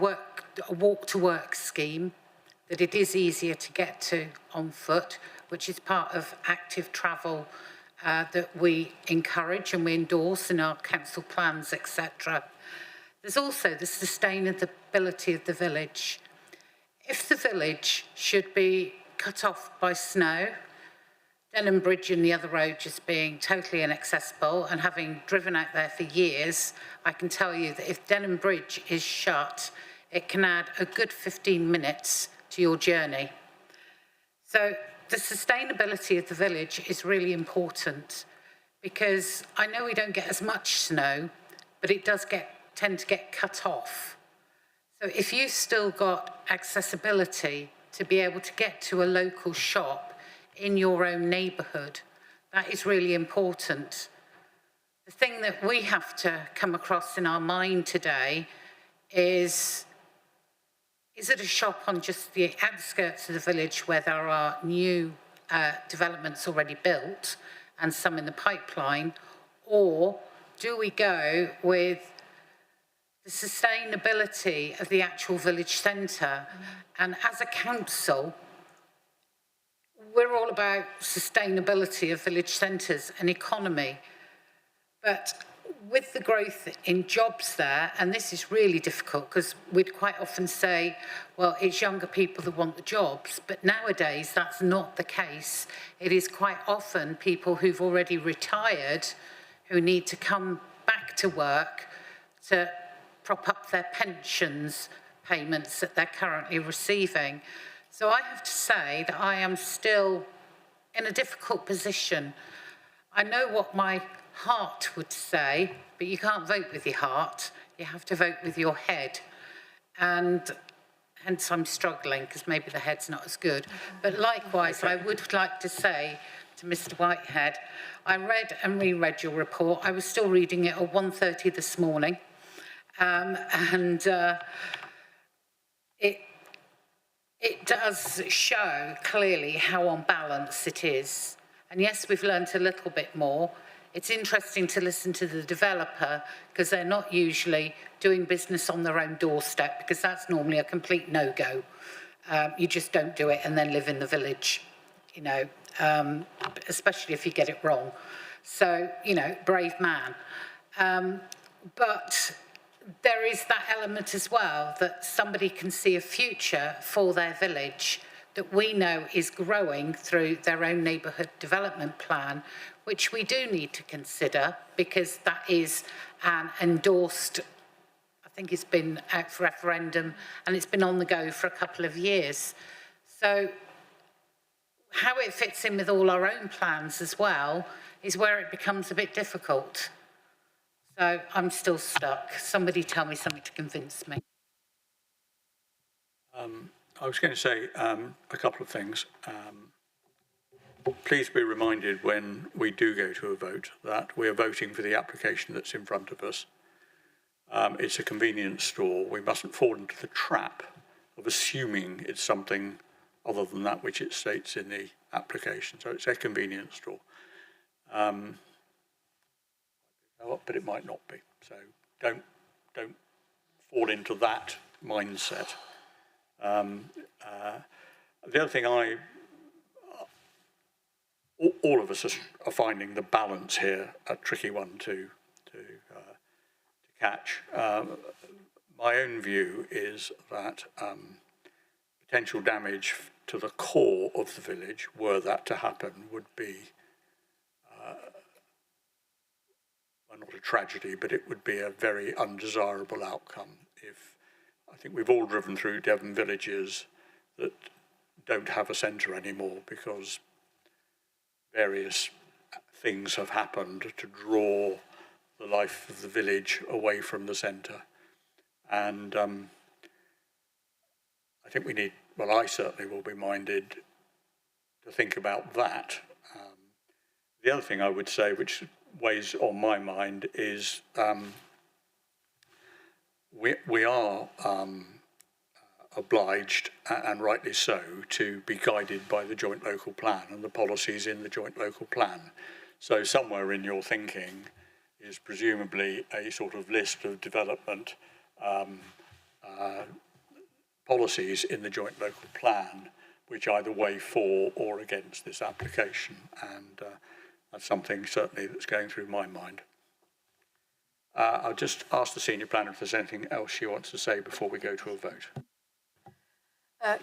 walk-to-work scheme, that it is easier to get to on foot, which is part of active travel that we encourage and we endorse in our council plans, etc. There's also the sustainability of the village. If the village should be cut off by snow, Denham Bridge and the other road just being totally inaccessible, and having driven out there for years, I can tell you that if Denham Bridge is shut, it can add a good 15 minutes to your journey. So the sustainability of the village is really important, because I know we don't get as much snow, but it does tend to get cut off. So if you've still got accessibility to be able to get to a local shop in your own neighbourhood, that is really important. The thing that we have to come across in our mind today is it a shop on just the outskirts of the village where there are new developments already built and some in the pipeline, or do we go with the sustainability of the actual village centre? And as a council, we're all about sustainability of village centres and economy, but with the growth in jobs there, and this is really difficult because we'd quite often say, well, it's younger people that want the jobs, but nowadays that's not the case. It is quite often people who've already retired who need to come back to work to prop up their pensions payments that they're currently receiving. So I have to say that I am still in a difficult position. I know what my heart would say, but you can't vote with your heart, you have to vote with your head. And hence I'm struggling, because maybe the head's not as good. But likewise, I would like to say to Mr. Whitehead, I read and reread your report. I was still reading it at 1:30 this morning. It does show clearly how on balance it is. And yes, we've learnt a little bit more. It's interesting to listen to the developer, because they're not usually doing business on their own doorstep, because that's normally a complete no-go. You just don't do it and then live in the village, you know, especially if you get it wrong. So, you know, brave man. But there is that element as well, that somebody can see a future for their village that we know is growing through their own neighbourhood development plan, which we do need to consider, because that is an endorsed, I think it's been out for referendum and it's been on the go for a couple of years. So how it fits in with all our own plans as well is where it becomes a bit difficult. So I'm still stuck. Somebody tell me something to convince me. I was going to say a couple of things. Please be reminded when we do go to a vote that we are voting for the application that's in front of us. It's a convenience store. We mustn't fall into the trap of assuming it's something other than that which it states in the application. So it's a convenience store. But it might not be. So don't fall into that mindset. The other thing all of us are finding the balance here a tricky one to catch. My own view is that potential damage to the core of the village, were that to happen, would be well, not a tragedy, but it would be a very undesirable outcome. I think we've all driven through Devon villages that don't have a centre anymore because various things have happened to draw the life of the village away from the centre. And I think we need, well, I certainly will be minded to think about that. The other thing I would say, which weighs on my mind, is we are obliged, and rightly so, to be guided by the joint local plan and the policies in the joint local plan. So somewhere in your thinking is presumably a sort of list of development policies in the joint local plan which either weigh for or against this application, and that's something certainly that's going through my mind. I'll just ask the senior planner if there's anything else she wants to say before we go to a vote.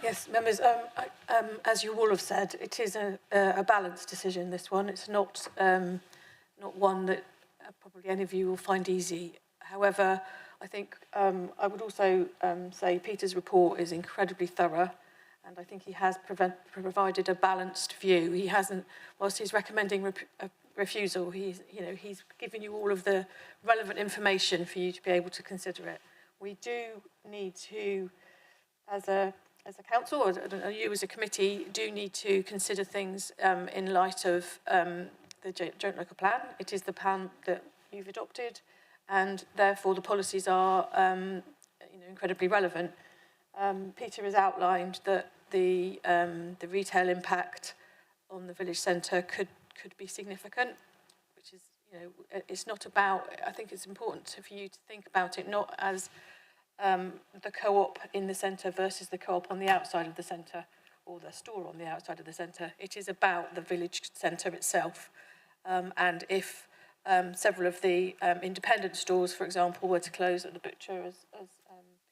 Yes, members, as you all have said, it is a balanced decision, this one. It's not one that probably any of you will find easy. However, I think I would also say Peter's report is incredibly thorough, and I think he has provided a balanced view. He hasn't, whilst he's recommending refusal, he's given you all of the relevant information for you to be able to consider it. We do need to, as a council, or you as a committee, do need to consider things in light of the joint local plan. It is the plan that you've adopted, and therefore the policies are incredibly relevant. Peter has outlined that the retail impact on the village centre could be significant, which is, it's not about, I think it's important for you to think about it not as the co-op in the centre versus the co-op on the outside of the centre, or the store on the outside of the centre. It is about the village centre itself. And if several of the independent stores, for example, were to close at the butcher, as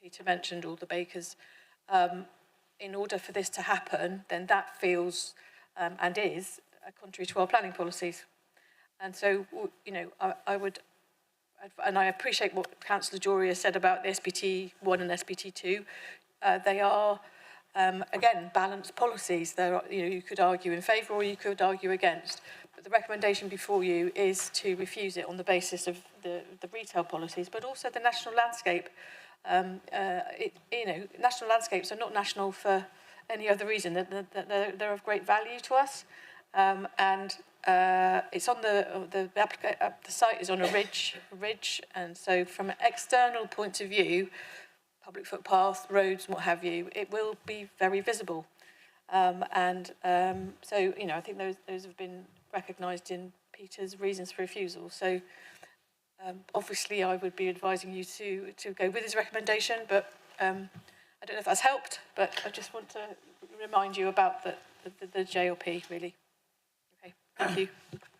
Peter mentioned, or the bakers, in order for this to happen, then that feels and is contrary to our planning policies. And so, I would, and I appreciate what Councillor Jory has said about the SPT1 and SPT2. They are, again, balanced policies. There are, you could argue in favour or you could argue against. But the recommendation before you is to refuse it on the basis of the retail policies, but also the national landscape. National landscapes are not national for any other reason. They're of great value to us, and it's on the site is on a ridge, and so from an external point of view, public footpaths, roads, what have you, it will be very visible, so I think those have been recognised in Peter's reasons for refusal. So. Obviously, I would be advising you to go with his recommendation, but I don't know if that's helped, but I just want to remind you about the JLP, really. Okay, thank you.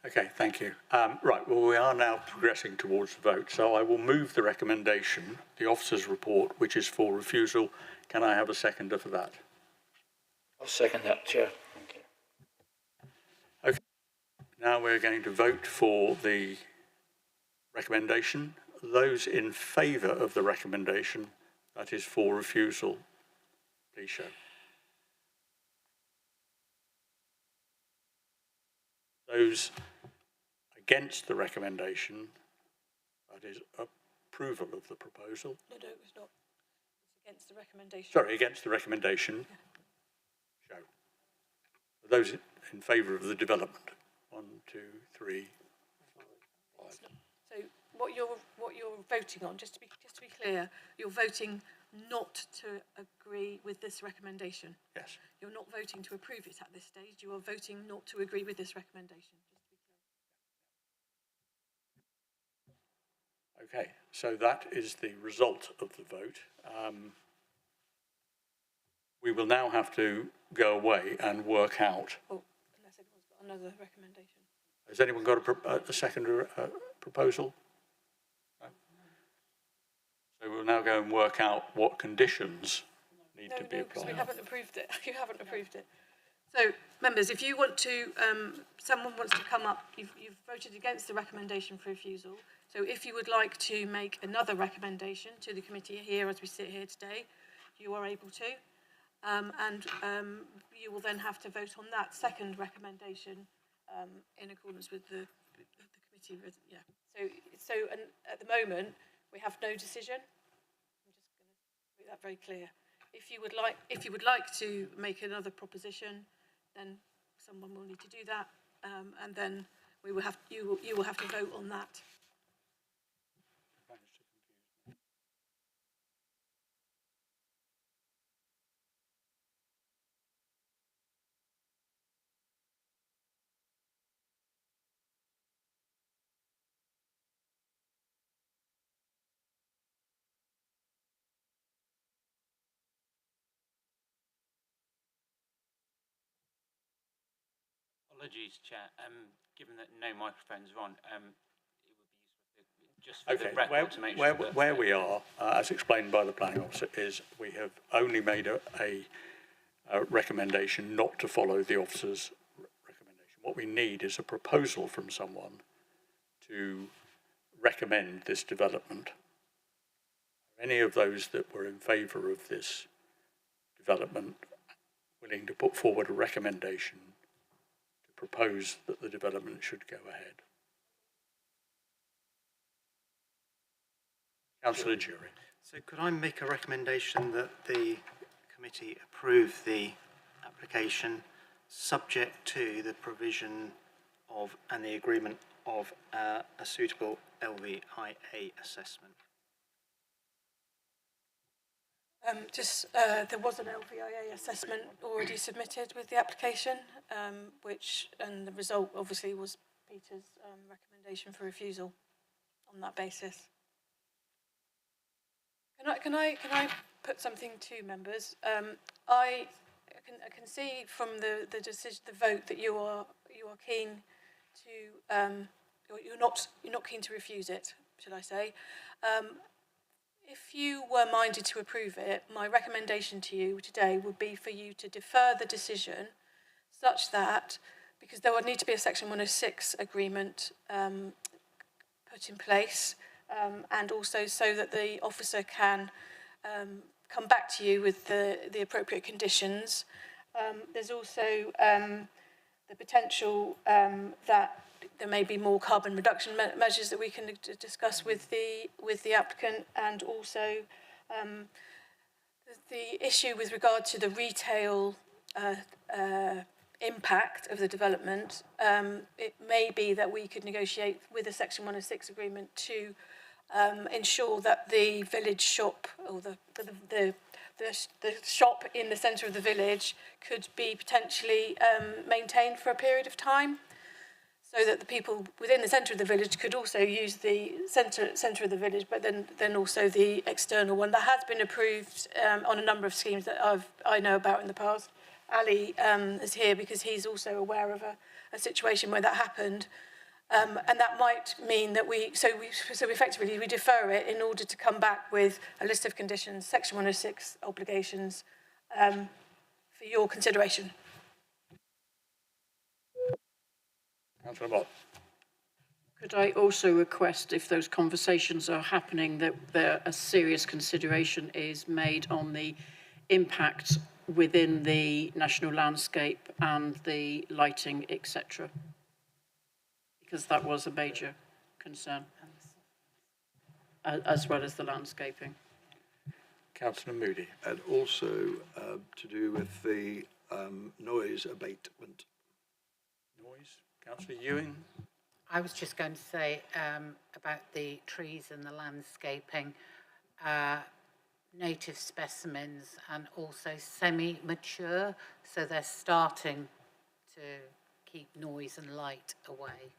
Okay, thank you. Right, well, we are now progressing towards the vote, so I will move the recommendation, the officer's report, which is for refusal. Can I have a seconder for that? I'll second that, Chair. Okay, now we're going to vote for the recommendation. Those in favour of the recommendation, that is for refusal, please show. Those against the recommendation, that is approval of the proposal. No, it's not. It's against the recommendation. Sorry, against the recommendation, show. Those in favour of the development, 1, 2, 3, 4, 5. So what you're voting on, just to be clear, you're voting not to agree with this recommendation. Yes. You're not voting to approve it at this stage. You are voting not to agree with this recommendation. Just to be clear. Okay, so that is the result of the vote. We will now have to go away and work out. Oh, unless anyone's got another recommendation. Has anyone got a second proposal? No? So we'll now go and work out what conditions need to be applied. No, we haven't approved it. You haven't approved it. So, members, if you want to, someone wants to come up, you've voted against the recommendation for refusal. So if you would like to make another recommendation to the committee here as we sit here today, you are able to. You will then have to vote on that second recommendation in accordance with the committee. Yeah. So and at the moment we have no decision. I'm just going to make that very clear. If you would like to make another proposition, then someone will need to do that, and then we will have you will have to vote on that. Apologies, Chair. Given that no microphones are on, it would be useful just for the record to make sure that... Where we are, as explained by the planning officer, is we have only made a recommendation not to follow the officer's recommendation. What we need is a proposal from someone to recommend this development. Any of those that were in favour of this development willing to put forward a recommendation to propose that the development should go ahead? Councillor Jury. So could I make a recommendation that the committee approve the application subject to the provision of and the agreement of a suitable LVIA assessment? There was an LVIA assessment already submitted with the application, and the result obviously was Peter's recommendation for refusal on that basis. Can I put something to members? I can see from the decision, the vote, that you are keen to you're not keen to refuse it, should I say? If you were minded to approve it, my recommendation to you today would be for you to defer the decision such that, because there would need to be a Section 106 agreement put in place, and also so that the officer can come back to you with the appropriate conditions. There's also the potential that there may be more carbon reduction measures that we can discuss with the applicant, and also the issue with regard to the retail impact of the development. It may be that we could negotiate with a Section 106 agreement to ensure that the village shop, or the shop in the centre of the village, could be potentially maintained for a period of time, so that the people within the centre of the village could also use the centre of the village, but then also the external one. That has been approved on a number of schemes that I know about in the past. Ali is here because he's also aware of a situation where that happened. And that might mean that so effectively we defer it in order to come back with a list of conditions, Section 106 obligations, for your consideration. Councillor Bott. Could I also request, if those conversations are happening, that a serious consideration is made on the impact within the national landscape and the lighting, etc.? Because that was a major concern, as well as the landscaping. Councillor Moody. And also to do with the noise abatement. Noise. Councillor Ewing. I was just going to say about the trees and the landscaping, native specimens and also semi-mature, so they're starting to keep noise and light away.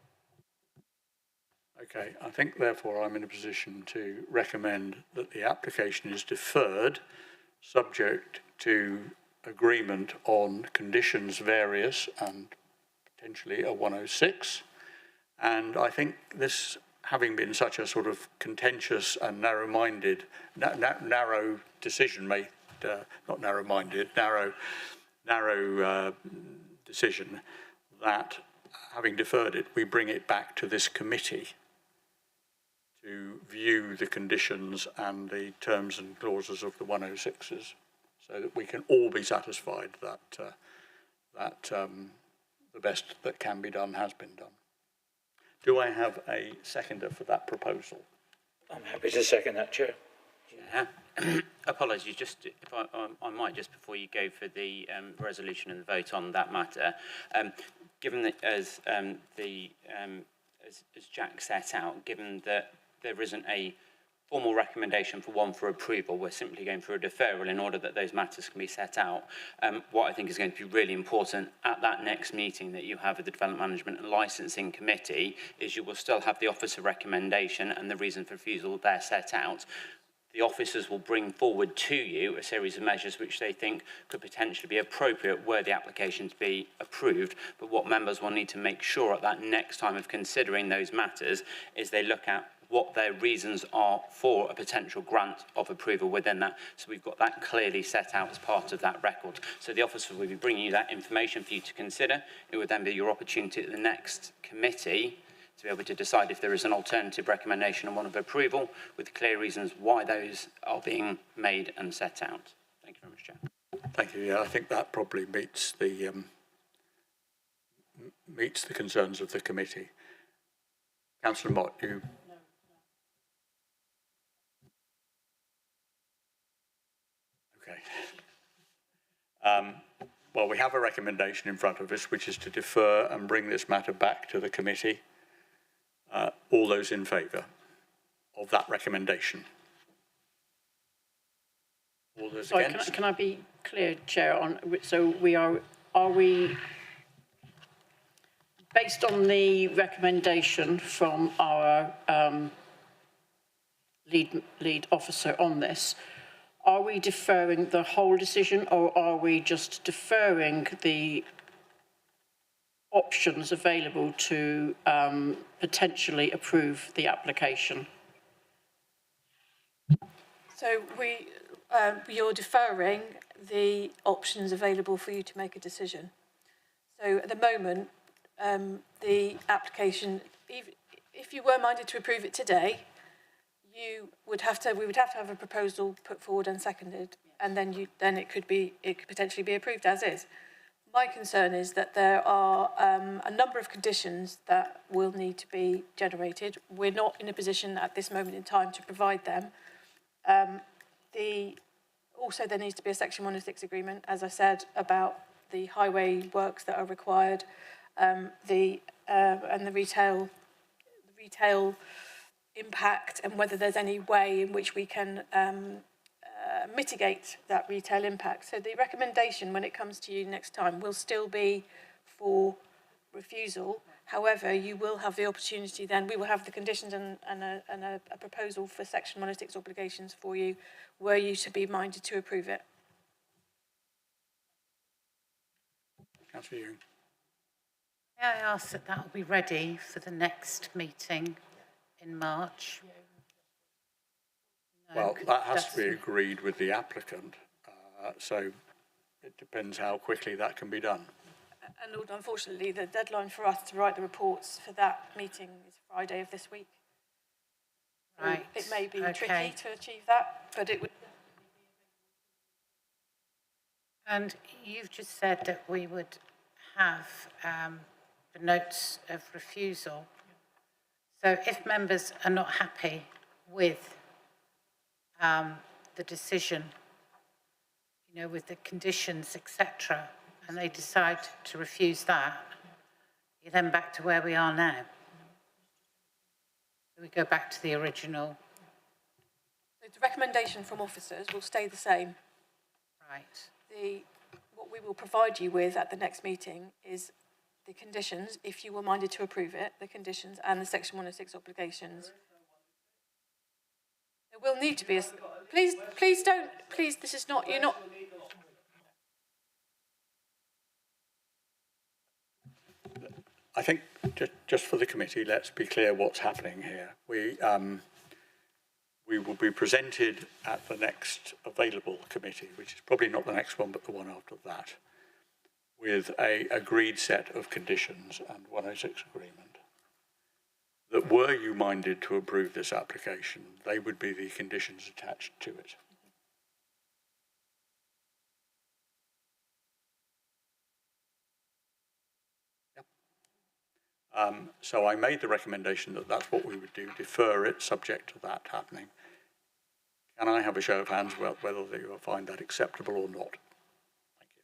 Okay, I think therefore I'm in a position to recommend that the application is deferred, subject to agreement on conditions various and potentially a 106. And I think this, having been such a sort of contentious and narrow-minded, narrow decision made, not narrow-minded, narrow decision, that having deferred it, we bring it back to this committee to view the conditions and the terms and clauses of the 106s, so that we can all be satisfied that the best that can be done has been done. Do I have a seconder for that proposal? I'm happy to second that, Chair. Yeah. Apologies, just if I might, just before you go for the resolution and the vote on that matter, given that as Jack set out, given that there isn't a formal recommendation for approval, we're simply going for a deferral in order that those matters can be set out. What I think is going to be really important at that next meeting that you have with the Development Management and Licensing Committee is you will still have the officer recommendation and the reason for refusal there set out. The officers will bring forward to you a series of measures which they think could potentially be appropriate were the application to be approved. But what members will need to make sure at that next time of considering those matters is they look at what their reasons are for a potential grant of approval within that. So we've got that clearly set out as part of that record. So the officers will be bringing you that information for you to consider. It would then be your opportunity at the next committee to be able to decide if there is an alternative recommendation and one of approval with clear reasons why those are being made and set out. Thank you very much, Chair. Thank you. Yeah, I think that probably meets the concerns of the committee. Councillor Mott, you. Okay. Well, we have a recommendation in front of us, which is to defer and bring this matter back to the committee. All those in favour of that recommendation? All those against? Can I be clear, Chair? So are we, based on the recommendation from our lead officer on this, are we deferring the whole decision, or are we just deferring the options available to potentially approve the application? So you're deferring the options available for you to make a decision. So at the moment, the application, if you were minded to approve it today, we would have to have a proposal put forward and seconded, and then it could potentially be approved as is. My concern is that there are a number of conditions that will need to be generated. We're not in a position at this moment in time to provide them. Also, there needs to be a Section 106 agreement, as I said, about the highway works that are required, and the retail impact, and whether there's any way in which we can mitigate that retail impact. So the recommendation when it comes to you next time will still be for refusal. However, you will have the opportunity then, we will have the conditions and a proposal for Section 106 obligations for you, were you to be minded to approve it. Councillor Ewing. May I ask that will be ready for the next meeting in March? Well, that has to be agreed with the applicant, so it depends how quickly that can be done. And unfortunately, the deadline for us to write the reports for that meeting is Friday of this week. Right. It may be tricky to achieve that, but it would. And you've just said that we would have the notes of refusal. So if members are not happy with the decision, with the conditions, etc., and they decide to refuse that, you're then back to where we are now. we go back to the original? So the recommendation from officers will stay the same. Right. What we will provide you with at the next meeting is the conditions, if you were minded to approve it, the conditions and the Section 106 obligations. There will need to be a... Please don't, this is not, you're not... I think just for the committee, let's be clear what's happening here. We will be presented at the next available committee, which is probably not the next one, but the one after that, with a agreed set of conditions and 106 agreement. That were you minded to approve this application, they would be the conditions attached to it. So I made the recommendation that that's what we would do, defer it subject to that happening. Can I have a show of hands about whether you will find that acceptable or not? Thank you.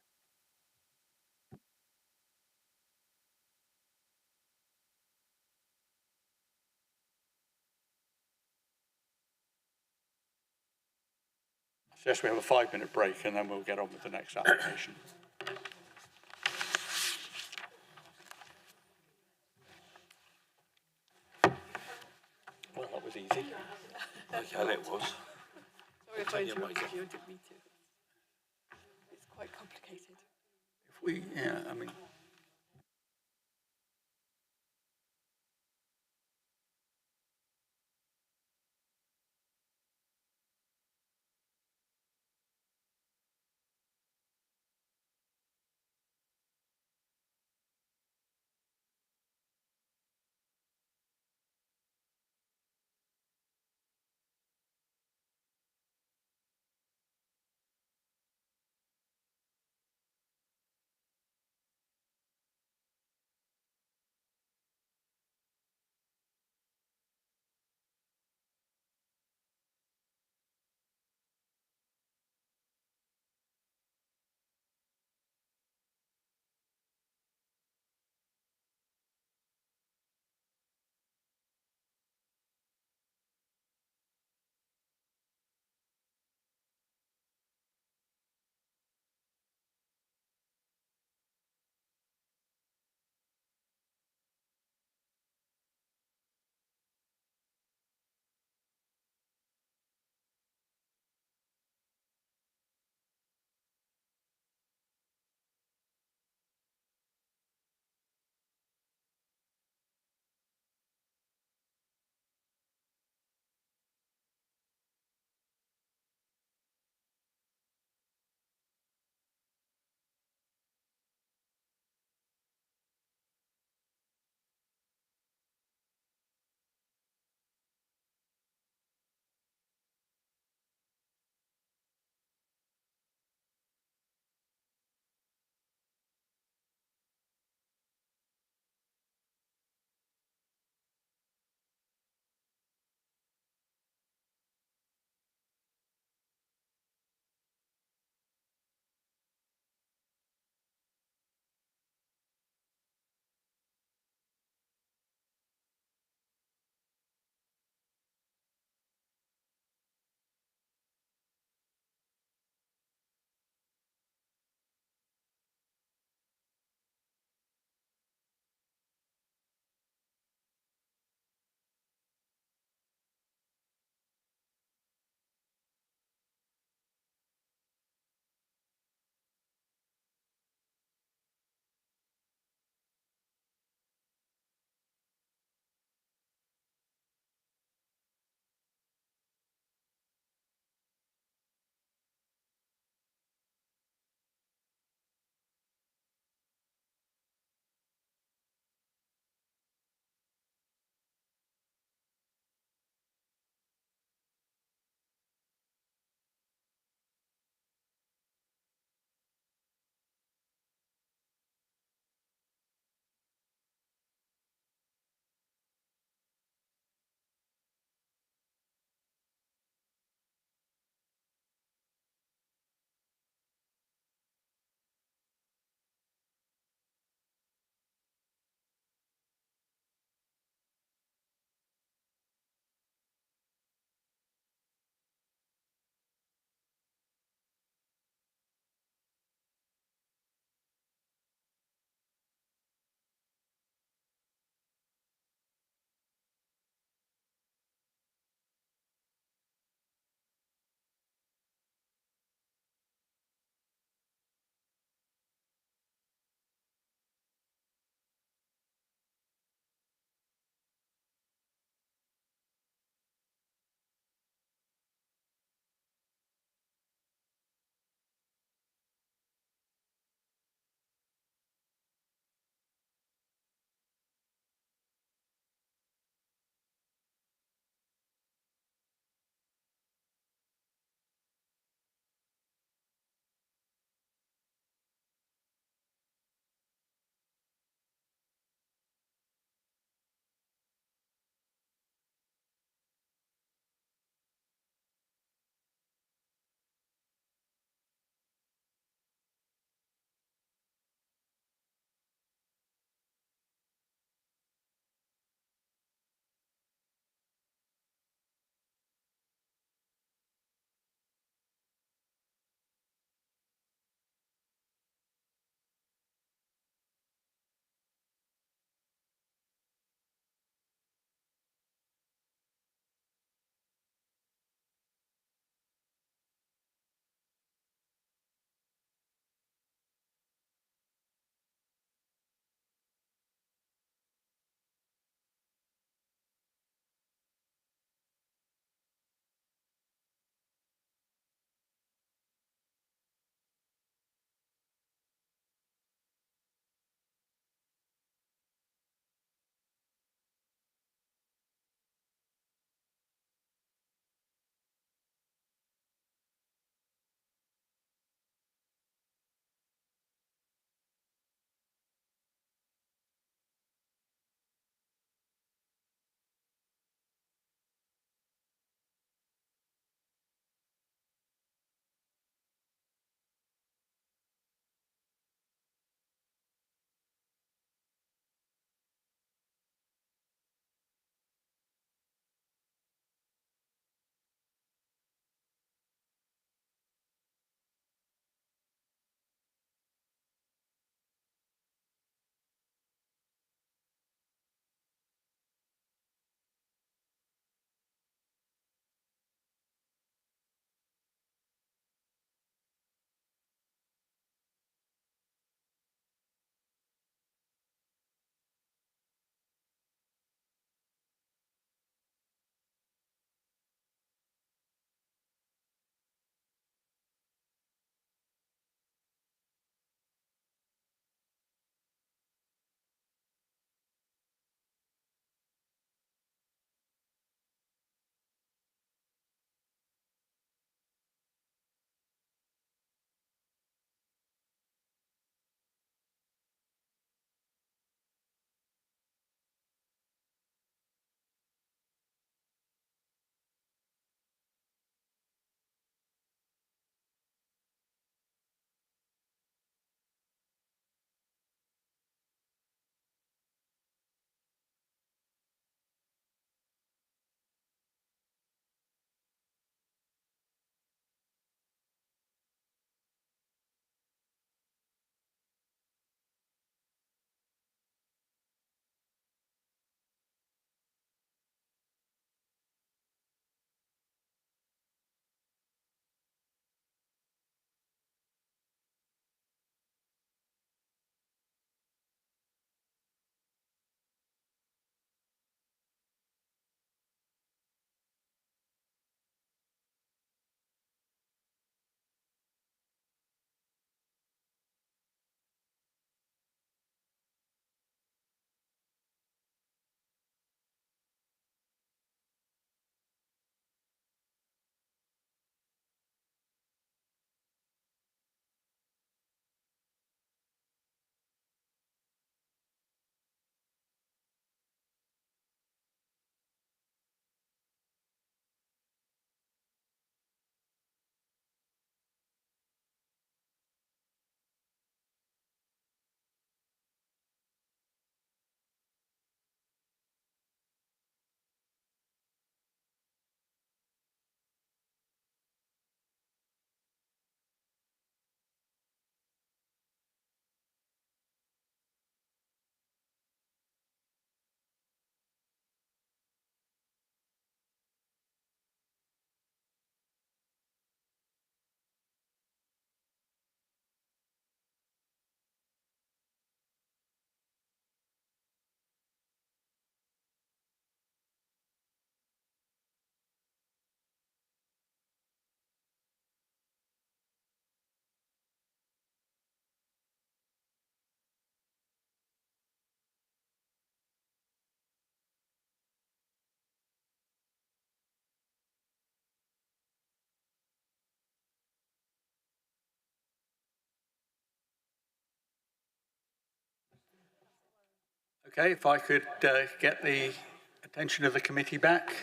Yes, we have a 5-minute break and then we'll get on with the next application. Well, that was easy. Okay, it was. Sorry if I interrupted you, I didn't mean to. It's quite complicated. I mean, Okay, if I could get the attention of the committee back.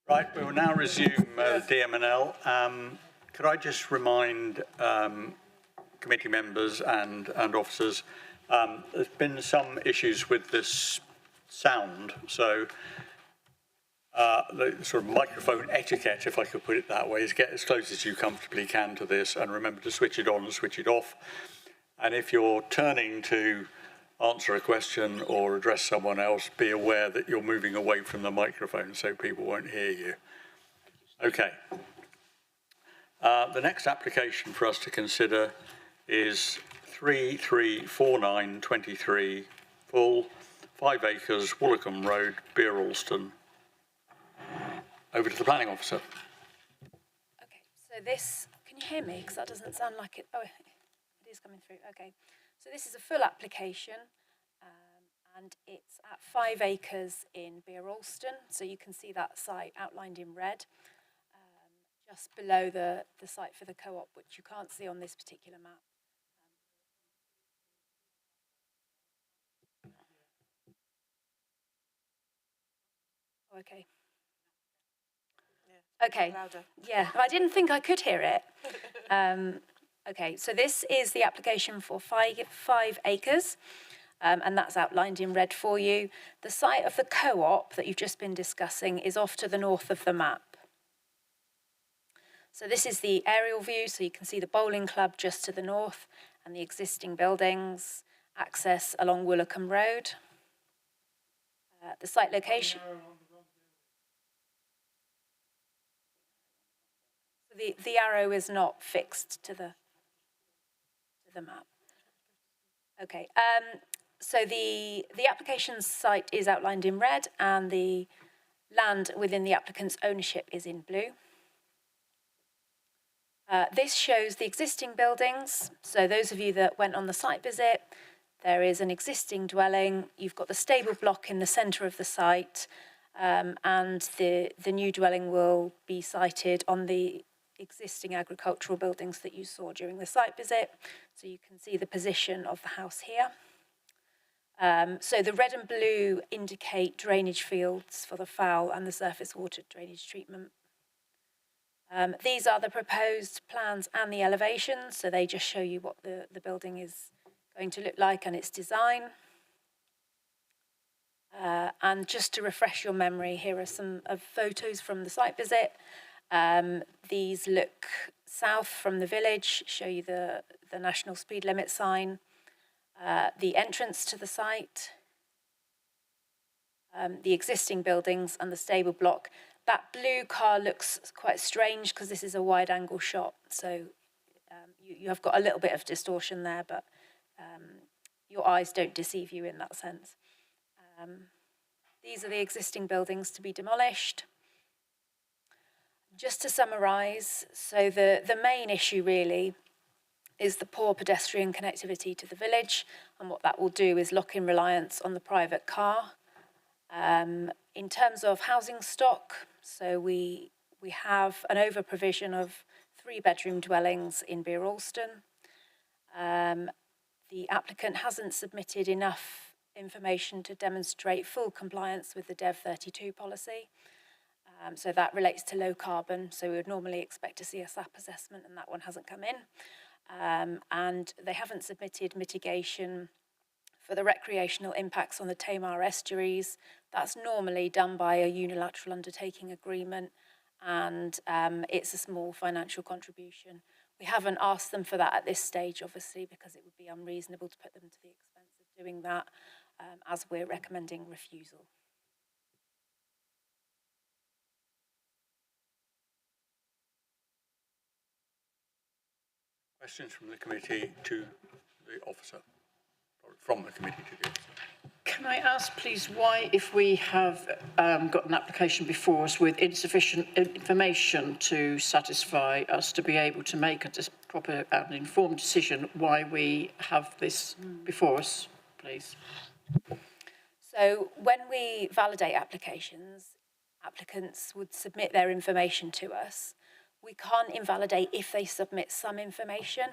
Right, we will now resume the DMNL. Could I just remind committee members and officers, there's been some issues with this sound, so the sort of microphone etiquette, if I could put it that way, is get as close as you comfortably can to this and remember to switch it on and switch it off. And if you're turning to answer a question or address someone else, be aware that you're moving away from the microphone so people won't hear you. Okay. The next application for us to consider is 334923 Full, 5 acres, Woolacombe Road, Beer Alston. Over to the planning officer. Okay, so this, can you hear me? Because that doesn't sound like it. Oh, it is coming through. Okay, so this is a full application, and it's at 5 acres in Beer Alston. So you can see that site outlined in red, just below the site for the co-op, which you can't see on this particular map. Okay. Okay. Yeah, I didn't think I could hear it. Okay, so this is the application for 5 acres, and that's outlined in red for you. The site of the co-op that you've just been discussing is off to the north of the map. So this is the aerial view, so you can see the bowling club just to the north and the existing buildings, access along Woolacombe Road. The site location. The arrow is not fixed to the map. Okay, so the application site is outlined in red and the land within the applicant's ownership is in blue. This shows the existing buildings. So those of you that went on the site visit, there is an existing dwelling. You've got the stable block in the centre of the site, and the new dwelling will be sited on the existing agricultural buildings that you saw during the site visit. So you can see the position of the house here. So the red and blue indicate drainage fields for the fowl and the surface water drainage treatment. These are the proposed plans and the elevations, so they just show you what the building is going to look like and its design. And just to refresh your memory, here are some photos from the site visit. These look south from the village, show you the national speed limit sign, the entrance to the site, the existing buildings and the stable block. That blue car looks quite strange because this is a wide angle shot, so you have got a little bit of distortion there, but your eyes don't deceive you in that sense. These are the existing buildings to be demolished. Just to summarise, so the main issue really is the poor pedestrian connectivity to the village, and what that will do is lock in reliance on the private car. In terms of housing stock, so we have an over-provision of 3-bedroom dwellings in Beer Alston. The applicant hasn't submitted enough information to demonstrate full compliance with the DEV 32 policy. So that relates to low carbon, so we would normally expect to see a SAP assessment, and that one hasn't come in. And they haven't submitted mitigation for the recreational impacts on the Tamar estuaries. That's normally done by a unilateral undertaking agreement, and it's a small financial contribution. We haven't asked them for that at this stage, obviously, because it would be unreasonable to put them to the expense of doing that, as we're recommending refusal. Questions from the committee to the officer, or from the committee to the officer? Can I ask, please, why, if we have got an application before us with insufficient information to satisfy us to be able to make a proper and informed decision, why we have this before us, please? So when we validate applications, applicants would submit their information to us. We can't invalidate if they submit some information.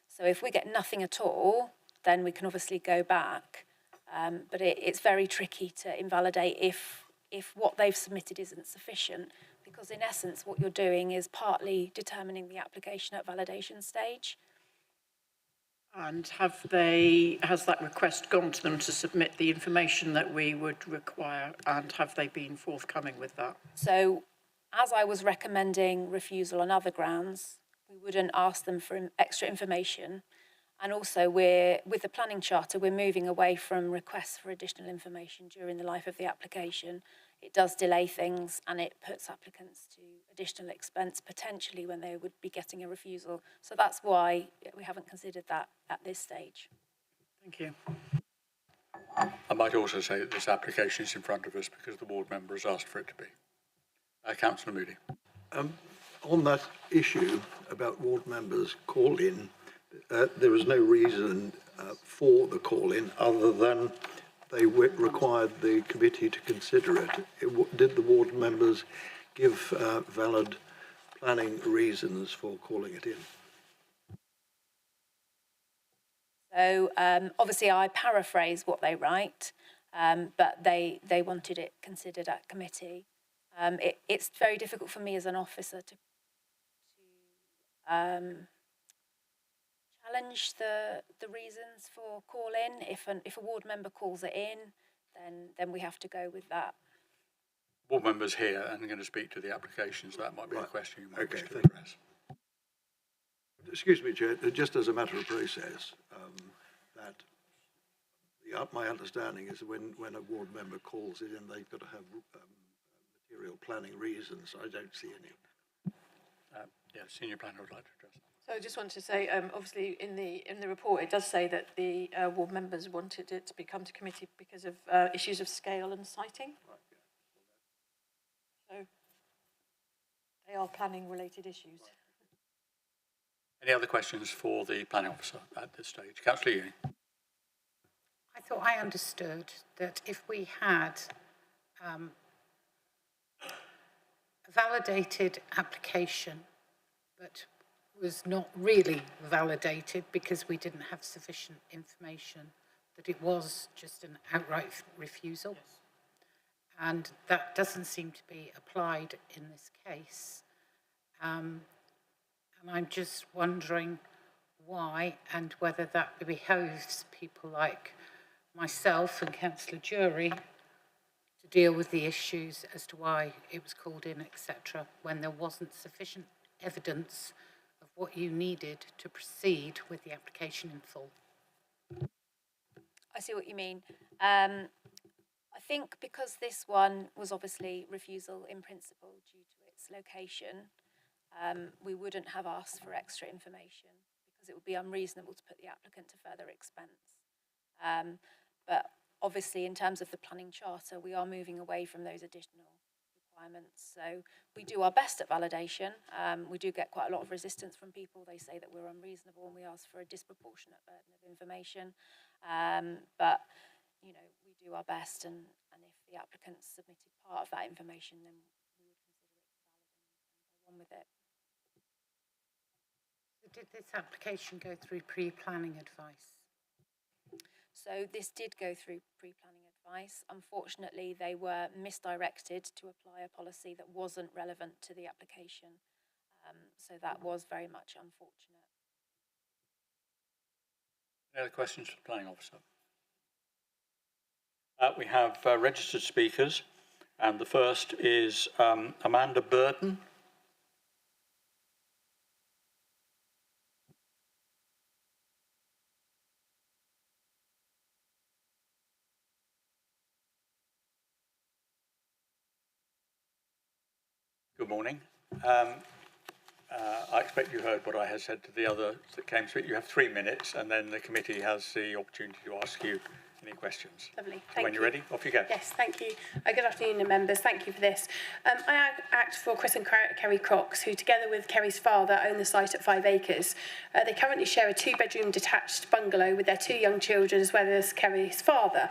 So if we get nothing at all, then we can obviously go back. But it's very tricky to invalidate if what they've submitted isn't sufficient, because in essence what you're doing is partly determining the application at validation stage. And has that request gone to them to submit the information that we would require, and have they been forthcoming with that? So as I was recommending refusal on other grounds, we wouldn't ask them for extra information. And also with the planning charter, we're moving away from requests for additional information during the life of the application. It does delay things and it puts applicants to additional expense potentially when they would be getting a refusal. So that's why we haven't considered that at this stage. Thank you. I might also say that this application is in front of us because the ward member has asked for it to be. Councillor Moody. On that issue about ward members call-in, there was no reason for the call-in other than they required the committee to consider it. Did the ward members give valid planning reasons for calling it in? So obviously I paraphrase what they write, but they wanted it considered at committee. It's very difficult for me as an officer to challenge the reasons for call-in. If a ward member calls it in, then we have to go with that. Board members here and going to speak to the application, so that might be a question you might wish to thank you. address. Excuse me, Chair, just as a matter of process, my understanding is that when a ward member calls it in, they've got to have material planning reasons. I don't see any. Senior planner would like to address that. So I just want to say, obviously in the report it does say that the ward members wanted it to come to committee because of issues of scale and siting. So they are planning related issues. Any other questions for the planning officer at this stage? Councillor Ewing. I thought I understood that if we had a validated application but was not really validated because we didn't have sufficient information, that it was just an outright refusal. Yes. And that doesn't seem to be applied in this case. And I'm just wondering why and whether that behoves people like myself and Councillor Jury to deal with the issues as to why it was called in, etc., when there wasn't sufficient evidence of what you needed to proceed with the application in full. I see what you mean. I think because this one was obviously refusal in principle due to its location, we wouldn't have asked for extra information because it would be unreasonable to put the applicant to further expense. But obviously in terms of the planning charter, we are moving away from those additional requirements. So we do our best at validation. We do get quite a lot of resistance from people. They say that we're unreasonable and we ask for a disproportionate burden of information. But, you know, we do our best, and if the applicant submitted part of that information, then we would consider it valid and go on with it. So did this application go through pre-planning advice? So this did go through pre-planning advice. Unfortunately, they were misdirected to apply a policy that wasn't relevant to the application. So that was very much unfortunate. Any other questions for the planning officer? We have registered speakers, and the first is Amanda Burton. Good morning. I expect you heard what I had said to the others that came through. You have 3 minutes, and then the committee has the opportunity to ask you Any questions? Lovely. So Thank when you. you're ready, off you go. Yes, thank you. Good afternoon, members. Thank you for this. I act for Chris and Kerry Cox, who together with Kerry's father own the site at 5 acres. They currently share a 2-bedroom detached bungalow with their 2 young children as well as Kerry's father.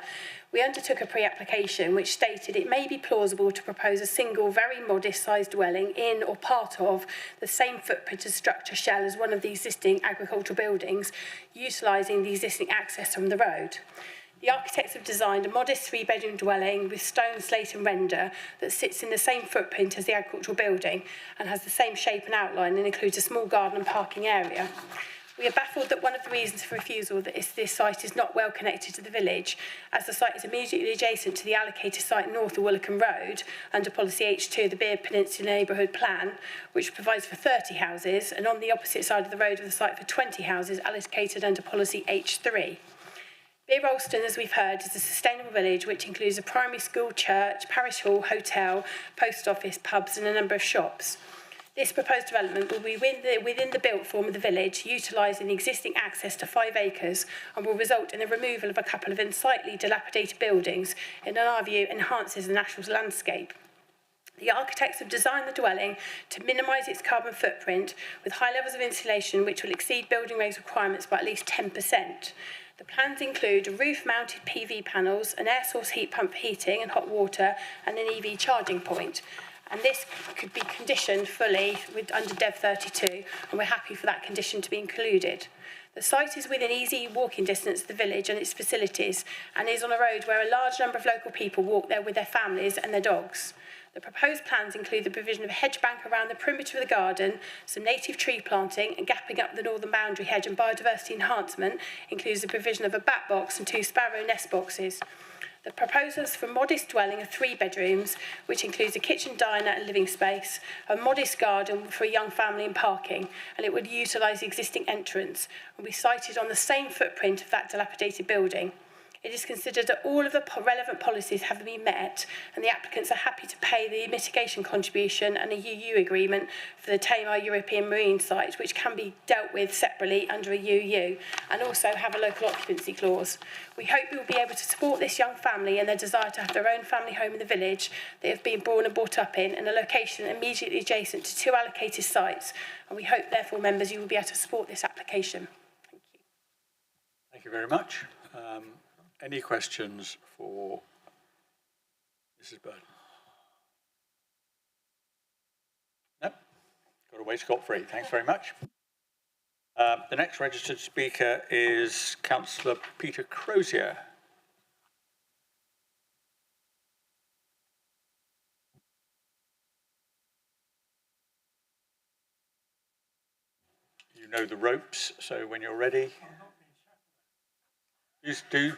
We undertook a pre-application which stated it may be plausible to propose a single, very modest-sized dwelling in or part of the same footprint and structure shell as one of the existing agricultural buildings, utilising the existing access from the road. The architects have designed a modest 3-bedroom dwelling with stone, slate and render that sits in the same footprint as the agricultural building and has the same shape and outline and includes a small garden and parking area. We are baffled that one of the reasons for refusal is this site is not well connected to the village, as the site is immediately adjacent to the allocated site north of Willicombe Road under Policy H2 of the Beard Peninsula Neighbourhood Plan, which provides for 30 houses, and on the opposite side of the road of the site for 20 houses allocated under Policy H3. Beer Ralston, as we've heard, is a sustainable village which includes a primary school, church, parish hall, hotel, post office, pubs and a number of shops. This proposed development will be within the built form of the village, utilising the existing access to 5 acres and will result in the removal of a couple of unsightly, dilapidated buildings and, in our view, enhances the natural landscape. The architects have designed the dwelling to minimise its carbon footprint with high levels of insulation which will exceed building regs requirements by at least 10%. The plans include roof-mounted PV panels, an air source heat pump for heating and hot water and an EV charging point. And this could be conditioned fully under Dev 32, and we're happy for that condition to be included. The site is within easy walking distance of the village and its facilities, and is on a road where a large number of local people walk there with their families and their dogs. The proposed plans include the provision of a hedge bank around the perimeter of the garden, some native tree planting and gapping up the northern boundary hedge, and biodiversity enhancement includes the provision of a bat box and 2 sparrow nest boxes. The proposals for a modest dwelling of 3 bedrooms, which includes a kitchen, diner and living space, a modest garden for a young family and parking, and it would utilise the existing entrance and be sited on the same footprint of that dilapidated building. It is considered that all of the relevant policies have been met and the applicants are happy to pay the mitigation contribution and a UU agreement for the Tamar European Marine site, which can be dealt with separately under a UU, and also have a local occupancy clause. We hope we will be able to support this young family and their desire to have their own family home in the village they have been born and brought up in, and a location immediately adjacent to 2 allocated sites, and we hope therefore members you will be able to support this application. Thank you. Thank you very much. Any questions for Mrs. Burden? No? Got away scot-free. Thanks very much. The next registered speaker is Councillor Peter Crozier. You know the ropes, so when you're ready. Just do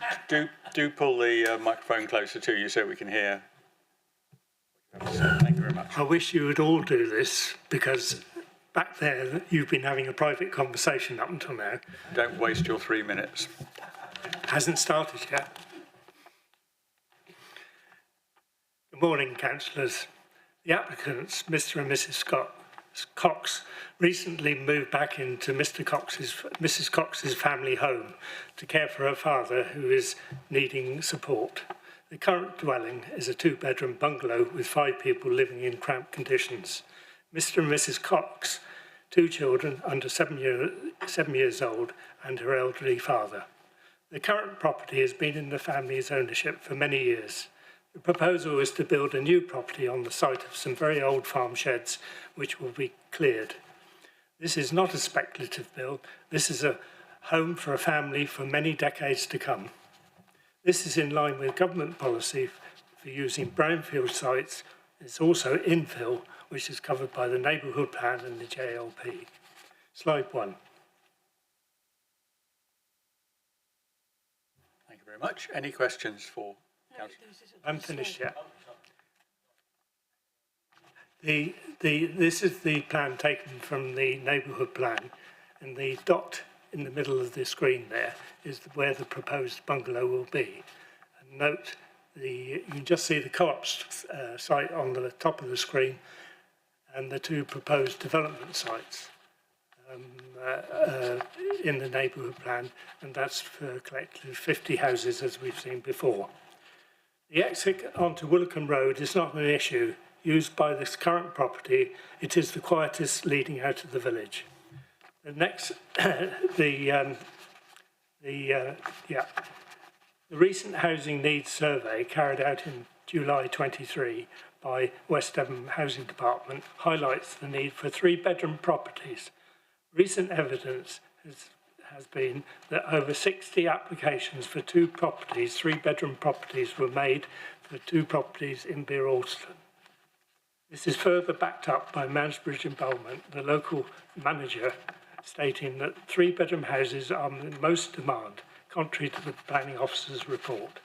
pull the microphone closer to you so we can hear. Thank you very much. I wish you would all do this, because back there you've been having a private conversation up until now. Don't waste your 3 minutes. Hasn't started yet. Good morning, councillors. The applicants, Mr. and Mrs. Cox, recently moved back into Mrs. Cox's family home to care for her father, who is needing support. The current dwelling is a 2-bedroom bungalow with 5 people living in cramped conditions. Mr. and Mrs. Cox, 2 children under 7 years old, and her elderly father. The current property has been in the family's ownership for many years. The proposal is to build a new property on the site of some very old farm sheds, which will be cleared. This is not a speculative build. This is a home for a family for many decades to come. This is in line with government policy for using brownfield sites. It's also infill, which is covered by the Neighbourhood Plan and the JLP. Slide 1. Thank you very much. Any questions for Councillor? I'm finished yet. This is the plan taken from the Neighbourhood Plan, and the dot in the middle of the screen there is where the proposed bungalow will be. And note, you can just see the co-op site on the top of the screen and the 2 proposed development sites. in the neighbourhood plan, and that's for collectively 50 houses, as we've seen before. The exit onto Willicombe Road is not an issue. Used by this current property, it is the quietest leading out of the village. The next, the recent housing needs survey carried out in July 23 by West Devon Housing Department highlights the need for 3-bedroom properties. Recent evidence has been that over 60 applications for 3-bedroom properties were made for 2 properties in Beer Alston. This is further backed up by Mansbridge and Belmont, the local manager, stating that 3-bedroom houses are in most demand, contrary to the planning officer's report.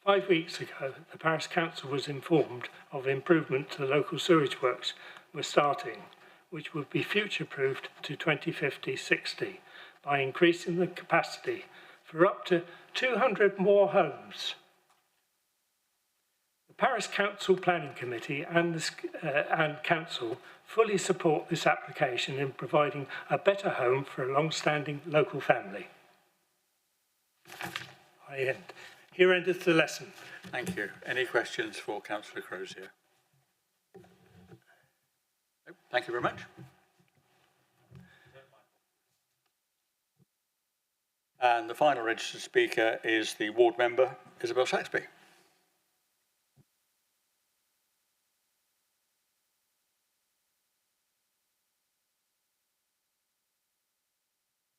5 weeks ago, the Parish Council was informed of improvement to the local sewage works were starting, which would be future-proofed to 2050-60 by increasing the capacity for up to 200 more homes. The Parish Council Planning Committee and Council fully support this application in providing a better home for a long-standing local family. Here endeth the lesson. Thank you. Any questions for Councillor Crozier? No, thank you very much. And the final registered speaker is the ward member, Isabel Saxby.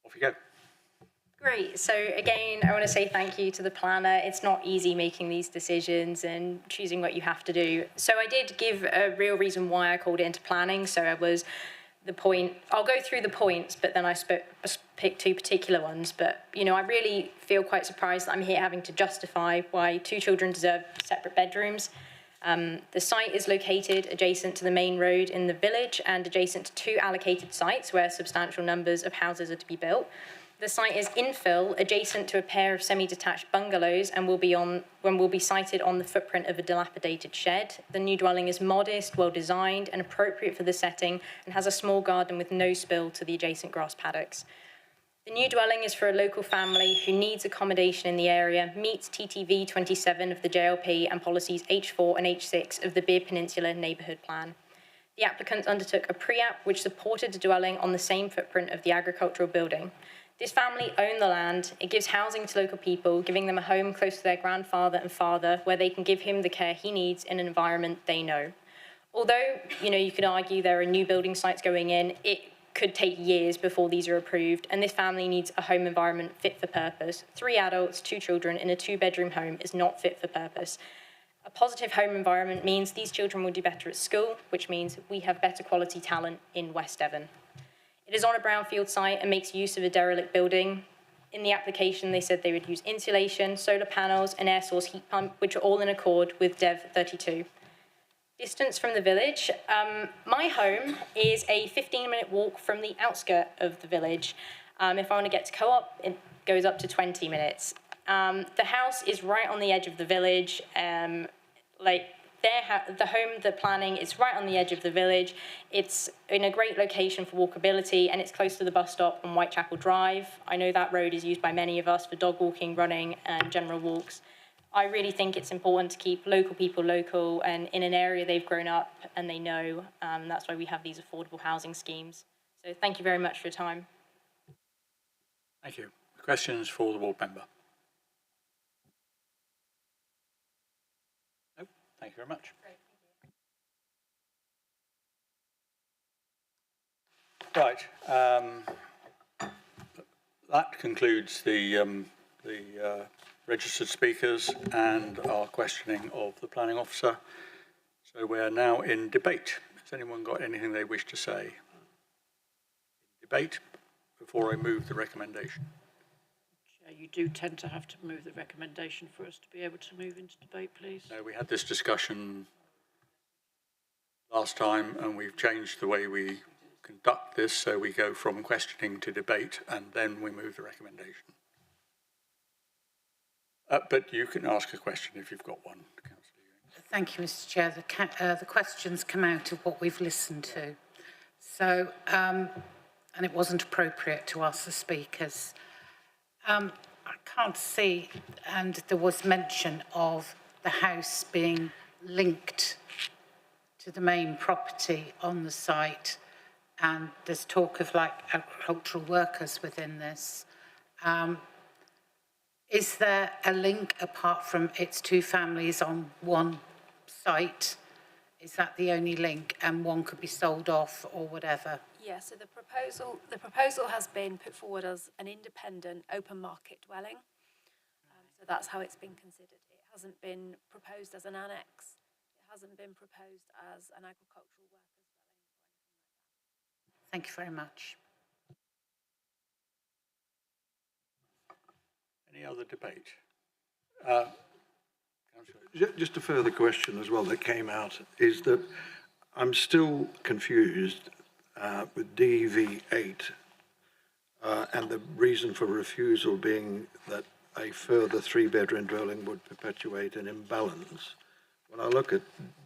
Off you go. Great. So again, I want to say thank you to the planner. It's not easy making these decisions and choosing what you have to do. So I did give a real reason why I called it into planning. So it was the point, I'll go through the points, but then I picked 2 particular ones. But, you know, I really feel quite surprised that I'm here having to justify why 2 children deserve separate bedrooms. The site is located adjacent to the main road in the village and adjacent to 2 allocated sites where substantial numbers of houses are to be built. The site is infill, adjacent to a pair of semi-detached bungalows and will be sited on the footprint of a dilapidated shed. The new dwelling is modest, well-designed and appropriate for the setting and has a small garden with no spill to the adjacent grass paddocks. The new dwelling is for a local family who needs accommodation in the area, meets TTV 27 of the JLP and policies H4 and H6 of the Beer Peninsula Neighbourhood Plan. The applicants undertook a pre-app which supported the dwelling on the same footprint of the agricultural building. This family own the land. It gives housing to local people, giving them a home close to their grandfather and father where they can give him the care he needs in an environment they know. Although, you know, you could argue there are new building sites going in, it could take years before these are approved, and this family needs a home environment fit for purpose. 3 adults, 2 children in a 2-bedroom home is not fit for purpose. A positive home environment means these children will do better at school, which means we have better quality talent in West Devon. It is on a brownfield site and makes use of a derelict building. In the application, they said they would use insulation, solar panels, and air source heat pump, which are all in accord with Dev 32. Distance from the village. My home is a 15-minute walk from the outskirt of the village. If I want to get to Co-op, it goes up to 20 minutes. The house is right on the edge of the village. The home, the planning is right on the edge of the village. It's in a great location for walkability, and it's close to the bus stop on Whitechapel Drive. I know that road is used by many of us for dog walking, running, and general walks. I really think it's important to keep local people local and in an area they've grown up and they know. That's why we have these affordable housing schemes. So thank you very much for your time. Thank you. Questions for the ward member? No, thank you very much. Right. That concludes the registered speakers and our questioning of the planning officer. So we're now in debate. Has anyone got anything they wish to say? Debate before I move the recommendation. Chair, you do tend to have to move the recommendation for us to be able to move into debate, please. No, we had this discussion last time and we've changed the way we conduct this, so we go from questioning to debate and then we move the recommendation. But you can ask a question if you've got one, Councillor. Thank you, Mr. Chair. The questions come out of what we've listened to. So and it wasn't appropriate to ask the speakers. I can't see, and there was mention of the house being linked to the main property on the site, and there's talk of like agricultural workers within this. Is there a link apart from its two families on one site? Is that the only link, and one could be sold off or whatever? Yeah, so the proposal has been put forward as an independent open market dwelling. So that's how it's been considered. It hasn't been proposed as an annex. It hasn't been proposed as an agricultural workers dwelling or anything like that. Thank you very much. Any other debate? Just a further question as well that came out is that I'm still confused with DV8 and the reason for refusal being that a further 3-bedroom dwelling would perpetuate an imbalance. When I look at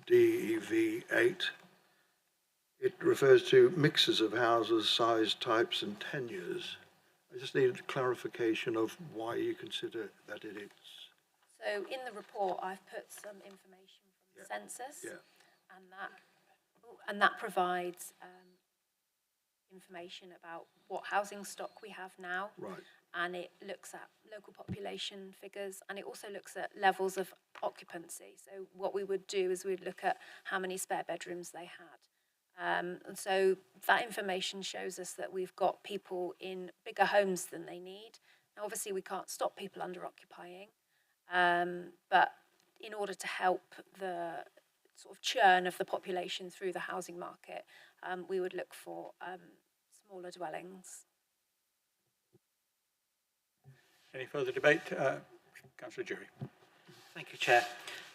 DV8, it refers to mixes of houses, size, types and tenures. I just need clarification of why you consider that it is. So in the report, I've put some information from the census, and that provides information about what housing stock we have now. Right. And it looks at local population figures, and it also looks at levels of occupancy. So what we would do is we'd look at how many spare bedrooms they had. And so that information shows us that we've got people in bigger homes than they need. Now, obviously, we can't stop people under occupying, but in order to help the sort of churn of the population through the housing market, we would look for smaller dwellings. Any further debate? Councillor Jury. Thank you, Chair.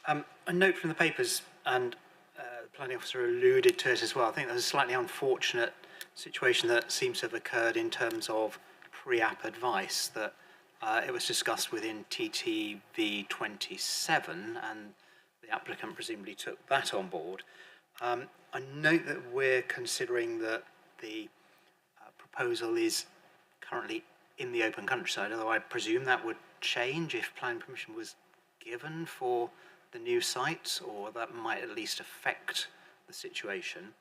A note from the papers, and the planning officer alluded to it as well. I think there's a slightly unfortunate situation that seems to have occurred in terms of pre-app advice, that it was discussed within TTV 27, and the applicant presumably took that on board. I note that we're considering that the proposal is currently in the open countryside, although I presume that would change if planning permission was given for the new sites, or that might at least affect the situation.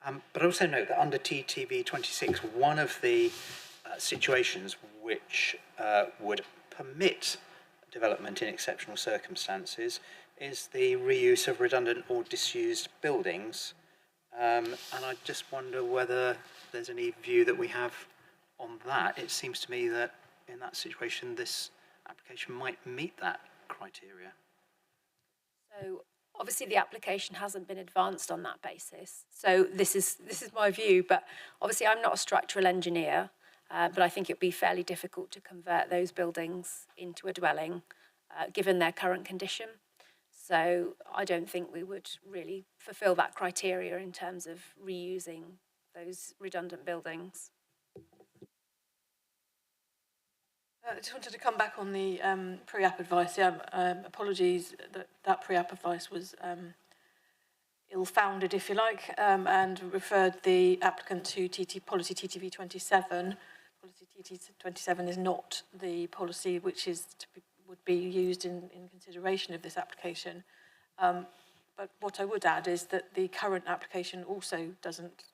But I also note that under TTV 26, one of the situations which would permit development in exceptional circumstances is the reuse of redundant or disused buildings. And I just wonder whether there's any view that we have on that. It seems to me that in that situation, this application might meet that criteria. So obviously the application hasn't been advanced on that basis. So this is my view, but obviously I'm not a structural engineer, but I think it'd be fairly difficult to convert those buildings into a dwelling, given their current condition. So I don't think we would really fulfil that criteria in terms of reusing those redundant buildings. I just wanted to come back on the pre-app advice. Yeah, apologies that pre-app advice was ill-founded, if you like, and referred the applicant to policy TTV 27. Policy TTV 27 is not the policy which would be used in consideration of this application. But what I would add is that the current application also doesn't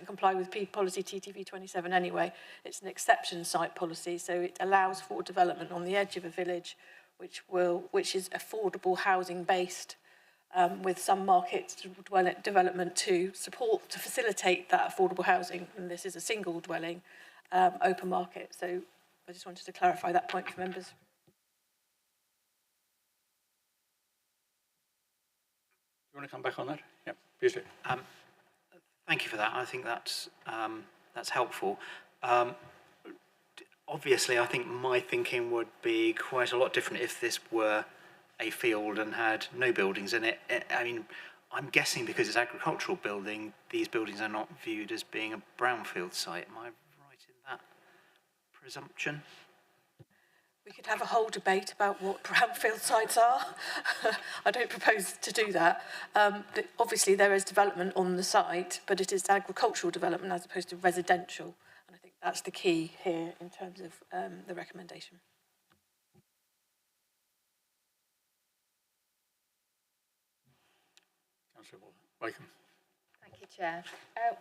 comply with policy TTV 27 anyway. It's an exception site policy, so it allows for development on the edge of a village, which is affordable housing based, with some market development to facilitate that affordable housing. And this is a single dwelling, open market. So I just wanted to clarify that point for members. You want to come back on that? Yeah, please do. Thank you for that. I think that's helpful. Obviously, I think my thinking would be quite a lot different if this were a field and had no buildings in it. I mean, I'm guessing because it's agricultural building, these buildings are not viewed as being a brownfield site. Am I right in that presumption? We could have a whole debate about what brownfield sites are. I don't propose to do that. But obviously, there is development on the site, but it is agricultural development as opposed to residential. And I think that's the key here in terms of the recommendation. Councillor Wakeham. Thank you, Chair.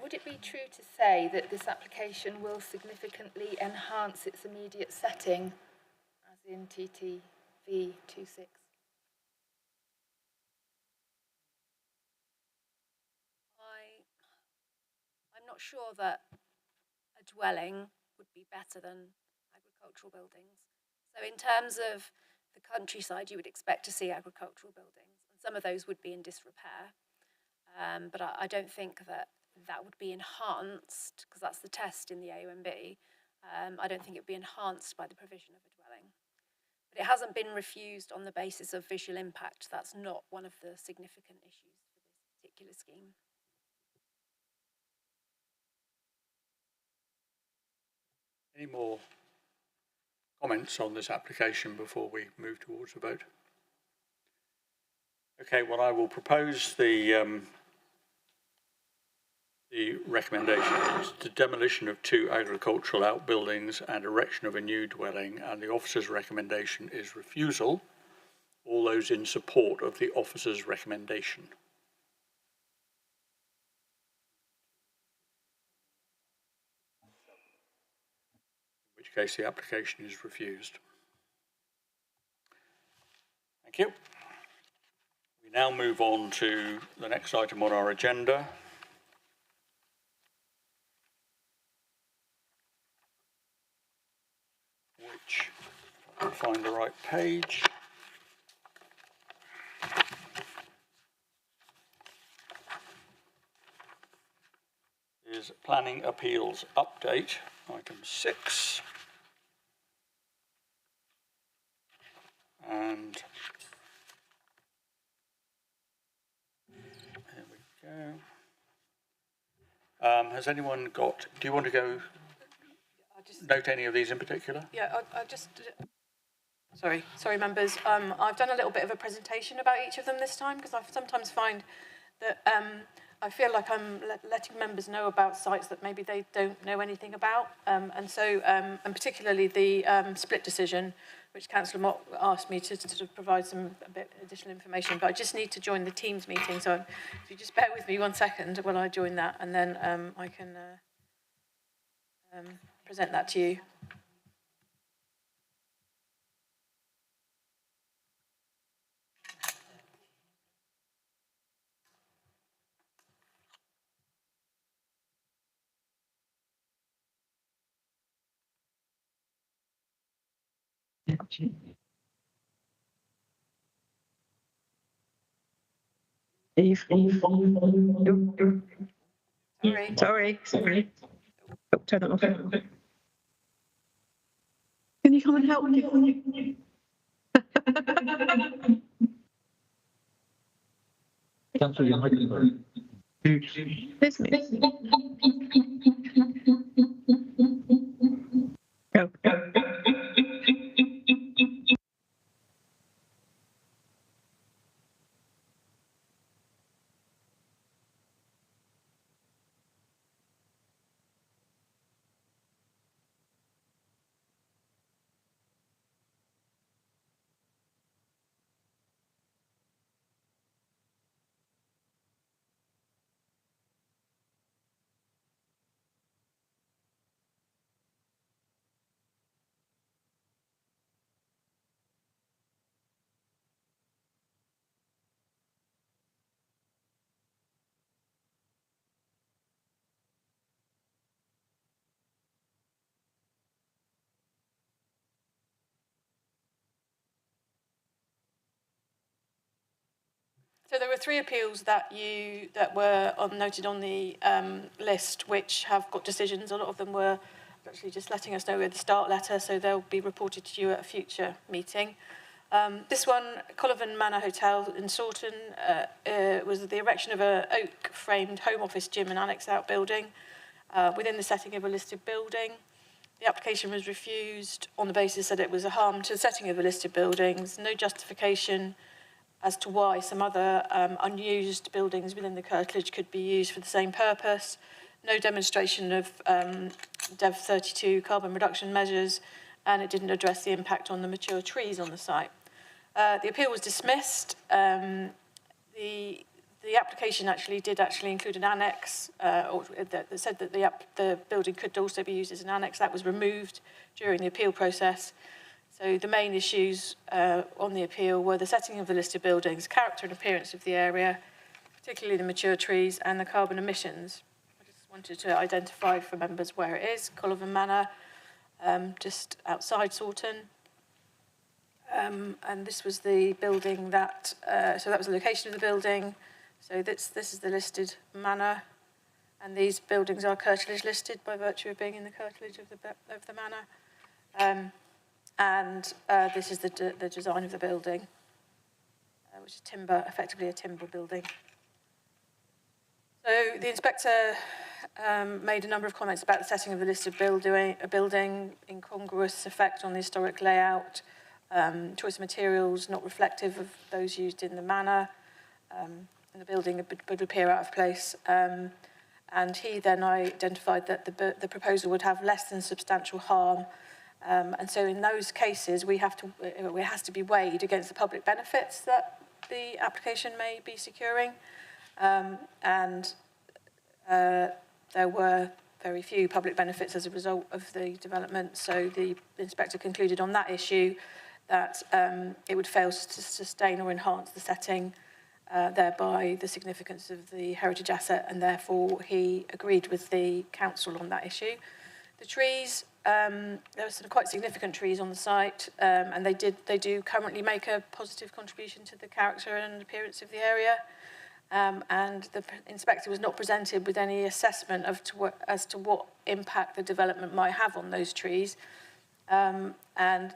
Would it be true to say that this application will significantly enhance its immediate setting, as in TTV 26? I'm not sure that a dwelling would be better than agricultural buildings. So in terms of the countryside, you would expect to see agricultural buildings, and some of those would be in disrepair. But I don't think that that would be enhanced, because that's the test in the AONB. I don't think it would be enhanced by the provision of a dwelling. But it hasn't been refused on the basis of visual impact. That's not one of the significant issues for this particular scheme. Any more comments on this application before we move towards a vote? Okay, well, I will propose the recommendation is the demolition of 2 agricultural outbuildings and erection of a new dwelling, and the officer's recommendation is refusal. All those in support of the officer's recommendation? In which case the application is refused. Thank you. We now move on to the next item on our agenda. Which, if I can find the right page, is Planning Appeals Update, item 6. And there we go. Has anyone got, do you want to go note any of these in particular? Yeah, I just... Sorry, members. I've done a little bit of a presentation about each of them this time, because I sometimes find that I feel like I'm letting members know about sites that maybe they don't know anything about. And particularly the split decision, which Councillor Mott asked me to sort of provide a bit additional information, but I just need to join the Teams meeting. So if you just bear with me 1 second while I join that, and then I can present that to you. Sorry. Oh, turn that off. Can you come and help me? Cancel your microphone. This me. Go. So there were 3 appeals that were noted on the list, which have got decisions. A lot of them were actually just letting us know with the start letter, so they'll be reported to you at a future meeting. This one, Collivan Manor Hotel in Sawton, was the erection of an oak-framed home office gym and annex outbuilding within the setting of a listed building. The application was refused on the basis that it was a harm to the setting of the listed buildings, no justification as to why some other unused buildings within the curtilage could be used for the same purpose, no demonstration of DEV 32 carbon reduction measures, and it didn't address the impact on the mature trees on the site. The appeal was dismissed. The application did include an annex that said that the building could also be used as an annex. That was removed during the appeal process. So the main issues on the appeal were the setting of the listed buildings, character and appearance of the area, particularly the mature trees, and the carbon emissions. I just wanted to identify for members where it is, Collivan Manor, just outside Sawton. And this was the building that, so that was the location of the building. So this is the listed manor, and these buildings are curtilage listed by virtue of being in the curtilage of the manor. This is the design of the building, which is timber, effectively a timber building. So the inspector made a number of comments about the setting of the listed building, incongruous effect on the historic layout, choice of materials not reflective of those used in the manor, and the building would appear out of place. And he then identified that the proposal would have less than substantial harm. And so in those cases, it has to be weighed against the public benefits that the application may be securing. There were very few public benefits as a result of the development. So the inspector concluded on that issue that it would fail to sustain or enhance the setting, thereby the significance of the heritage asset, and therefore he agreed with the council on that issue. The trees, there are some quite significant trees on the site, and they do currently make a positive contribution to the character and appearance of the area. And the inspector was not presented with any assessment as to what impact the development might have on those trees. And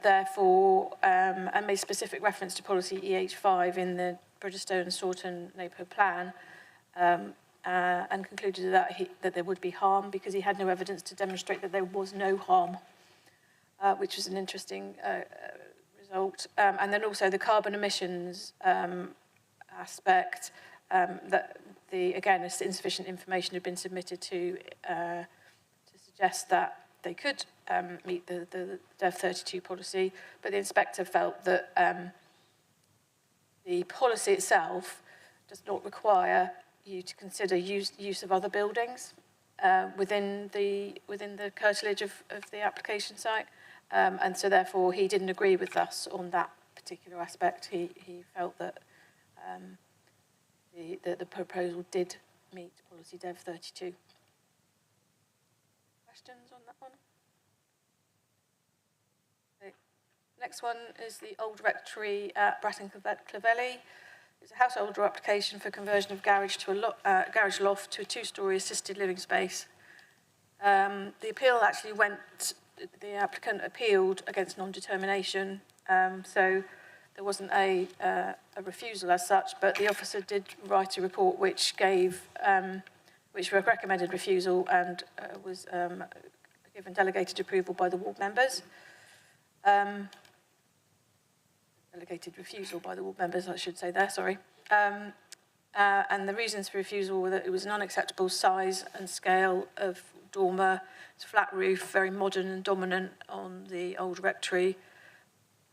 therefore, and made specific reference to policy EH5 in the Bridgestone Sawton neighbourhood plan, and concluded that there would be harm because he had no evidence to demonstrate that there was no harm, which was an interesting result. And then also the carbon emissions aspect, that again, insufficient information had been submitted to suggest that they could meet the DEV 32 policy, but the inspector felt that the policy itself does not require you to consider use of other buildings within the curtilage of the application site, and so therefore he didn't agree with us on that particular aspect. He felt that the proposal did meet policy DEV 32. Questions on that one? Okay. Next one is the old rectory at Bratton Clovelly. It's a householder application for conversion of garage loft to a two-storey assisted living space. The appeal actually the applicant appealed against non-determination, so there wasn't a refusal as such, but the officer did write a report which recommended refusal and was given delegated approval by the ward members. Delegated refusal by the ward members, I should say there, sorry. And the reasons for refusal were that it was an unacceptable size and scale of dormer. It's a flat roof, very modern and dominant on the old rectory.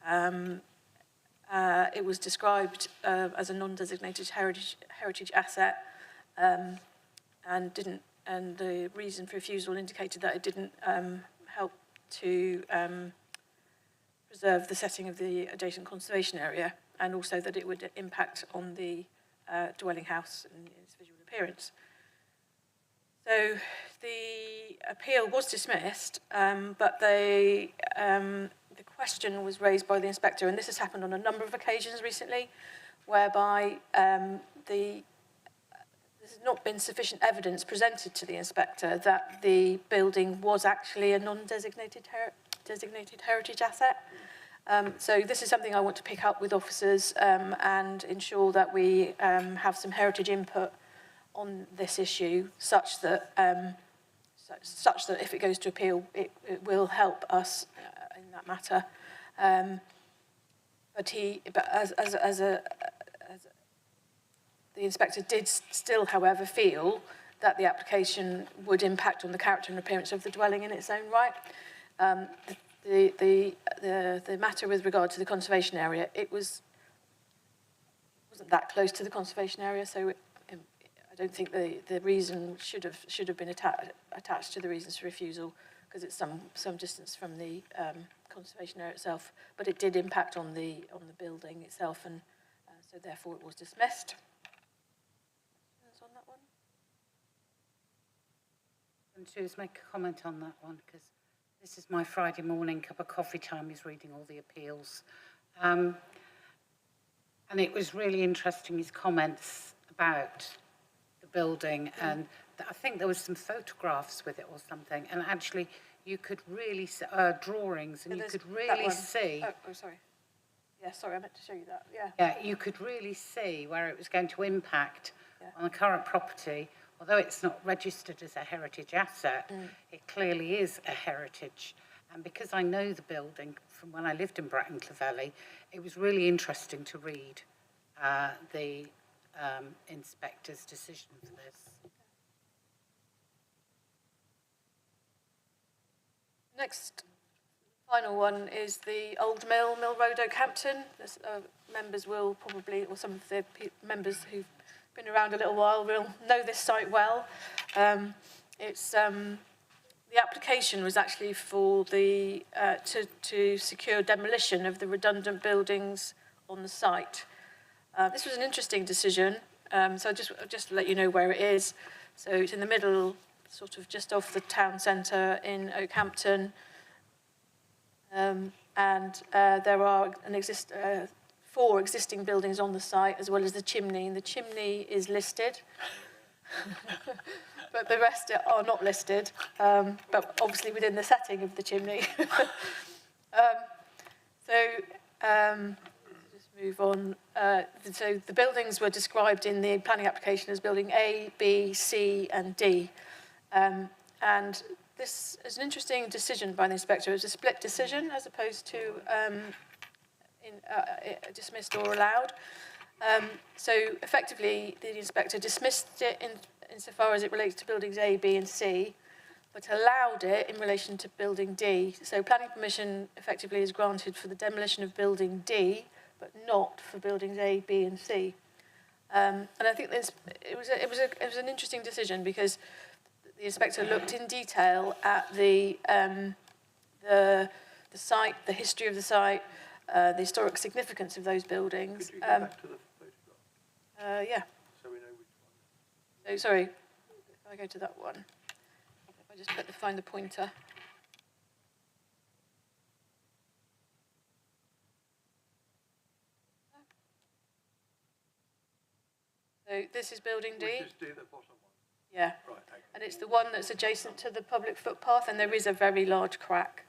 It was described as a non-designated heritage asset, and the reason for refusal indicated that it didn't help to preserve the setting of the adjacent conservation area, and also that it would impact on the dwelling house and its visual appearance. So the appeal was dismissed, but the question was raised by the inspector, and this has happened on a number of occasions recently, whereby there's not been sufficient evidence presented to the inspector that the building was actually a non-designated designated heritage asset. So this is something I want to pick up with officers and ensure that we have some heritage input on this issue, such that such that if it goes to appeal, it will help us in that matter. But the inspector did still, however, feel that the application would impact on the character and appearance of the dwelling in its own right. The matter with regard to the conservation area, it wasn't that close to the conservation area, so I don't think the reason should have been attached to the reasons for refusal, because it's some distance from the conservation area itself. But it did impact on the building itself, and so therefore it was dismissed. On that one. And to make a comment on that one, because this is my Friday morning cup of coffee time, is reading all the appeals. And it was really interesting, his comments about the building, and I think there was some photographs with it or something, and actually you could really see, drawings, and you could really see... Oh, sorry. Yeah, sorry, I meant to show you that, yeah. Yeah, you could really see where it was going to impact on the current property. Although it's not registered as a heritage asset, it clearly is a heritage. And because I know the building from when I lived in Bratton Clovelly, it was really interesting to read the inspector's decision for this. Next, final one is the Old Mill Road, Oakhampton. Members will probably, or some of the members who've been around a little while will know this site well. The application was actually for the to secure demolition of the redundant buildings on the site. This was an interesting decision. So just to let you know where it is. So it's in the middle, sort of just off the town centre in Oakhampton, and there are 4 existing buildings on the site, as well as the chimney. And the chimney is listed, but the rest are not listed, but obviously within the setting of the chimney. Just move on. So the buildings were described in the planning application as building A, B, C, and D. And this is an interesting decision by the inspector. It was a split decision as opposed to dismissed or allowed. So effectively, the inspector dismissed it insofar as it relates to buildings A, B, and C, but allowed it in relation to building D. So planning permission effectively is granted for the demolition of building D, but not for buildings A, B, and C. And I think it was an interesting decision, because the inspector looked in detail at the site, the history of the site, the historic significance of those buildings. Could you go back to the photograph? Yeah. So we know which one. So sorry, if I go to that one, if I just find the pointer. So this is building D. Which is D, the bottom one. Yeah. Right, okay. And it's the one that's adjacent to the public footpath, and there is a very large crack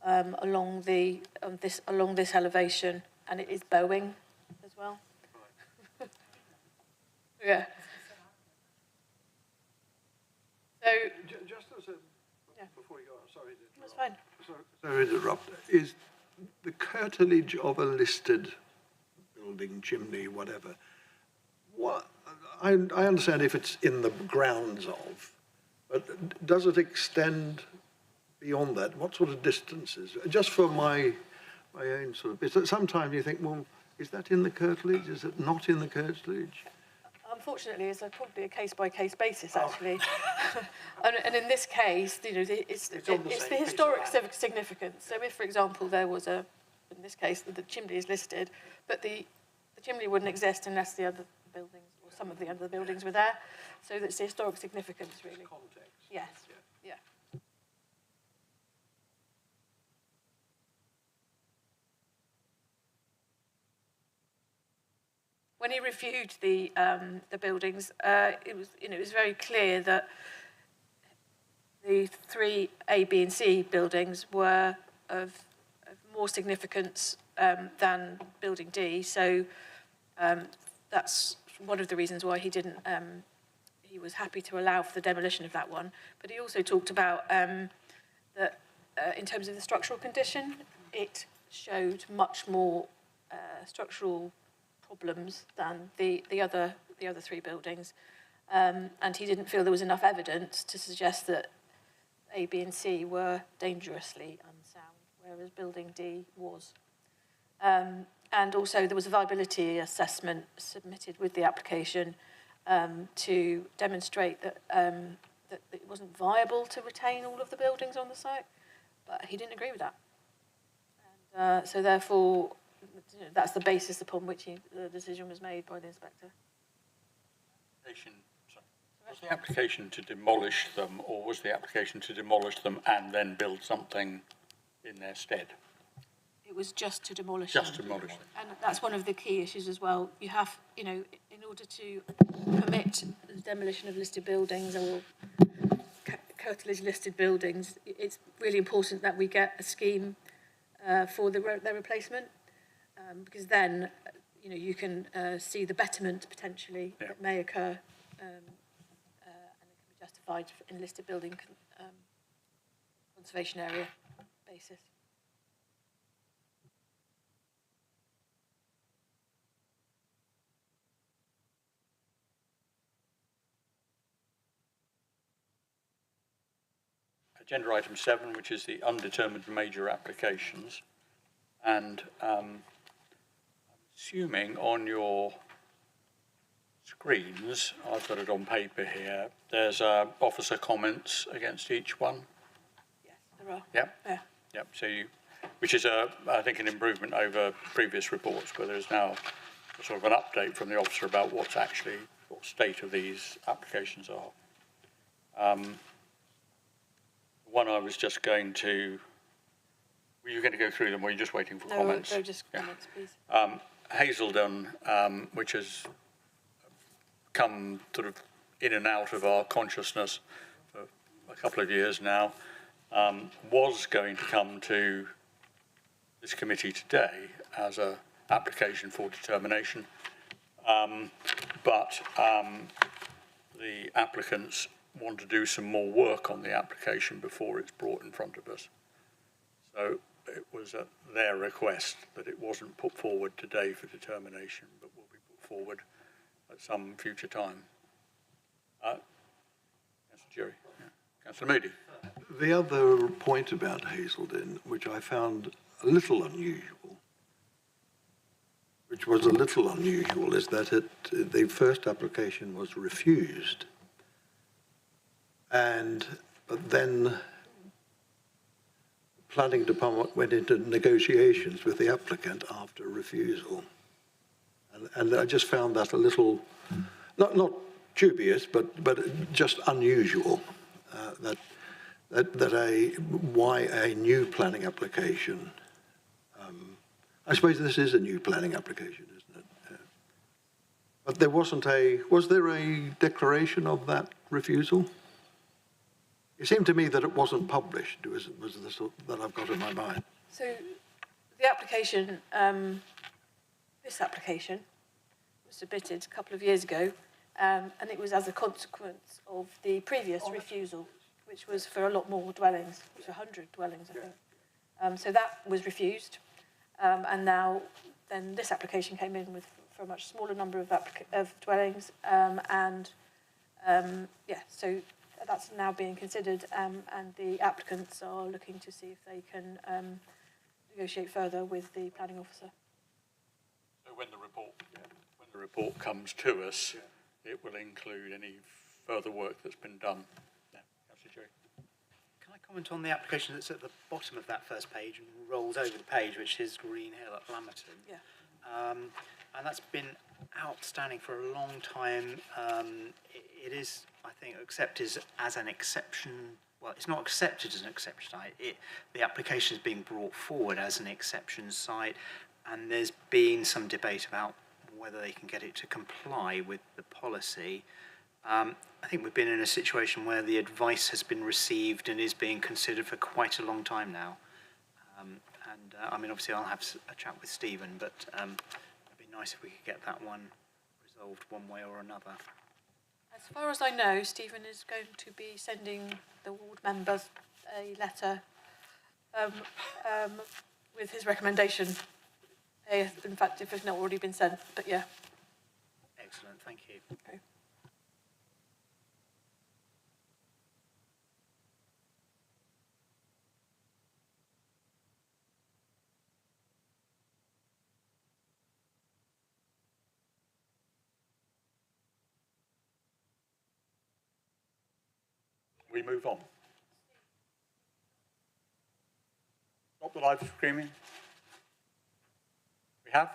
along this elevation, and it is bowing as well. Right. Yeah. So just as before you go on, sorry to interrupt. That's fine. Sorry to interrupt. Is the curtilage of a listed building, chimney, whatever, what? I understand if it's in the grounds of, but does it extend beyond that? What sort of distances? Just for my own sort of business. Sometimes you think, well, is that in the curtilage? Is it not in the curtilage? Unfortunately, it's probably a case-by-case basis, actually. and in this case, it's the historic significance. So if, for example, there was in this case, the chimney is listed, but the chimney wouldn't exist unless the other buildings, or some of the other buildings were there. So that's the historic significance, really. It's context. Yes. Yeah. When he reviewed the buildings, it was very clear that the 3 A, B, and C buildings were of more significance than building D. So that's one of the reasons why he he was happy to allow for the demolition of that one. But he also talked about that in terms of the structural condition, it showed much more structural problems than the other three buildings. And he didn't feel there was enough evidence to suggest that A, B and C were dangerously unsound, whereas building D was. And also there was a viability assessment submitted with the application to demonstrate that, that it wasn't viable to retain all of the buildings on the site, but he didn't agree with that. And, so therefore, that's the basis upon which the decision was made by the inspector. Was the application to demolish them, or was the application to demolish them and then build something in their stead? It was just to demolish Just them. demolish them. And that's one of the key issues as well. You have, you know, in order to permit the demolition of listed buildings or curtilage listed buildings, it's really important that we get a scheme for their replacement, because then, you know, you can see the betterment potentially that may occur, and it can be justified in listed building conservation area basis. Agenda item 7, which is the undetermined major applications. And I'm assuming on your screens, I've got it on paper here, there's officer comments against each one. Yes, there are. Yep. Yeah. Yep. So which is, I think, an improvement over previous reports, where there's now sort of an update from the officer about what state of these applications are. One I was just going to, were you going to go through them, or were you just waiting for comments? No, just comments, please. Hazelden, which has come sort of in and out of our consciousness for a couple of years now, was going to come to this committee today as an application for determination, but the applicants want to do some more work on the application before it's brought in front of us. So it was at their request that it wasn't put forward today for determination, but will be put forward at some future time. Councillor Jerry. Yeah. Councillor Moody. The other point about Hazelden, which I found a little unusual, is that the first application was refused. But then the planning department went into negotiations with the applicant after refusal. And I just found that a little, not dubious, but just unusual, why a new planning application, I suppose this is a new planning application, isn't it? But there was there a declaration of that refusal? It seemed to me that it wasn't published, was the that I've got in my mind. So the application, this application was submitted a couple of years ago, and it was as a consequence of the previous refusal, which was for a lot more dwellings, it was 100 dwellings, I think. So that was refused, and now then this application came in for a much smaller number of dwellings, so that's now being considered, and the applicants are looking to see if they can negotiate further with the planning officer. So when the report comes to us, it will include any further work that's been done. Yeah, Councillor Jerry. Can I comment on the application that's at the bottom of that first page and rolls over the page, which is Green Hill at Lamerton? Yeah. And that's been outstanding for a long time. It is, I think, accepted as an exception. Well, it's not accepted as an exception site. The application is being brought forward as an exception site, and there's been some debate about whether they can get it to comply with the policy. I think we've been in a situation where the advice has been received and is being considered for quite a long time now. I mean, obviously, I'll have a chat with Stephen, but it'd be nice if we could get that one resolved one way or another. As far as I know, Stephen is going to be sending the ward members a letter with his recommendation. In fact, if it's not already been sent, but yeah. Excellent, thank you. Okay. We move on. Stop the live streaming. We have?